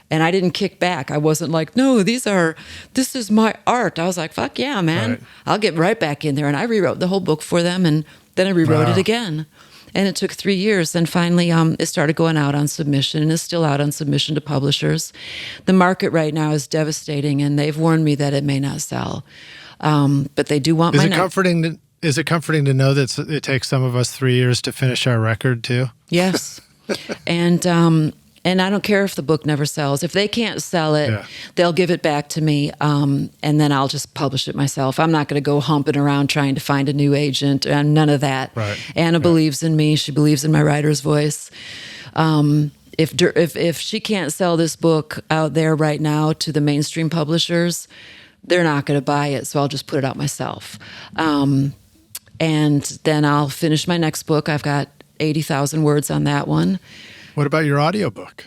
[SPEAKER 2] And I didn't kick back. I wasn't like, no, this is my art. I was like, fuck yeah, man. Right. I'll get right back in there. And I rewrote the whole book for them, and then I rewrote it again. And it took 3 years. And finally, it started going out on submission, and is still out on submission to publishers. The market right now is devastating, and they've warned me that it may not sell. But they do want my
[SPEAKER 1] next. Is it comforting to know that it takes some of us 3 years to finish our record too?
[SPEAKER 2] Yes. And I don't care if the book never sells. If they can't sell it, they'll give it back to me, and then I'll just publish it myself. I'm not going to go humping around trying to find a new agent, and none of that.
[SPEAKER 1] Right.
[SPEAKER 2] Anna believes in me. She believes in my writer's voice. If she can't sell this book out there right now to the mainstream publishers, they're not going to buy it, so I'll just put it out myself. And then I'll finish my next book. I've got 80,000 words on that one.
[SPEAKER 1] What about your audiobook?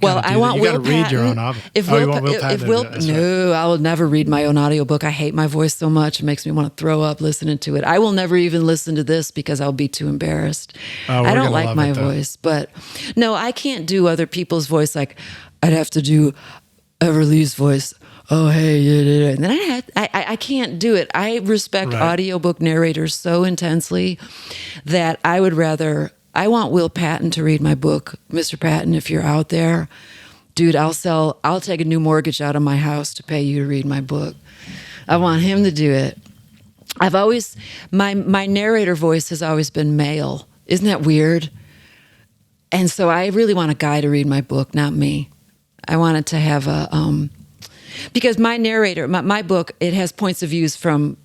[SPEAKER 2] Well, I want Will Patton.
[SPEAKER 1] You got to read your own audiobook.
[SPEAKER 2] No, I will never read my own audiobook. I hate my voice so much. It makes me want to throw up listening to it. I will never even listen to this because I'll be too embarrassed. I don't like my voice. But no, I can't do other people's voice. Like, I'd have to do Everly's voice. Oh, hey, and then I can't do it. I respect audiobook narrators so intensely that I want Will Patton to read my book. Mr. Patton, if you're out there, dude, I'll take a new mortgage out of my house to pay you to read my book. I want him to do it. My narrator voice has always been male. Isn't that weird? And so I really want a guy to read my book, not me. I want it to have because my narrator, my book, it has points of views from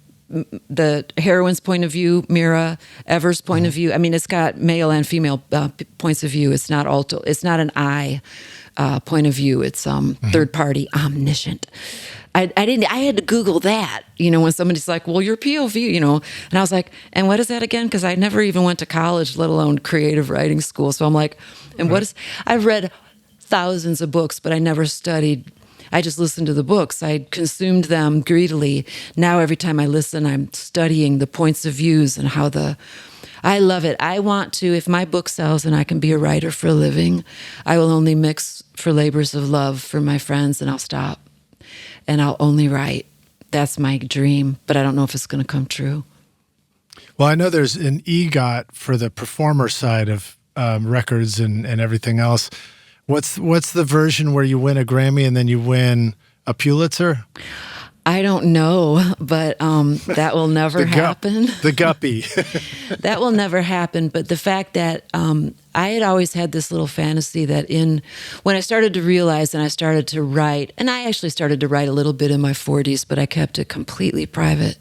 [SPEAKER 2] the heroine's point of view, Mira Evers' point of view. I mean, it's got male and female points of view. It's not it's not an I point of view. It's third party, omniscient. I had to Google that, when somebody's like, well, your POV, and I was like, and what is that again? Because I never even went to college, let alone creative writing school. So I'm like, and I've read thousands of books, but I never studied. I just listened to the books. I consumed them greedily. Now every time I listen, I'm studying the points of views and I love it. I want to, if my book sells and I can be a writer for a living, I will only mix for labors of love for my friends, and I'll stop. And I'll only write. That's my dream, but I don't know if it's going to come true.
[SPEAKER 1] Well, I know there's an EGOT for the performer side of records and everything else. What's the version where you win a Grammy and then you win a Pulitzer?
[SPEAKER 2] I don't know, but that will never happen.
[SPEAKER 1] The guppy.
[SPEAKER 2] That will never happen. But the fact that I had always had this little fantasy that when I started to realize and I started to write, and I actually started to write a little bit in my 40s, but I kept it completely private,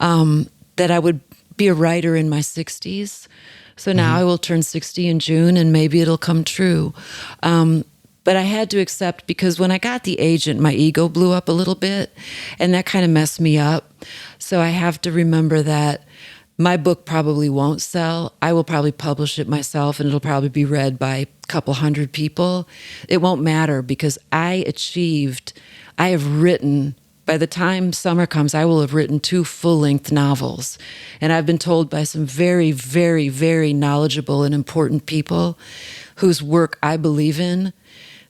[SPEAKER 2] that I would be a writer in my 60s. So now I will turn 60 in June, and maybe it'll come true. But I had to accept, because when I got the agent, my ego blew up a little bit, and that kind of messed me up. So I have to remember that My book probably won't sell. I will probably publish it myself, and it'll probably be read by a couple hundred people. It won't matter because I have written, by the time summer comes, I will have written 2 full-length novels. And I've been told by some very, very, very knowledgeable and important people whose work I believe in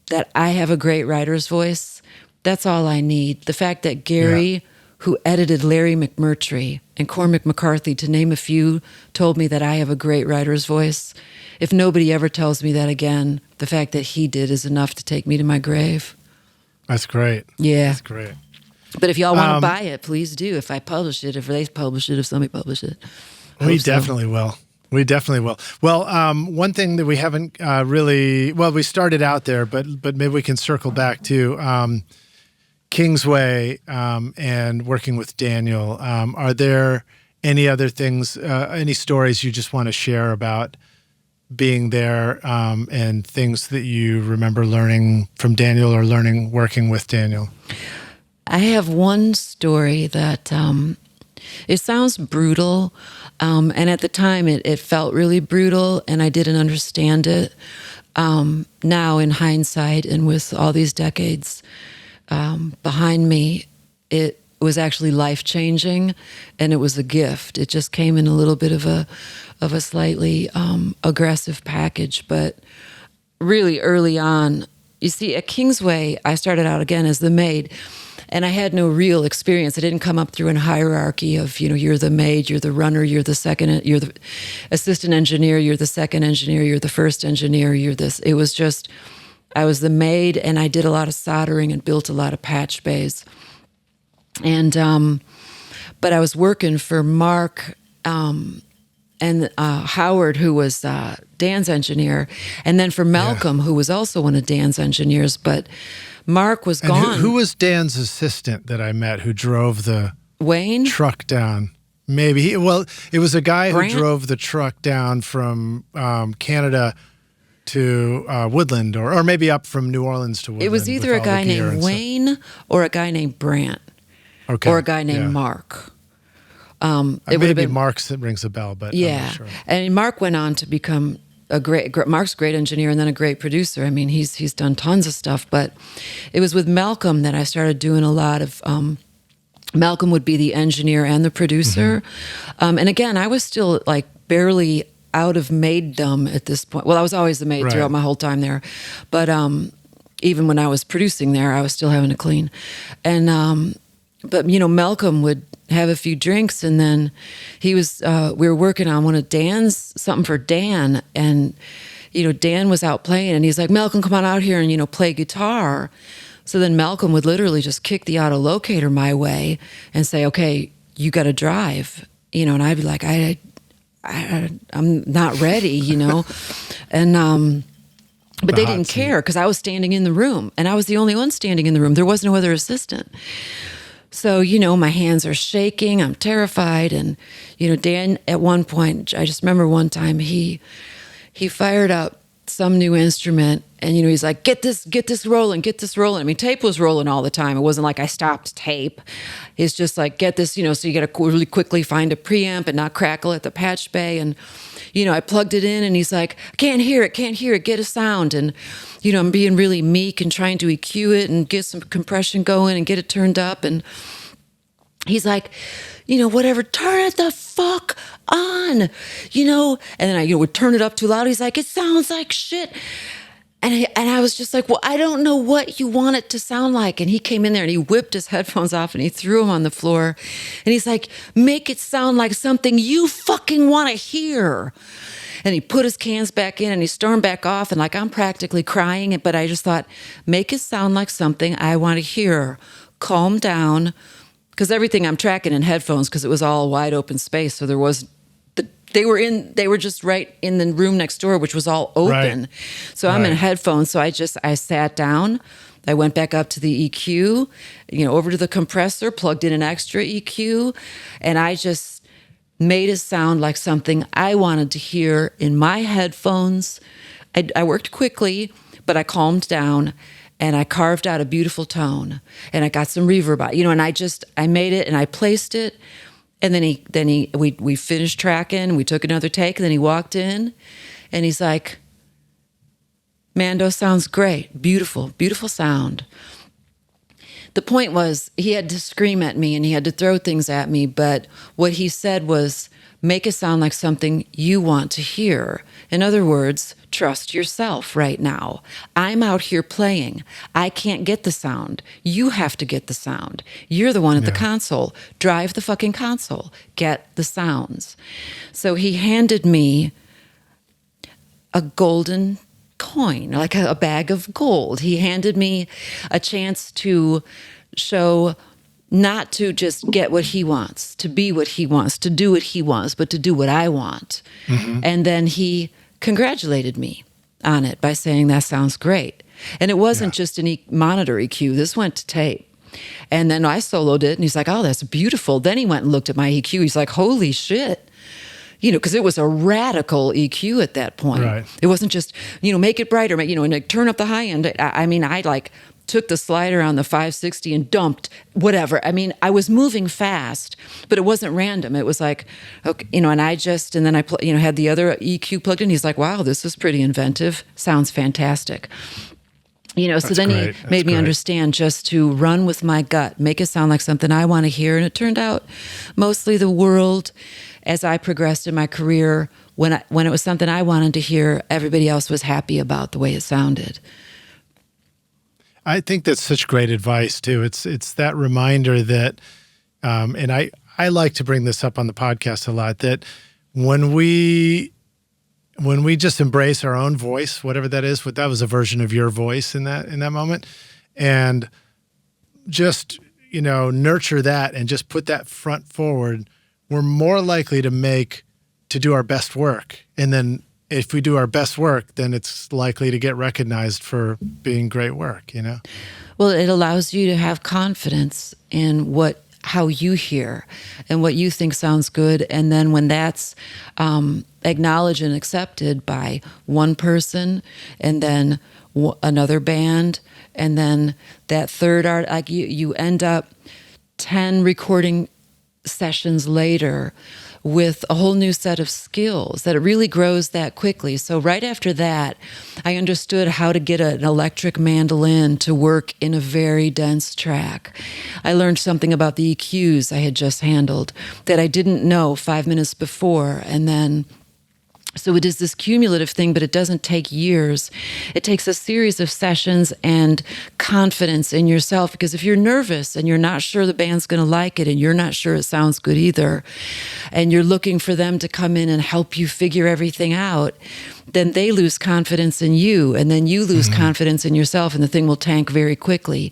[SPEAKER 2] that I have a great writer's voice. That's all I need. The fact that Gary, who edited Larry McMurtry and Cormac McCarthy, to name a few, told me that I have a great writer's voice. If nobody ever tells me that again, the fact that he did is enough to take me to my grave.
[SPEAKER 1] That's great.
[SPEAKER 2] Yeah.
[SPEAKER 1] That's great.
[SPEAKER 2] But if y'all want to buy it, please do. If I publish it, if they publish it, if somebody publish it.
[SPEAKER 1] We definitely will. We definitely will. Well, one thing that we haven't we started out there, but maybe we can circle back to Kingsway and working with Daniel. Are there any other things, any stories you just want to share about being there and things that you remember learning from Daniel or learning working with Daniel?
[SPEAKER 2] I have one story that it sounds brutal, and at the time it felt really brutal, and I didn't understand it. Now, in hindsight, and with all these decades behind me, it was actually life-changing, and it was a gift. It just came in a little bit of a slightly aggressive package, but really early on. You see, at Kingsway, I started out again as the maid, and I had no real experience. I didn't come up through a hierarchy of, you're the maid, you're the runner, you're the assistant engineer, you're the second engineer, you're the first engineer, you're this. It was just, I was the maid, and I did a lot of soldering and built a lot of patch bays. And, but I was working for Mark and Howard, who was Dan's engineer, and then for Malcolm, who was also one of Dan's engineers, but Mark was gone.
[SPEAKER 1] Who was Dan's assistant that I met who drove the
[SPEAKER 2] Wayne
[SPEAKER 1] truck down? Maybe. It was a guy who drove the truck down from Canada to Woodland, or maybe up from New Orleans to Woodland.
[SPEAKER 2] It was either a guy named Wayne or a guy named Brant, or a guy named Mark. It would have been
[SPEAKER 1] Mark that rings a bell, but
[SPEAKER 2] yeah.
[SPEAKER 1] I'm not sure. And
[SPEAKER 2] Mark went on to become Mark's a great engineer and then a great producer. I mean, he's done tons of stuff, but it was with Malcolm that I started doing a lot of. Malcolm would be the engineer and the producer, and again, I was still like barely out of maiddom at this point. Well, I was always the maid throughout my whole time there, but even when I was producing there, I was still having to clean, and but Malcolm would have a few drinks, and then he was we were working on something for Dan, and Dan was out playing, and he's like, Malcolm, come on out here and play guitar. So then Malcolm would literally just kick the auto locator my way and say, okay, you got to drive, and I'd be like, I'm not ready, and but they didn't care because I was standing in the room, and I was the only one standing in the room. There was no other assistant. So, my hands are shaking. I'm terrified. And, Dan, at one point, I just remember one time he fired up some new instrument, and, he's like, get this rolling. I mean, tape was rolling all the time. It wasn't like I stopped tape. It's just like, get this, so you got to really quickly find a preamp and not crackle at the patch bay. And, I plugged it in, and he's like, I can't hear it, get a sound. And, I'm being really meek and trying to EQ it and get some compression going and get it turned up. And he's like, whatever, turn it the fuck on, and then I would turn it up too loud. He's like, it sounds like shit. And I was just like, well, I don't know what you want it to sound like. And he came in there and he whipped his headphones off and he threw them on the floor. And he's like, make it sound like something you fucking want to hear. And he put his cans back in and he stormed back off, and like I'm practically crying. But I just thought, make it sound like something I want to hear. Calm down. Because everything I'm tracking in headphones, because it was all wide open space. So they were just right in the room next door, which was all open. Right. So I'm in headphones. So I sat down. I went back up to the EQ, over to the compressor, plugged in an extra EQ, and I just made it sound like something I wanted to hear in my headphones. I worked quickly, but I calmed down, and I carved out a beautiful tone, and I got some reverb, and I made it, and I placed it, And then we finished tracking, we took another take, and then he walked in and he's like, Mando sounds great. Beautiful, beautiful sound. The point was he had to scream at me and he had to throw things at me, but what he said was, make it sound like something you want to hear. In other words, trust yourself right now. I'm out here playing. I can't get the sound. You have to get the sound. You're the one at the console. Drive the fucking console. Get the sounds. So he handed me a golden coin, like a bag of gold. He handed me a chance to show, not to just get what he wants, to be what he wants, to do what he wants, but to do what I want. Mm-hmm. And then he congratulated me on it by saying, that sounds great. And it wasn't just an monitor EQ. This went to tape. And then I soloed it, and he's like, oh, that's beautiful. Then he went and looked at my EQ. He's like, holy shit. Because it was a radical EQ at that point.
[SPEAKER 1] Right.
[SPEAKER 2] It wasn't just, make it brighter, and like, turn up the high end. I like took the slider on the 560 and dumped whatever. I was moving fast, but it wasn't random. It was like, okay, and then I had the other EQ plugged in. He's like, wow, this is pretty inventive. Sounds fantastic. So then he made me understand just to run with my gut, make it sound like something I want to hear. And it turned out mostly the world, as I progressed in my career, when it was something I wanted to hear, everybody else was happy about the way it sounded.
[SPEAKER 1] I think that's such great advice too. It's that reminder that, and I like to bring this up on the podcast a lot, that when we just embrace our own voice, whatever that is, that was a version of your voice in that moment, and just nurture that and just put that front forward, we're more likely to do our best work. And then if we do our best work, then it's likely to get recognized for being great work, Well, it allows you to have confidence in how you hear and what you think sounds good. And then when that's acknowledged and accepted by one person, and then another band, and then that third art, like you end up 10 recording sessions later with a whole new set of skills, that it really grows that quickly. So right after that, I understood how to get an electric mandolin to work in a very dense track. I learned something about the EQs I had just handled that I didn't know 5 minutes before. And then so it is this cumulative thing, but it doesn't take years. It takes a series of sessions and confidence in yourself, because if you're nervous and you're not sure the band's going to like it and you're not sure it sounds good either, and you're looking for them to come in and help you figure everything out, then they lose confidence in you, and then you lose confidence in yourself, and the thing will tank very quickly.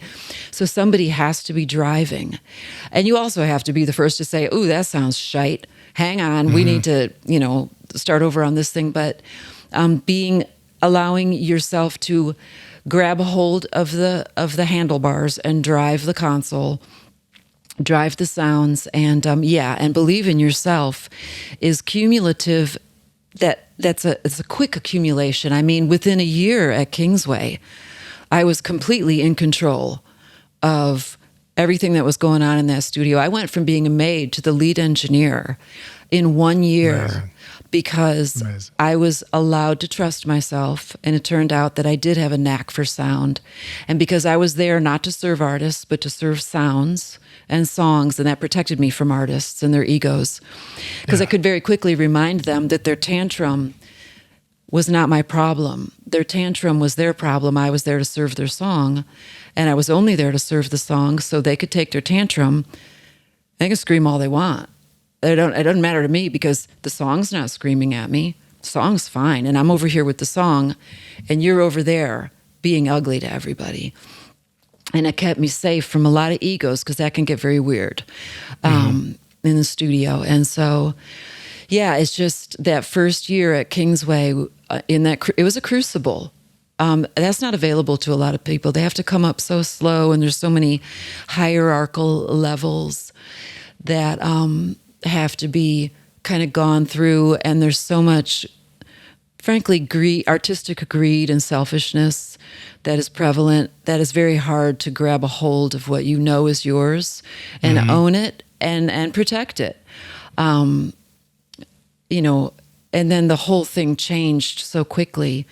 [SPEAKER 1] So somebody has to be driving. And you also have to be the first to say, ooh, that sounds shite. Hang on, we need to, start over on this thing. But allowing yourself to grab a hold of the handlebars and drive the console, drive the sounds, and and believe in yourself is cumulative. It's a quick accumulation. Within a year at Kingsway, I was completely in control of everything that was going on in that studio. I went from being a maid to the lead engineer in 1 year. Amazing. Because I was allowed to trust myself, and it turned out that I did have a knack for sound. And because I was there not to serve artists, but to serve sounds and songs, and that protected me from artists and their egos. Because I could very quickly remind them that their tantrum was not my problem. Their tantrum was their problem. I was there to serve their song, and I was only there to serve the song, so they could take their tantrum. They can scream all they want. It doesn't matter to me, because the song's not screaming at me. The song's fine, and I'm over here with the song, and you're over there being ugly to everybody. And it kept me safe from a lot of egos, because that can get very weird in the studio. And so, it's just that first year at Kingsway, it was a crucible. That's not available to a lot of people. They have to come up so slow, and there's so many hierarchical levels that have to be kind of gone through, and there's so much, frankly, artistic greed and selfishness that is prevalent, that is very hard to grab a hold of what you know is yours and own it
[SPEAKER 2] and protect it. You know, and then the whole thing changed so quickly.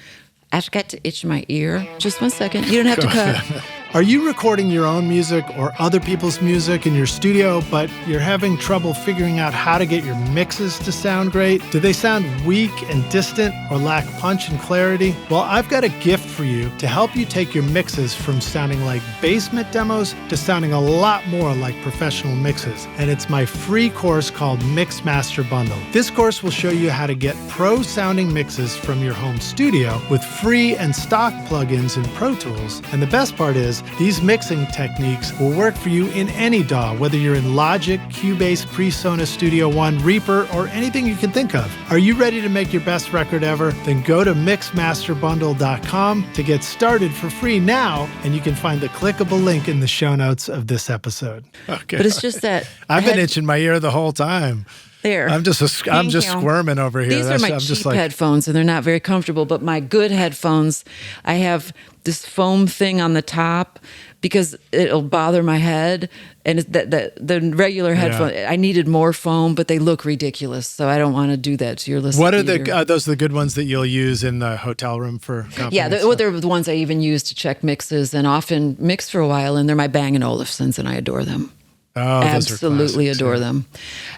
[SPEAKER 2] I forgot to itch my ear. Just 1 second. You don't have to cut.
[SPEAKER 1] Are you recording your own music or other people's music in your studio, but you're having trouble figuring out how to get your mixes to sound great? Do they sound weak and distant or lack punch and clarity? Well, I've got a gift for you to help you take your mixes from sounding like basement demos to sounding a lot more like professional mixes. And it's my free course called Mix Master Bundle. This course will show you how to get pro-sounding mixes from your home studio with free and stock plugins in Pro Tools. And the best part is, these mixing techniques will work for you in any DAW, whether you're in Logic, Cubase, PreSonus Studio One, Reaper, or anything you can think of. Are you ready to make your best record ever? Then go to mixmasterbundle.com to get started for free now, and you can find the clickable link in the show notes of this episode. Okay.
[SPEAKER 2] But it's just that
[SPEAKER 1] I've been itching my ear the whole time.
[SPEAKER 2] There.
[SPEAKER 1] I'm just squirming over here.
[SPEAKER 2] These are my cheap headphones, and they're not very comfortable. But my good headphones, I have this foam thing on the top because it'll bother my head. And the regular headphone, I needed more foam, but they look ridiculous. So I don't want to do that to your listeners.
[SPEAKER 1] What are those are the good ones that you'll use in the hotel room for?
[SPEAKER 2] Yeah, they're the ones I even use to check mixes and often mix for a while. And they're my Bang & Olufsen's, and I adore them.
[SPEAKER 1] Oh,
[SPEAKER 2] absolutely adore them.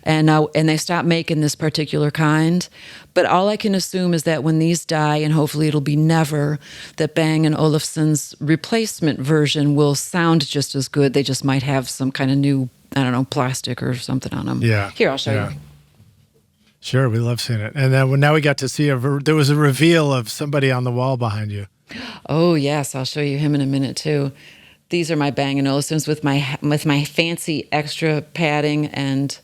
[SPEAKER 2] And they stopped making this particular kind. But all I can assume is that when these die, and hopefully it'll be never, that Bang & Olufsen's replacement version will sound just as good. They just might have some kind of new, I don't know, plastic or something on them.
[SPEAKER 1] Yeah.
[SPEAKER 2] Here, I'll show you.
[SPEAKER 1] Sure, we love seeing it. And then now we got to see there was a reveal of somebody on the wall behind you.
[SPEAKER 2] Oh, yes. I'll show you him in a minute, too. These are my Bang & Olufsen's with my fancy extra padding, and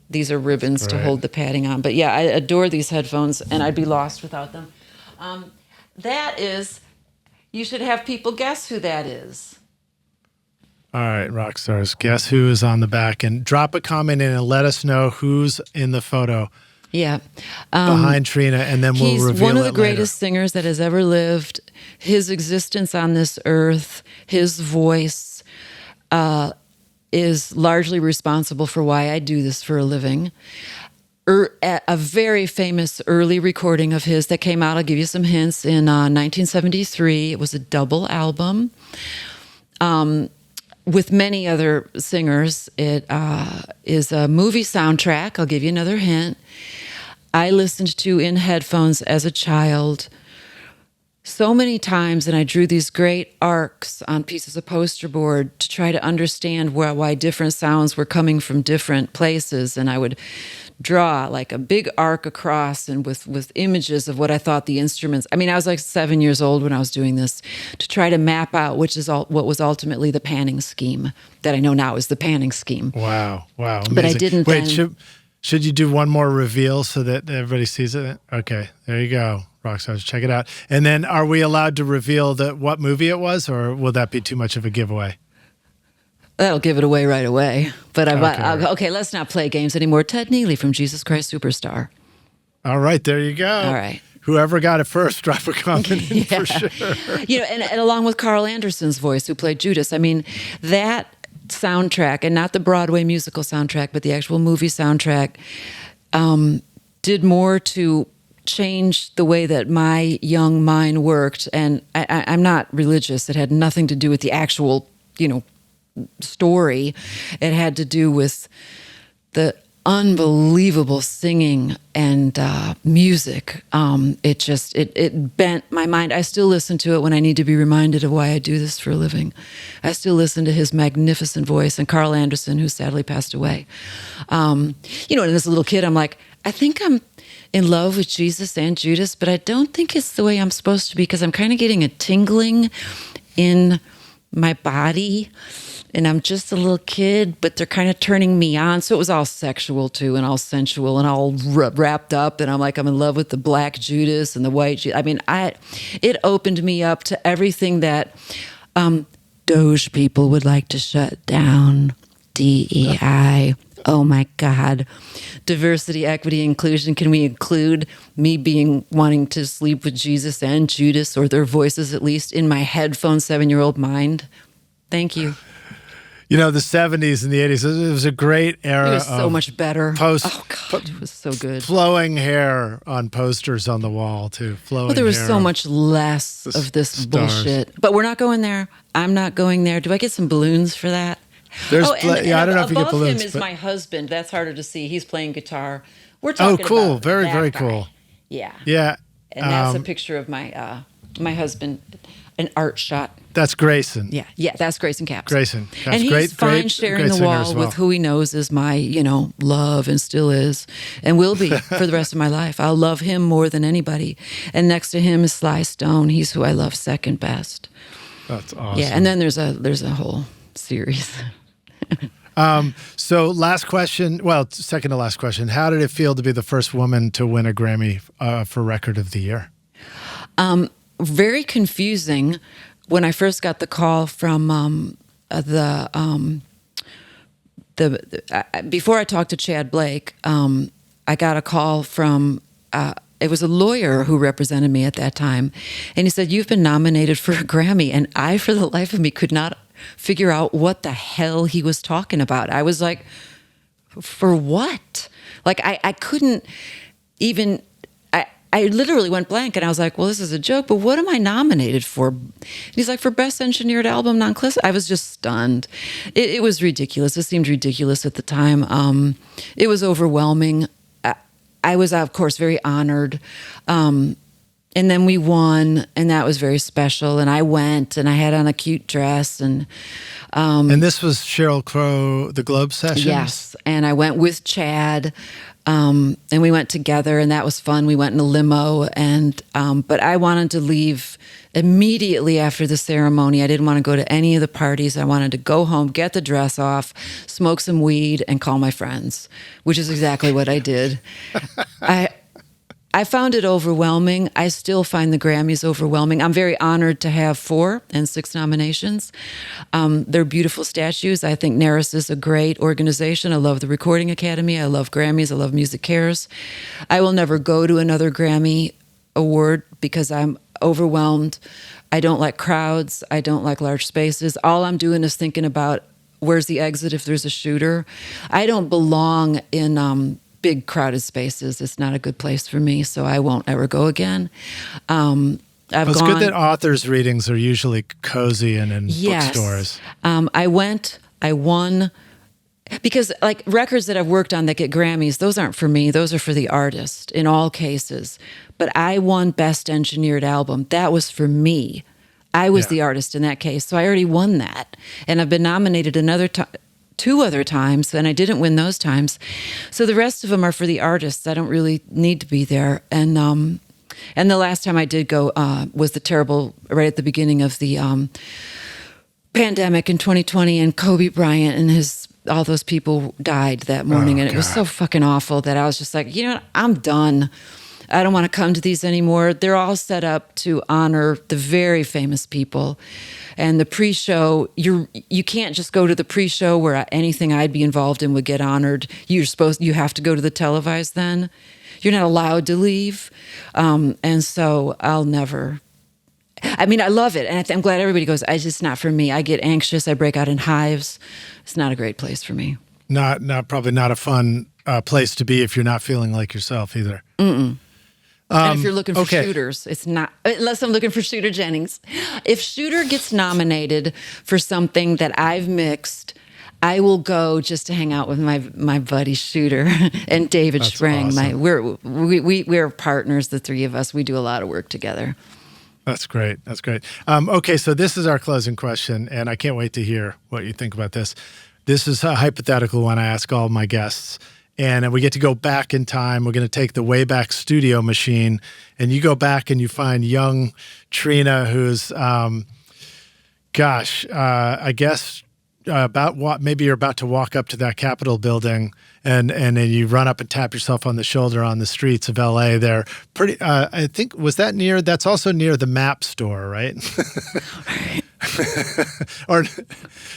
[SPEAKER 2] these are ribbons to hold the padding on. But yeah, I adore these headphones, and I'd be lost without them. That is, you should have people guess who that is.
[SPEAKER 1] All right, rock stars, guess who is on the back, and drop a comment in and let us know who's in the photo.
[SPEAKER 2] Yeah.
[SPEAKER 1] Behind Trina, and then we'll reveal it.
[SPEAKER 2] He's one of the greatest singers that has ever lived. His existence on this earth, his voice is largely responsible for why I do this for a living. A very famous early recording of his that came out, I'll give you some hints, in 1973. It was a double album. With many other singers. It is a movie soundtrack. I'll give you another hint. I listened to in headphones as a child so many times, and I drew these great arcs on pieces of poster board to try to understand why different sounds were coming from different places. And I would draw like a big arc across and with images of what I thought the instruments. I mean, I was like 7 years old when I was doing this to try to map out what was ultimately the panning scheme that I know now is the panning scheme.
[SPEAKER 1] Wow. Amazing.
[SPEAKER 2] But I didn't.
[SPEAKER 1] Wait, should you do one more reveal so that everybody sees it? Okay, there you go. Rockstars, check it out. And then are we allowed to reveal what movie it was, or will that be too much of a giveaway?
[SPEAKER 2] That'll give it away right away. But okay, let's not play games anymore. Ted Neely from Jesus Christ Superstar.
[SPEAKER 1] All right, there you go.
[SPEAKER 2] All right.
[SPEAKER 1] Whoever got it first, drop a comment in for sure.
[SPEAKER 2] You know, and along with Carl Anderson's voice, who played Judas. I mean, that soundtrack, and not the Broadway musical soundtrack, but the actual movie soundtrack, did more to change the way that my young mind worked. And I'm not religious. It had nothing to do with the actual, story. It had to do with the unbelievable singing and music. It bent my mind. I still listen to it when I need to be reminded of why I do this for a living. I still listen to his magnificent voice, and Carl Anderson, who sadly passed away. And as a little kid, I'm like, I think I'm in love with Jesus and Judas, but I don't think it's the way I'm supposed to be, because I'm kind of getting a tingling in my body. And I'm just a little kid, but they're kind of turning me on. So it was all sexual too, and all sensual, and all wrapped up. And I'm in love with the black Judas and the white Judas. I mean, it opened me up to everything that Doge people would like to shut down. DEI. Oh my God. Diversity, equity, inclusion. Can we include me wanting to sleep with Jesus and Judas, or their voices at least, in my headphone 7-year-old mind? Thank you.
[SPEAKER 1] You know, the 70s and the 80s, it was a great era.
[SPEAKER 2] It was so much better.
[SPEAKER 1] Post,
[SPEAKER 2] oh, God, it was so good.
[SPEAKER 1] Flowing hair on posters on the wall, too. Flowing
[SPEAKER 2] Well, there was
[SPEAKER 1] hair
[SPEAKER 2] so much less of this
[SPEAKER 1] stars.
[SPEAKER 2] bullshit. But we're not going there. I'm not going there. Do I get some balloons for that?
[SPEAKER 1] There's
[SPEAKER 2] I
[SPEAKER 1] don't know if you get balloons.
[SPEAKER 2] Above him is my husband. That's harder to see. He's playing guitar. We're
[SPEAKER 1] Oh,
[SPEAKER 2] talking
[SPEAKER 1] cool.
[SPEAKER 2] about
[SPEAKER 1] Very,
[SPEAKER 2] that
[SPEAKER 1] very
[SPEAKER 2] guy.
[SPEAKER 1] cool.
[SPEAKER 2] Yeah.
[SPEAKER 1] Yeah.
[SPEAKER 2] And that's a picture of my my husband, an art shot.
[SPEAKER 1] That's Grayson.
[SPEAKER 2] Yeah, that's Grayson Caps.
[SPEAKER 1] Grayson Caps.
[SPEAKER 2] And he's
[SPEAKER 1] great,
[SPEAKER 2] fine
[SPEAKER 1] great,
[SPEAKER 2] sharing
[SPEAKER 1] great
[SPEAKER 2] the
[SPEAKER 1] singer
[SPEAKER 2] wall
[SPEAKER 1] as well.
[SPEAKER 2] with who he knows is my, love and still is and will be for the rest of my life. I'll love him more than anybody. And next to him is Sly Stone. He's who I love second best.
[SPEAKER 1] That's awesome.
[SPEAKER 2] Yeah, and then there's a whole series.
[SPEAKER 1] So last question, well, second to last question. How did it feel to be the first woman to win a Grammy for Record of the Year?
[SPEAKER 2] Very confusing when I first got the call from before I talked to Chad Blake, I got a call from, it was a lawyer who represented me at that time. And he said, "You've been nominated for a Grammy." And I, for the life of me, could not figure out what the hell he was talking about. I was like, for what? Like, I couldn't even... I literally went blank, and I was like, well, this is a joke, but what am I nominated for? And he's like, for Best Engineered Album, Non-Classic. I was just stunned. It was ridiculous. It seemed ridiculous at the time. It was overwhelming. I was, of course, very honored. And then we won, and that was very special. And I went, and I had on a cute dress. And
[SPEAKER 1] this was Sheryl Crow, the Globe Sessions?
[SPEAKER 2] Yes, and I went with Chad. And we went together, and that was fun. We went in a limo, but I wanted to leave immediately after the ceremony. I didn't want to go to any of the parties. I wanted to go home, get the dress off, smoke some weed, and call my friends, which is exactly what I did. I found it overwhelming. I still find the Grammys overwhelming. I'm very honored to have 4 and 6 nominations. They're beautiful statues. I think NARAS is a great organization. I love the Recording Academy. I love Grammys. I love Music Cares. I will never go to another Grammy award because I'm overwhelmed. I don't like crowds. I don't like large spaces. All I'm doing is thinking about where's the exit if there's a shooter. I don't belong in... big crowded spaces. It's not a good place for me, so I won't ever go again.
[SPEAKER 1] It's good that authors' readings are usually cozy and in bookstores.
[SPEAKER 2] I won, because like records that I've worked on that get Grammys, those aren't for me. Those are for the artist in all cases. But I won Best Engineered Album. That was for me. I was the artist in that case, so I already won that. And I've been nominated another time. 2 other times, and I didn't win those times. So the rest of them are for the artists. I don't really need to be there. And the last time I did go was the terrible, right at the beginning of the pandemic in 2020, and Kobe Bryant and all those people died that morning. And it was so fucking awful that I was just like, I'm done. I don't want to come to these anymore. They're all set up to honor the very famous people. And the pre-show, you can't just go to the pre-show where anything I'd be involved in would get honored. You have to go to the televised then. You're not allowed to leave. And so I'll never... I mean, I love it. And I'm glad everybody goes, it's just not for me. I get anxious. I break out in hives. It's not a great place for me.
[SPEAKER 1] Probably not a fun place to be if you're not feeling like yourself either.
[SPEAKER 2] Mm-mm. And if you're looking for shooters, it's not, unless I'm looking for Shooter Jennings. If Shooter gets nominated for something that I've mixed, I will go just to hang out with my buddy Shooter and David Sprang.
[SPEAKER 1] Awesome.
[SPEAKER 2] We're partners, the 3 of us. We do a lot of work together.
[SPEAKER 1] That's great. Okay, so this is our closing question, and I can't wait to hear what you think about this. This is a hypothetical one I ask all my guests. And we get to go back in time. We're going to take the Wayback Studio machine, and you go back and you find young Trina, who's, I guess maybe you're about to walk up to that Capitol building, and then you run up and tap yourself on the shoulder on the streets of LA. They're pretty. I think that's also near the Map store, right? Or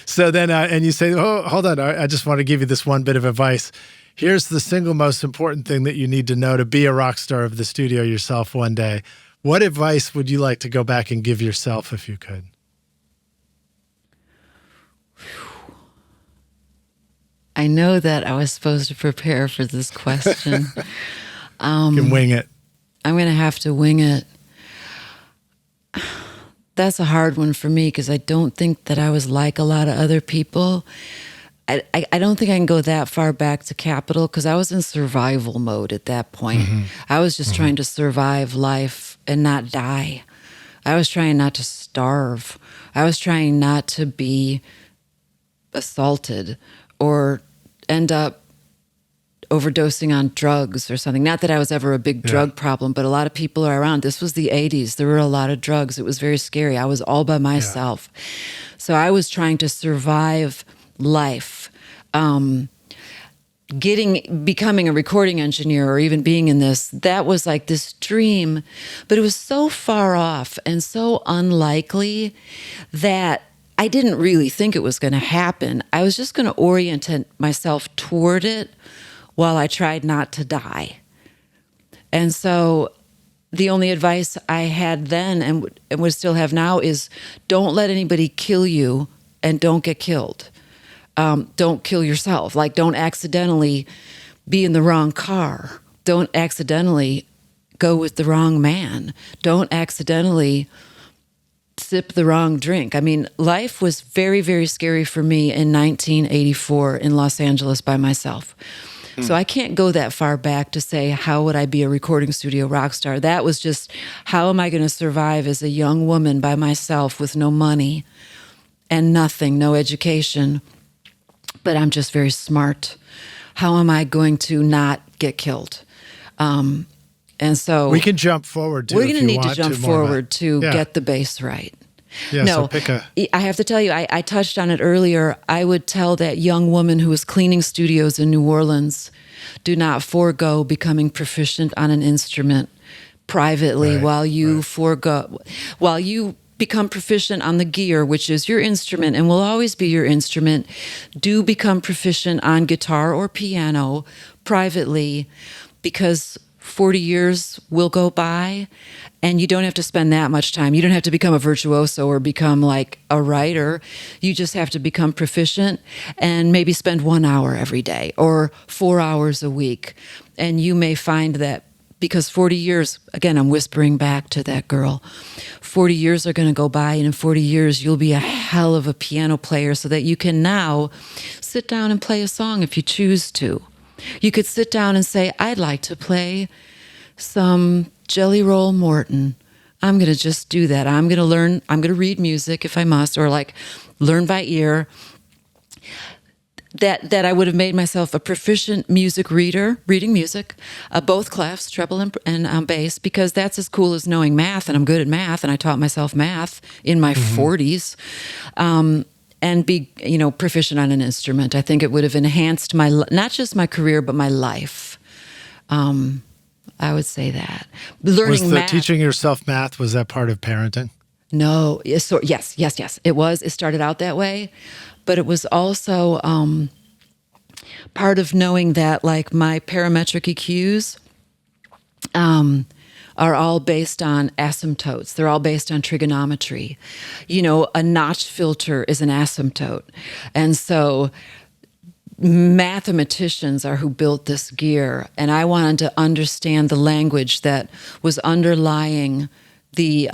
[SPEAKER 1] so then, and you say, "Oh, hold on! I just want to give you this one bit of advice. Here's the single most important thing that you need to know to be a rock star of the studio yourself one day." What advice would you like to go back and give yourself if you could?
[SPEAKER 2] I know that I was supposed to prepare for this question.
[SPEAKER 1] You can wing it.
[SPEAKER 2] I'm going to have to wing it. That's a hard one for me because I don't think that I was like a lot of other people. I don't think I can go that far back to Capitol because I was in survival mode at that point.
[SPEAKER 1] Mm-hmm.
[SPEAKER 2] I was just trying to survive life and not die. I was trying not to starve. I was trying not to be assaulted or end up overdosing on drugs or something. Not that I was ever a big drug problem, but a lot of people are around. This was the 80s. There were a lot of drugs. It was very scary. I was all by myself. So I was trying to survive life. Becoming a recording engineer or even being in this, that was like this dream, but it was so far off and so unlikely that I didn't really think it was going to happen. I was just going to orient myself toward it while I tried not to die. And so the only advice I had then and would still have now is don't let anybody kill you and don't get killed. Don't kill yourself. Like, don't accidentally be in the wrong car. Don't accidentally go with the wrong man. Don't accidentally sip the wrong drink. I mean, life was very, very scary for me in 1984 in Los Angeles by myself. So I can't go that far back to say, how would I be a recording studio rock star? That was just, how am I going to survive as a young woman by myself with no money and nothing, no education, but I'm just very smart. How am I going to not get killed? And so
[SPEAKER 1] we can jump forward too.
[SPEAKER 2] We're going to need to jump forward to get the bass right.
[SPEAKER 1] Yeah,
[SPEAKER 2] no,
[SPEAKER 1] so pick
[SPEAKER 2] I have to tell you, I touched on it earlier. I would tell that young woman who was cleaning studios in New Orleans, do not forego becoming proficient on an instrument privately while you become proficient on the gear, which is your instrument and will always be your instrument. Do become proficient on guitar or piano privately, because 40 years will go by and you don't have to spend that much time. You don't have to become a virtuoso or become like a writer. You just have to become proficient and maybe spend 1 hour every day or 4 hours a week. And you may find that because 40 years, again, I'm whispering back to that girl, 40 years are going to go by, and in 40 years, you'll be a hell of a piano player so that you can now sit down and play a song if you choose to. You could sit down and say, I'd like to play some Jelly Roll Morton. I'm going to just do that. I'm going to learn, I'm going to read music if I must, or like learn by ear. That I would have made myself a proficient music reader, reading music, both clefs, treble and bass, because that's as cool as knowing math, and I'm good at math, and I taught myself math in my 40s. And be, proficient on an instrument. I think it would have enhanced not just my career, but my life. I would say that. Learning math.
[SPEAKER 1] Teaching yourself math, was that part of parenting?
[SPEAKER 2] No. Yes. It was. It started out that way. But it was also part of knowing that, like, my parametric EQs are all based on asymptotes. They're all based on trigonometry. A notch filter is an asymptote. And so mathematicians are who built this gear. And I wanted to understand the language that was underlying the,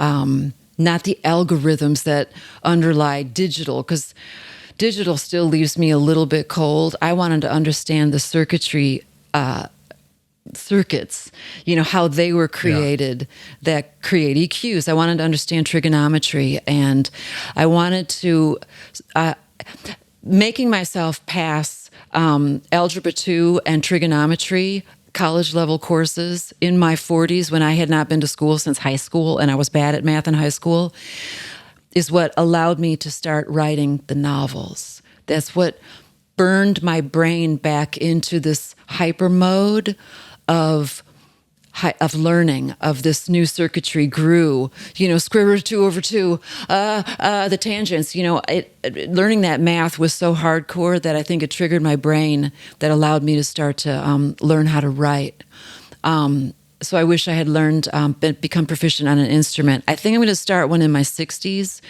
[SPEAKER 2] not the algorithms that underlie digital, because digital still leaves me a little bit cold. I wanted to understand the circuitry, circuits, how they were created that create EQs. I wanted to understand trigonometry, and I wanted to, making myself pass Algebra 2 and trigonometry college level courses in my 40s when I had not been to school since high school and I was bad at math in high school is what allowed me to start writing the novels. That's what burned my brain back into this hyper mode of learning, of this new circuitry grew, square root of 2 over 2, the tangents, learning that math was so hardcore that I think it triggered my brain that allowed me to start to learn how to write. So I wish I had learned, become proficient on an instrument. I think I'm going to start one in my 60s,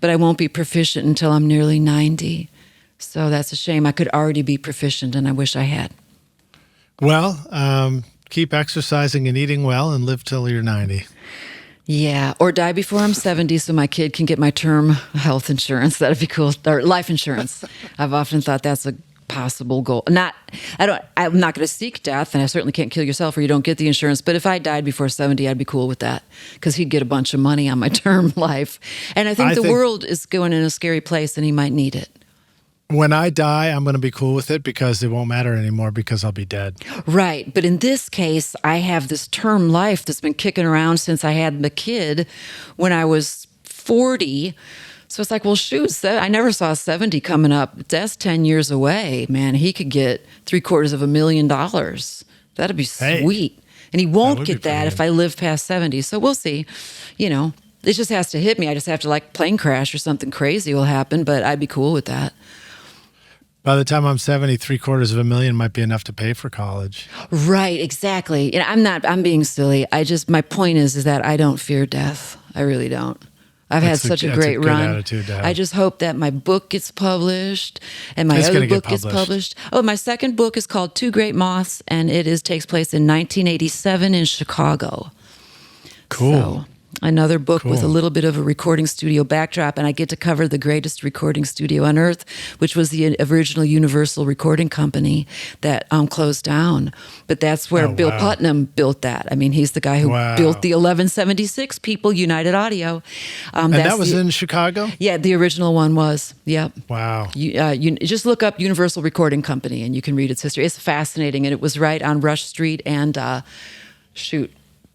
[SPEAKER 2] but I won't be proficient until I'm nearly 90. So that's a shame. I could already be proficient, and I wish I had.
[SPEAKER 1] Well, keep exercising and eating well and live till you're 90.
[SPEAKER 2] Yeah, or die before I'm 70 so my kid can get my term health insurance. That'd be cool. Or life insurance. I've often thought that's a possible goal. I'm not going to seek death, and I certainly can't kill yourself or you don't get the insurance. But if I died before 70, I'd be cool with that because he'd get a bunch of money on my term life. And I think the world is going in a scary place and he might need it.
[SPEAKER 1] When I die, I'm going to be cool with it because it won't matter anymore because I'll be dead.
[SPEAKER 2] Right. But in this case, I have this term life that's been kicking around since I had the kid when I was 40. So it's like, well, shoot, I never saw 70 coming up. That's 10 years away, man. He could get $750,000. That'd be sweet. And he won't get that if I live past 70. So we'll see. You know, it just has to hit me. I just have to plane crash or something crazy will happen, but I'd be cool with that.
[SPEAKER 1] By the time I'm 70, $750,000 might be enough to pay for college.
[SPEAKER 2] Right, exactly. You know, I'm being silly. My point is that I don't fear death. I really don't. I've had such a great run.
[SPEAKER 1] Attitude to have.
[SPEAKER 2] I just hope that my book gets published and my other book gets published. Oh, my second book is called Two Great Moths, and it takes place in 1987 in Chicago.
[SPEAKER 1] Cool.
[SPEAKER 2] So, another book with a little bit of a recording studio backdrop, and I get to cover the greatest recording studio on earth, which was the original Universal Recording Company that closed down. But that's where Bill Putnam built that. I mean, he's the guy who built the 1176 people, United Audio.
[SPEAKER 1] And that was in Chicago?
[SPEAKER 2] Yeah, the original one was. Yep.
[SPEAKER 1] Wow.
[SPEAKER 2] You just look up Universal Recording Company, and you can read its history. It's fascinating, and it was right on Rush Street and,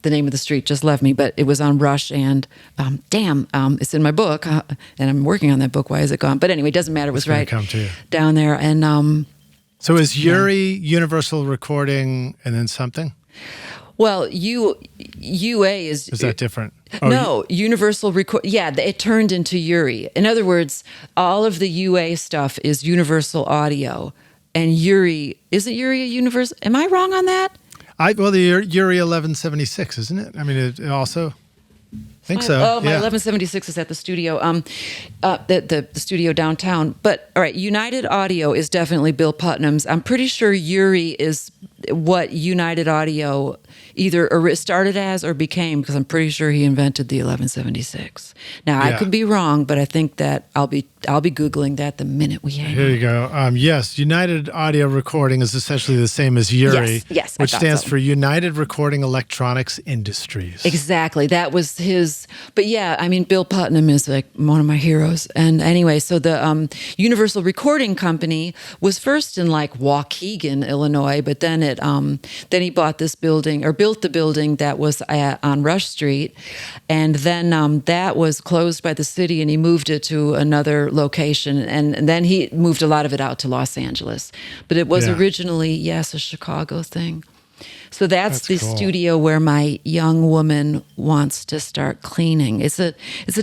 [SPEAKER 2] the name of the street just left me, but it was on Rush and it's in my book and I'm working on that book. Why is it gone? But anyway, it doesn't matter. It was right down there. And
[SPEAKER 1] so is Uri Universal Recording and then something?
[SPEAKER 2] Well, UA is
[SPEAKER 1] that different?
[SPEAKER 2] No, Universal Record. Yeah, it turned into Uri. In other words, all of the UA stuff is Universal Audio, and Uri isn't Uri a Universal? Am I wrong on that?
[SPEAKER 1] The Uri 1176, isn't it? I mean, it also. I think so.
[SPEAKER 2] Oh, my 1176 is at the studio, the studio downtown. But all right, United Audio is definitely Bill Putnam's. I'm pretty sure Uri is what United Audio either started as or became, because I'm pretty sure he invented the 1176. Now I could be wrong, but I think that I'll be Googling that the minute we hang.
[SPEAKER 1] Here you go. Yes, United Audio Recording is essentially the same as Uri, which stands for United Recording Electronics Industries.
[SPEAKER 2] Exactly, that was his. But yeah, I mean, Bill Putnam is like one of my heroes. And anyway, so the Universal Recording Company was first in Waukegan, Illinois, but then then he bought this building or built the building that was on Rush Street, and then that was closed by the city, and he moved it to another location, and then he moved a lot of it out to Los Angeles. But it was originally, a Chicago thing. So that's the cool studio where my young woman wants to start cleaning. It's a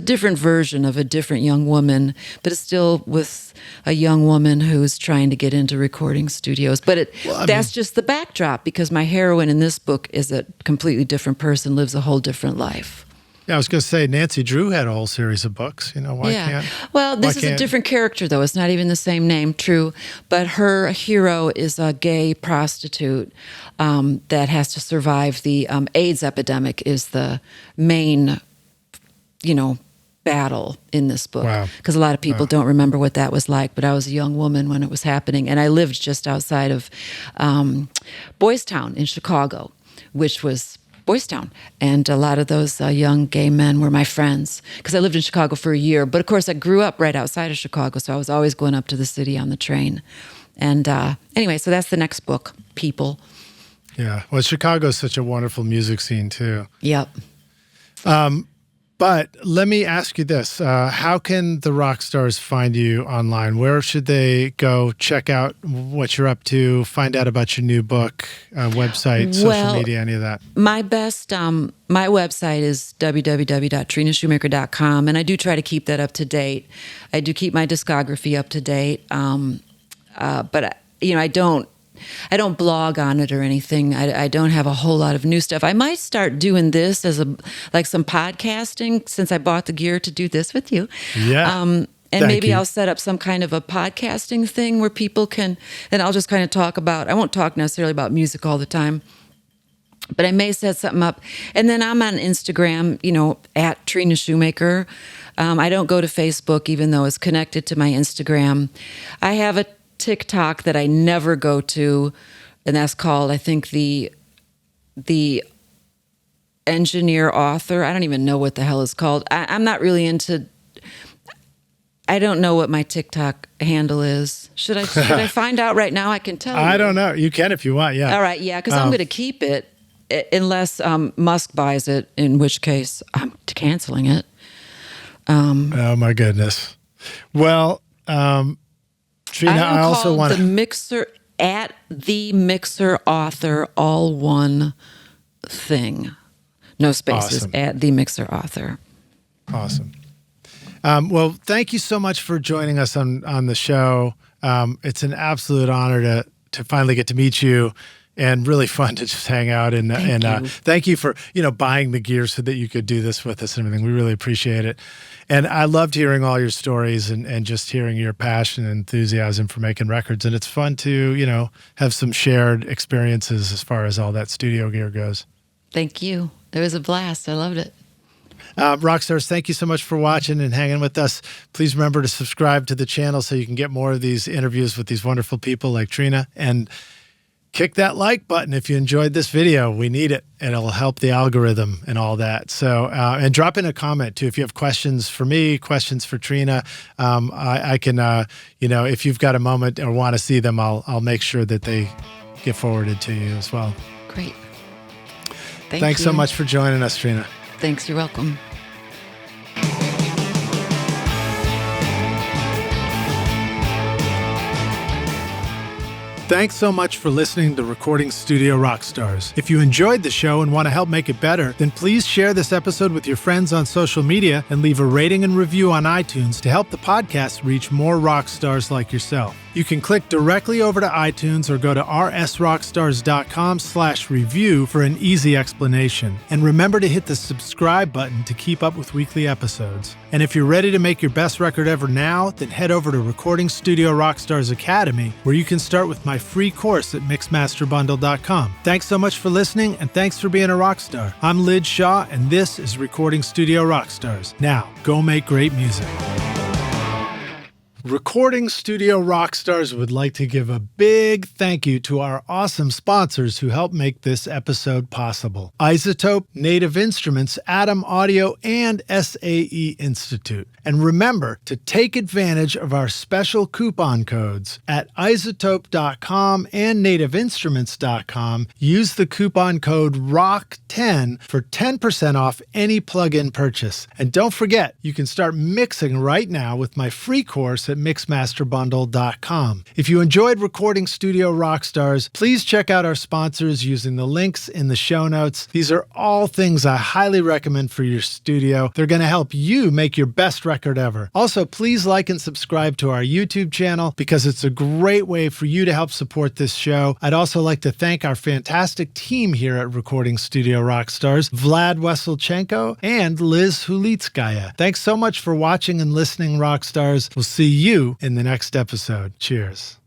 [SPEAKER 2] different version of a different young woman, but it's still with a young woman who's trying to get into recording studios. But that's just the backdrop, because my heroine in this book is a completely different person, lives a whole different life.
[SPEAKER 1] Yeah, I was going to say, Nancy Drew had a whole series of books. Why can't?
[SPEAKER 2] Well, this is a different character, though. It's not even the same name, true. But her hero is a gay prostitute that has to survive the AIDS epidemic is the main, battle in this book. Because a lot of people don't remember what that was like. But I was a young woman when it was happening. And I lived just outside of Boys Town in Chicago, which was Boys Town, and a lot of those young gay men were my friends because I lived in Chicago for a year. But of course, I grew up right outside of Chicago, so I was always going up to the city on the train. And anyway, so that's the next book, People.
[SPEAKER 1] Yeah, well, Chicago is such a wonderful music scene too.
[SPEAKER 2] Yep.
[SPEAKER 1] But let me ask you this. How can the rock stars find you online? Where should they go check out what you're up to, find out about your new book, website, social media, any of that?
[SPEAKER 2] My website is www.trinashoemaker.com, and I do try to keep that up to date. I do keep my discography up to date, but I don't blog on it or anything. I don't have a whole lot of new stuff. I might start doing this as some podcasting, since I bought the gear to do this with you.
[SPEAKER 1] Yeah.
[SPEAKER 2] And maybe I'll set up some kind of a podcasting thing where people can, and I'll just kind of talk about, I won't talk necessarily about music all the time, but I may set something up. And then I'm on Instagram, at Trina Shoemaker. I don't go to Facebook, even though it's connected to my Instagram. I have a TikTok that I never go to, and that's called, I think, the engineer author. I don't even know what the hell it's called. I'm not really into, I don't know what my TikTok handle is. Should I find out right now? I can tell you.
[SPEAKER 1] I don't know. You can if you want, yeah.
[SPEAKER 2] All right, yeah, because I'm going to keep it unless Musk buys it, in which case I'm canceling it.
[SPEAKER 1] Oh, my goodness. Well, Trina, I also want
[SPEAKER 2] the Mixer at the Mixer Author, all one thing. No spaces.
[SPEAKER 1] Awesome.
[SPEAKER 2] At the Mixer Author.
[SPEAKER 1] Awesome. Well, thank you so much for joining us on the show. It's an absolute honor to finally get to meet you, and really fun to just hang out. Thank you for buying the gear so that you could do this with us and everything. We really appreciate it. And I loved hearing all your stories and just hearing your passion and enthusiasm for making records. And it's fun to have some shared experiences as far as all that studio gear goes.
[SPEAKER 2] Thank you. It was a blast. I loved it.
[SPEAKER 1] Rockstars, thank you so much for watching and hanging with us. Please remember to subscribe to the channel so you can get more of these interviews with these wonderful people like Trina. And kick that like button if you enjoyed this video. We need it, and it'll help the algorithm and all that. So, and drop in a comment too. If you have questions for me, questions for Trina, I can, if you've got a moment or want to see them, I'll make sure that they get forwarded to you as well.
[SPEAKER 2] Great.
[SPEAKER 1] Thanks so much for joining us, Trina.
[SPEAKER 2] Thanks. You're welcome.
[SPEAKER 1] Thanks so much for listening to Recording Studio Rockstars. If you enjoyed the show and want to help make it better, then please share this episode with your friends on social media and leave a rating and review on iTunes to help the podcast reach more rock stars like yourself. You can click directly over to iTunes or go to rsrockstars.com/review for an easy explanation. And remember to hit the subscribe button to keep up with weekly episodes. And if you're ready to make your best record ever now, then head over to Recording Studio Rockstars Academy, where you can start with my free course at mixmasterbundle.com. Thanks so much for listening, and thanks for being a rock star. I'm Lij Shaw, and this is Recording Studio Rockstars. Now, go make great music. Recording Studio Rockstars would like to give a big thank you to our awesome sponsors who help make this episode possible: iZotope, Native Instruments, Atom Audio, and SAE Institute. And remember to take advantage of our special coupon codes at iZotope.com and nativeinstruments.com. Use the coupon code ROCK10 for 10% off any plug-in purchase. And don't forget, you can start mixing right now with my free course at mixmasterbundle.com. If you enjoyed Recording Studio Rockstars, please check out our sponsors using the links in the show notes. These are all things I highly recommend for your studio. They're going to help you make your best record ever. Also, please like and subscribe to our YouTube channel because it's a great way for you to help support this show. I'd also like to thank our fantastic team here at Recording Studio Rockstars, Vlad Weselchenko and Liz Hulitskaya. Thanks so much for watching and listening, Rockstars. We'll see you in the next episode. Cheers.